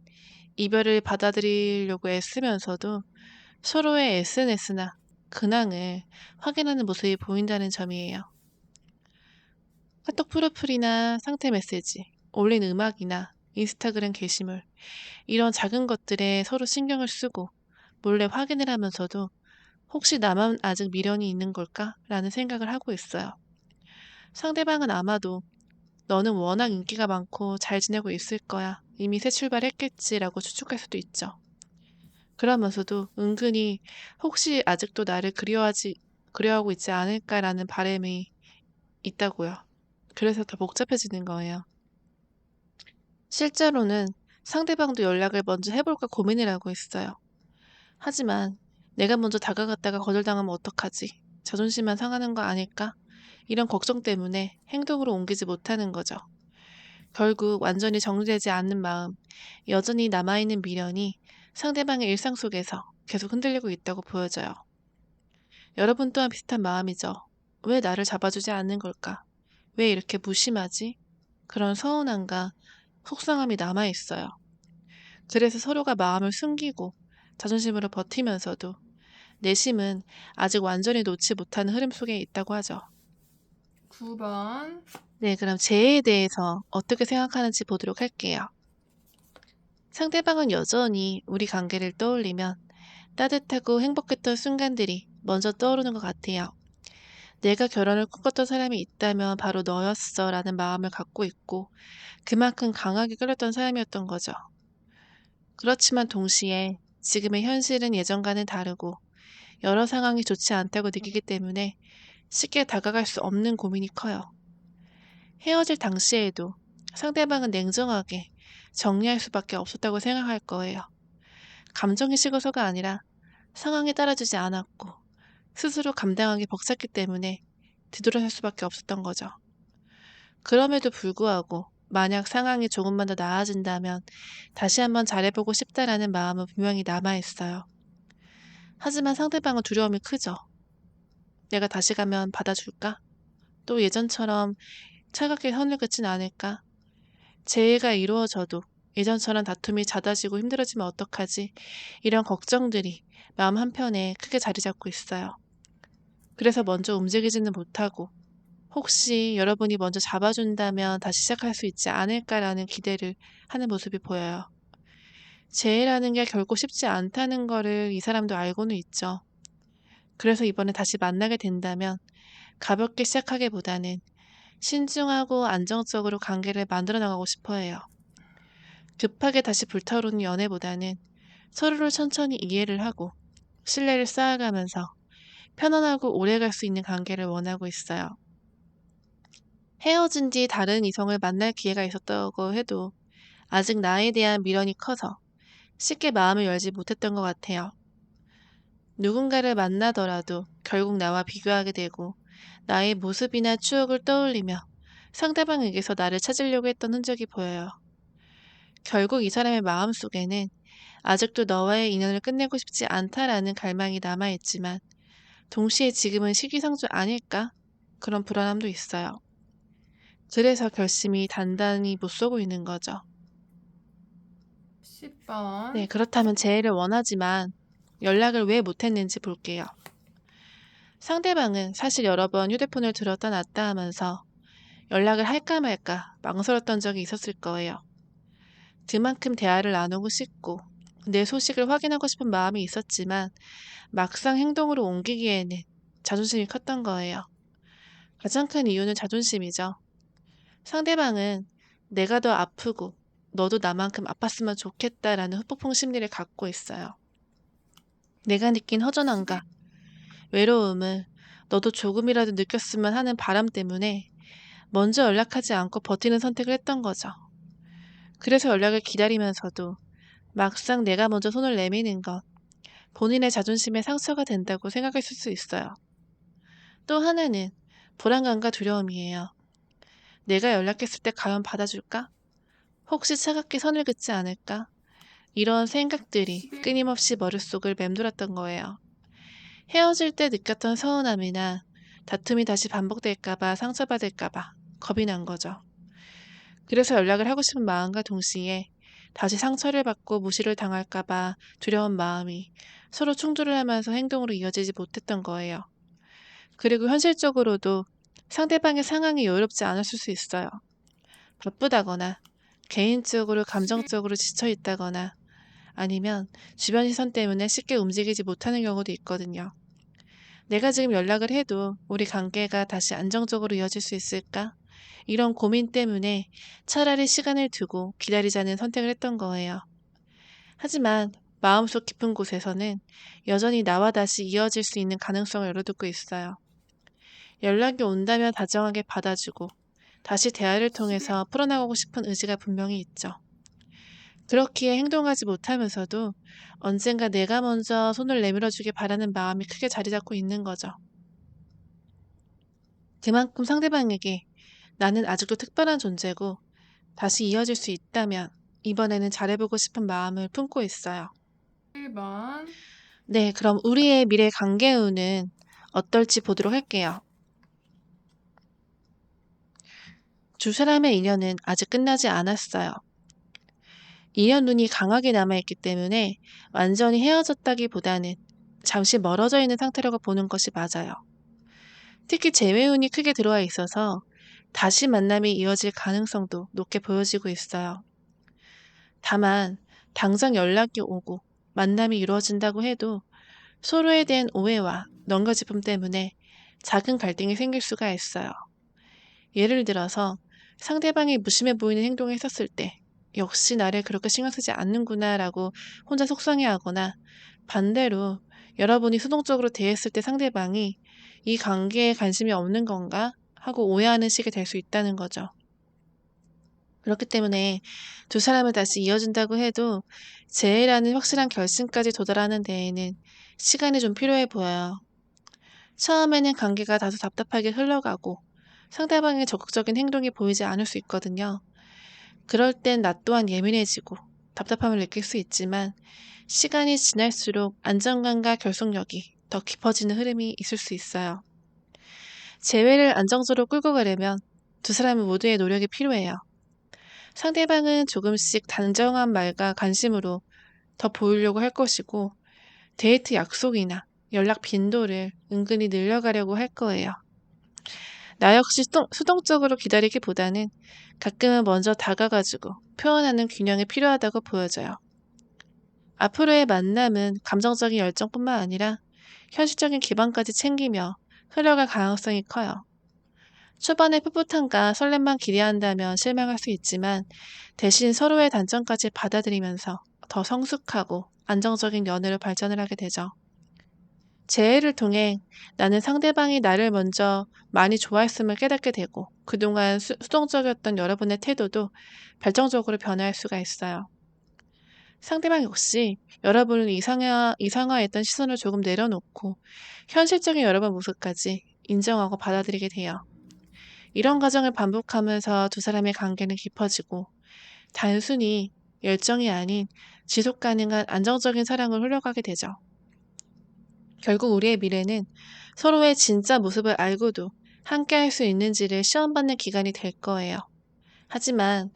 이별을 받아들이려고 애쓰면서도 서로의 SNS나 근황을 확인하는 모습이 보인다는 점이에요. 카톡 프로필이나 상태 메시지, 올린 음악이나 인스타그램 게시물, 이런 작은 것들에 서로 신경을 쓰고 몰래 확인을 하면서도 혹시 나만 아직 미련이 있는 걸까? 라는 생각을 하고 있어요. 상대방은 아마도 너는 워낙 인기가 많고 잘 지내고 있을 거야. 이미 새 출발했겠지라고 추측할 수도 있죠. 그러면서도 은근히 혹시 아직도 나를 그리워하고 있지 않을까라는 바람이 있다고요. 그래서 더 복잡해지는 거예요. 실제로는 상대방도 연락을 먼저 해볼까 고민을 하고 있어요. 하지만 내가 먼저 다가갔다가 거절당하면 어떡하지? 자존심만 상하는 거 아닐까? 이런 걱정 때문에 행동으로 옮기지 못하는 거죠. 결국 완전히 정리되지 않는 마음, 여전히 남아있는 미련이 상대방의 일상 속에서 계속 흔들리고 있다고 보여져요. 여러분 또한 비슷한 마음이죠. 왜 나를 잡아주지 않는 걸까? 왜 이렇게 무심하지? 그런 서운함과 속상함이 남아있어요. 그래서 서로가 마음을 숨기고 자존심으로 버티면서도 내심은 아직 완전히 놓지 못하는 흐름 속에 있다고 하죠. 9번. 네, 그럼 재해에 대해서 어떻게 생각하는지 보도록 할게요. 상대방은 여전히 우리 관계를 떠올리면 따뜻하고 행복했던 순간들이 먼저 떠오르는 것 같아요. 내가 결혼을 꿈꿨던 사람이 있다면 바로 너였어 라는 마음을 갖고 있고 그만큼 강하게 끌렸던 사람이었던 거죠. 그렇지만 동시에 지금의 현실은 예전과는 다르고 여러 상황이 좋지 않다고 느끼기 때문에 쉽게 다가갈 수 없는 고민이 커요. 헤어질 당시에도 상대방은 냉정하게 정리할 수밖에 없었다고 생각할 거예요. 감정이 식어서가 아니라 상황에 따라주지 않았고 스스로 감당하기 벅찼기 때문에 뒤돌아설 수밖에 없었던 거죠. 그럼에도 불구하고 만약 상황이 조금만 더 나아진다면 다시 한번 잘해보고 싶다라는 마음은 분명히 남아있어요. 하지만 상대방은 두려움이 크죠. 내가 다시 가면 받아줄까? 또 예전처럼 차갑게 선을 긋진 않을까? 재해가 이루어져도 예전처럼 다툼이 잦아지고 힘들어지면 어떡하지? 이런 걱정들이 마음 한편에 크게 자리 잡고 있어요. 그래서 먼저 움직이지는 못하고 혹시 여러분이 먼저 잡아준다면 다시 시작할 수 있지 않을까라는 기대를 하는 모습이 보여요. 재회라는 게 결코 쉽지 않다는 거를 이 사람도 알고는 있죠. 그래서 이번에 다시 만나게 된다면 가볍게 시작하기보다는 신중하고 안정적으로 관계를 만들어 나가고 싶어 해요. 급하게 다시 불타오르는 연애보다는 서로를 천천히 이해를 하고 신뢰를 쌓아가면서 편안하고 오래 갈 수 있는 관계를 원하고 있어요. 헤어진 뒤 다른 이성을 만날 기회가 있었다고 해도 아직 나에 대한 미련이 커서 쉽게 마음을 열지 못했던 것 같아요. 누군가를 만나더라도 결국 나와 비교하게 되고 나의 모습이나 추억을 떠올리며 상대방에게서 나를 찾으려고 했던 흔적이 보여요. 결국 이 사람의 마음 속에는 아직도 너와의 인연을 끝내고 싶지 않다라는 갈망이 남아있지만 동시에 지금은 시기상조 아닐까? 그런 불안함도 있어요. 그래서 결심이 단단히 못 서고 있는 거죠. 네, 10번. 그렇다면 재해를 원하지만 연락을 왜 못했는지 볼게요. 상대방은 사실 여러 번 휴대폰을 들었다 놨다 하면서 연락을 할까 말까 망설였던 적이 있었을 거예요. 그만큼 대화를 나누고 싶고 내 소식을 확인하고 싶은 마음이 있었지만 막상 행동으로 옮기기에는 자존심이 컸던 거예요. 가장 큰 이유는 자존심이죠. 상대방은 내가 더 아프고 너도 나만큼 아팠으면 좋겠다라는 후폭풍 심리를 갖고 있어요. 내가 느낀 허전함과 11. 외로움을 너도 조금이라도 느꼈으면 하는 바람 때문에 먼저 연락하지 않고 버티는 선택을 했던 거죠. 그래서 연락을 기다리면서도 막상 내가 먼저 손을 내미는 것, 본인의 자존심에 상처가 된다고 생각했을 수 있어요. 또 하나는 불안감과 두려움이에요. 내가 연락했을 때 과연 받아줄까? 혹시 차갑게 선을 긋지 않을까? 이런 생각들이 11. 끊임없이 머릿속을 맴돌았던 거예요. 헤어질 때 느꼈던 서운함이나 다툼이 다시 반복될까봐 상처받을까봐 겁이 난 거죠. 그래서 연락을 하고 싶은 마음과 동시에 다시 상처를 받고 무시를 당할까봐 두려운 마음이 서로 충돌을 하면서 행동으로 이어지지 못했던 거예요. 그리고 현실적으로도 상대방의 상황이 여유롭지 않았을 수 있어요. 바쁘다거나 개인적으로 11. 감정적으로 지쳐 있다거나 아니면 주변 시선 때문에 쉽게 움직이지 못하는 경우도 있거든요. 내가 지금 연락을 해도 우리 관계가 다시 안정적으로 이어질 수 있을까? 이런 고민 때문에 차라리 시간을 두고 기다리자는 선택을 했던 거예요. 하지만 마음속 깊은 곳에서는 여전히 나와 다시 이어질 수 있는 가능성을 열어두고 있어요. 연락이 온다면 다정하게 받아주고 다시 대화를 11. 통해서 풀어나가고 싶은 의지가 분명히 있죠. 그렇기에 행동하지 못하면서도 언젠가 내가 먼저 손을 내밀어주길 바라는 마음이 크게 자리 잡고 있는 거죠. 그만큼 상대방에게 나는 아직도 특별한 존재고 다시 이어질 수 있다면 이번에는 잘해보고 싶은 마음을 품고 있어요. 1번. 네, 그럼 우리의 미래 관계 운은 어떨지 보도록 할게요. 두 사람의 인연은 아직 끝나지 않았어요. 인연 운이 강하게 남아있기 때문에 완전히 헤어졌다기보다는 잠시 멀어져 있는 상태라고 보는 것이 맞아요. 특히 재회운이 크게 들어와 있어서 다시 만남이 이어질 가능성도 높게 보여지고 있어요. 다만 당장 연락이 오고 만남이 이루어진다고 해도 서로에 대한 오해와 넘겨짚음 때문에 작은 갈등이 생길 수가 있어요. 예를 들어서 상대방이 무심해 보이는 행동을 했었을 때 역시 나를 그렇게 신경 쓰지 않는구나 라고 혼자 속상해하거나 반대로 여러분이 수동적으로 대했을 때 상대방이 이 관계에 관심이 없는 건가 하고 오해하는 식이 될 수 있다는 거죠. 그렇기 때문에 두 사람을 다시 이어준다고 해도 재회라는 확실한 결심까지 도달하는 데에는 시간이 좀 필요해 보여요. 처음에는 관계가 다소 답답하게 흘러가고 상대방의 적극적인 행동이 보이지 않을 수 있거든요. 그럴 땐 나 또한 예민해지고 답답함을 느낄 수 있지만 시간이 지날수록 안정감과 결속력이 더 깊어지는 흐름이 있을 수 있어요. 재회를 안정적으로 끌고 가려면 두 사람 모두의 노력이 필요해요. 상대방은 조금씩 단정한 말과 관심으로 더 보이려고 할 것이고 데이트 약속이나 연락 빈도를 은근히 늘려가려고 할 거예요. 나 역시 수동적으로 기다리기보다는 가끔은 먼저 다가가지고 표현하는 균형이 필요하다고 보여져요. 앞으로의 만남은 감정적인 열정뿐만 아니라 현실적인 기반까지 챙기며 흘러갈 가능성이 커요. 초반에 풋풋함과 설렘만 기대한다면 실망할 수 있지만 대신 서로의 단점까지 받아들이면서 더 성숙하고 안정적인 연애로 발전을 하게 되죠. 재회를 통해 나는 상대방이 나를 먼저 많이 좋아했음을 깨닫게 되고 그동안 수동적이었던 여러분의 태도도 발전적으로 변화할 수가 있어요. 상대방 역시 여러분을 이상화했던 시선을 조금 내려놓고 현실적인 여러분 모습까지 인정하고 받아들이게 돼요. 이런 과정을 반복하면서 두 사람의 관계는 깊어지고 단순히 열정이 아닌 지속 가능한 안정적인 사랑을 흘려가게 되죠. 결국 우리의 미래는 서로의 진짜 모습을 알고도 함께 할 수 있는지를 시험받는 기간이 될 거예요. 하지만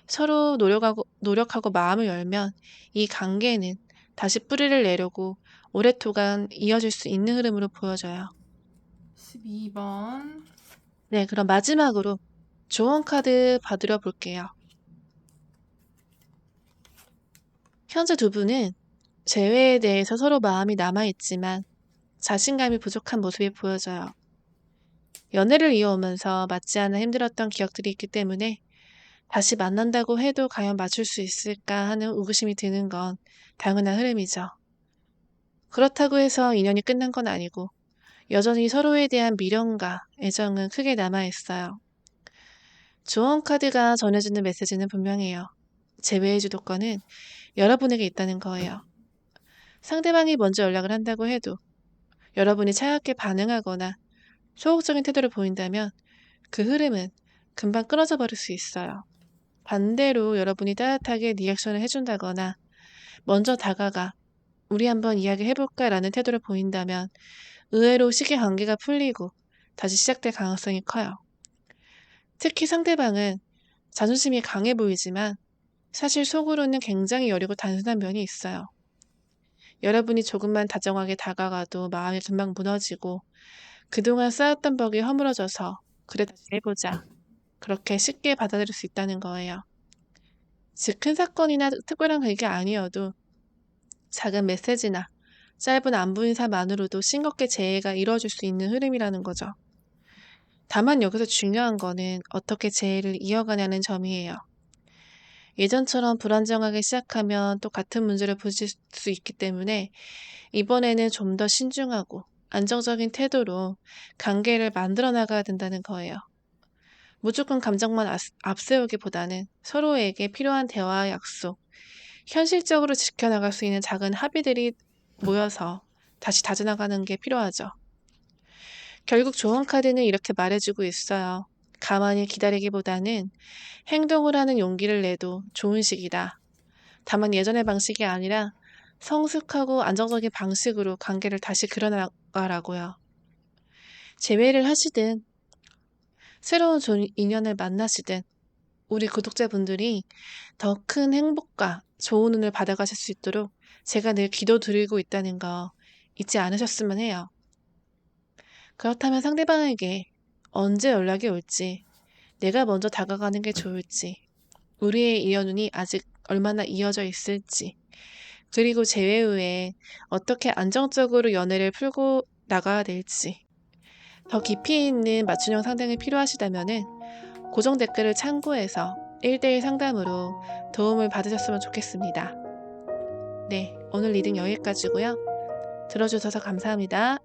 서로 노력하고 마음을 열면 이 관계는 다시 뿌리를 내려고 오랫동안 이어질 수 있는 흐름으로 보여져요. 12번. 네, 그럼 마지막으로 조언 카드 받으려 볼게요. 현재 두 분은 재회에 대해서 서로 마음이 남아있지만 자신감이 부족한 모습이 보여져요. 연애를 이어오면서 맞지 않아 힘들었던 기억들이 있기 때문에 다시 만난다고 해도 과연 맞출 수 있을까 하는 의구심이 드는 건 당연한 흐름이죠. 그렇다고 해서 인연이 끝난 건 아니고 여전히 서로에 대한 미련과 애정은 크게 남아있어요. 조언 카드가 전해주는 메시지는 분명해요. 재회의 주도권은 여러분에게 있다는 거예요. 상대방이 먼저 연락을 한다고 해도 여러분이 차갑게 반응하거나 소극적인 태도를 보인다면 그 흐름은 금방 끊어져 버릴 수 있어요. 반대로 여러분이 따뜻하게 리액션을 해준다거나 먼저 다가가 우리 한번 이야기해볼까 라는 태도를 보인다면 의외로 쉽게 관계가 풀리고 다시 시작될 가능성이 커요. 특히 상대방은 자존심이 강해 보이지만 사실 속으로는 굉장히 여리고 단순한 면이 있어요. 여러분이 조금만 다정하게 다가가도 마음이 금방 무너지고 그동안 쌓았던 벽이 허물어져서 그래 다시 해보자. 그렇게 쉽게 받아들일 수 있다는 거예요. 즉 큰 사건이나 특별한 계기 아니어도 작은 메시지나 짧은 안부 인사만으로도 싱겁게 재해가 이루어질 수 있는 흐름이라는 거죠. 다만 여기서 중요한 거는 어떻게 재해를 이어가냐는 점이에요. 예전처럼 불안정하게 시작하면 또 같은 문제를 부딪힐 수 있기 때문에 이번에는 좀 더 신중하고 안정적인 태도로 관계를 만들어 나가야 된다는 거예요. 무조건 감정만 앞세우기보다는 서로에게 필요한 대화와 약속, 현실적으로 지켜나갈 수 있는 작은 합의들이 모여서 다시 다져나가는 게 필요하죠. 결국 조언 카드는 이렇게 말해주고 있어요. 가만히 기다리기보다는 행동을 하는 용기를 내도 좋은 시기다. 다만 예전의 방식이 아니라 성숙하고 안정적인 방식으로 관계를 다시 그려나가라고요. 재회를 하시든 새로운 인연을 만나시든 우리 구독자분들이 더 큰 행복과 좋은 운을 받아가실 수 있도록 제가 늘 기도드리고 있다는 거 잊지 않으셨으면 해요. 그렇다면 상대방에게 언제 연락이 올지, 내가 먼저 다가가는 게 좋을지, 우리의 인연운이 아직 얼마나 이어져 있을지, 그리고 재회 후에 어떻게 안정적으로 연애를 풀고 나가야 될지, 더 깊이 있는 맞춤형 상담이 필요하시다면 고정 댓글을 참고해서 1대1 상담으로 도움을 받으셨으면 좋겠습니다. 네, 오늘 리딩 여기까지고요. 들어주셔서 감사합니다.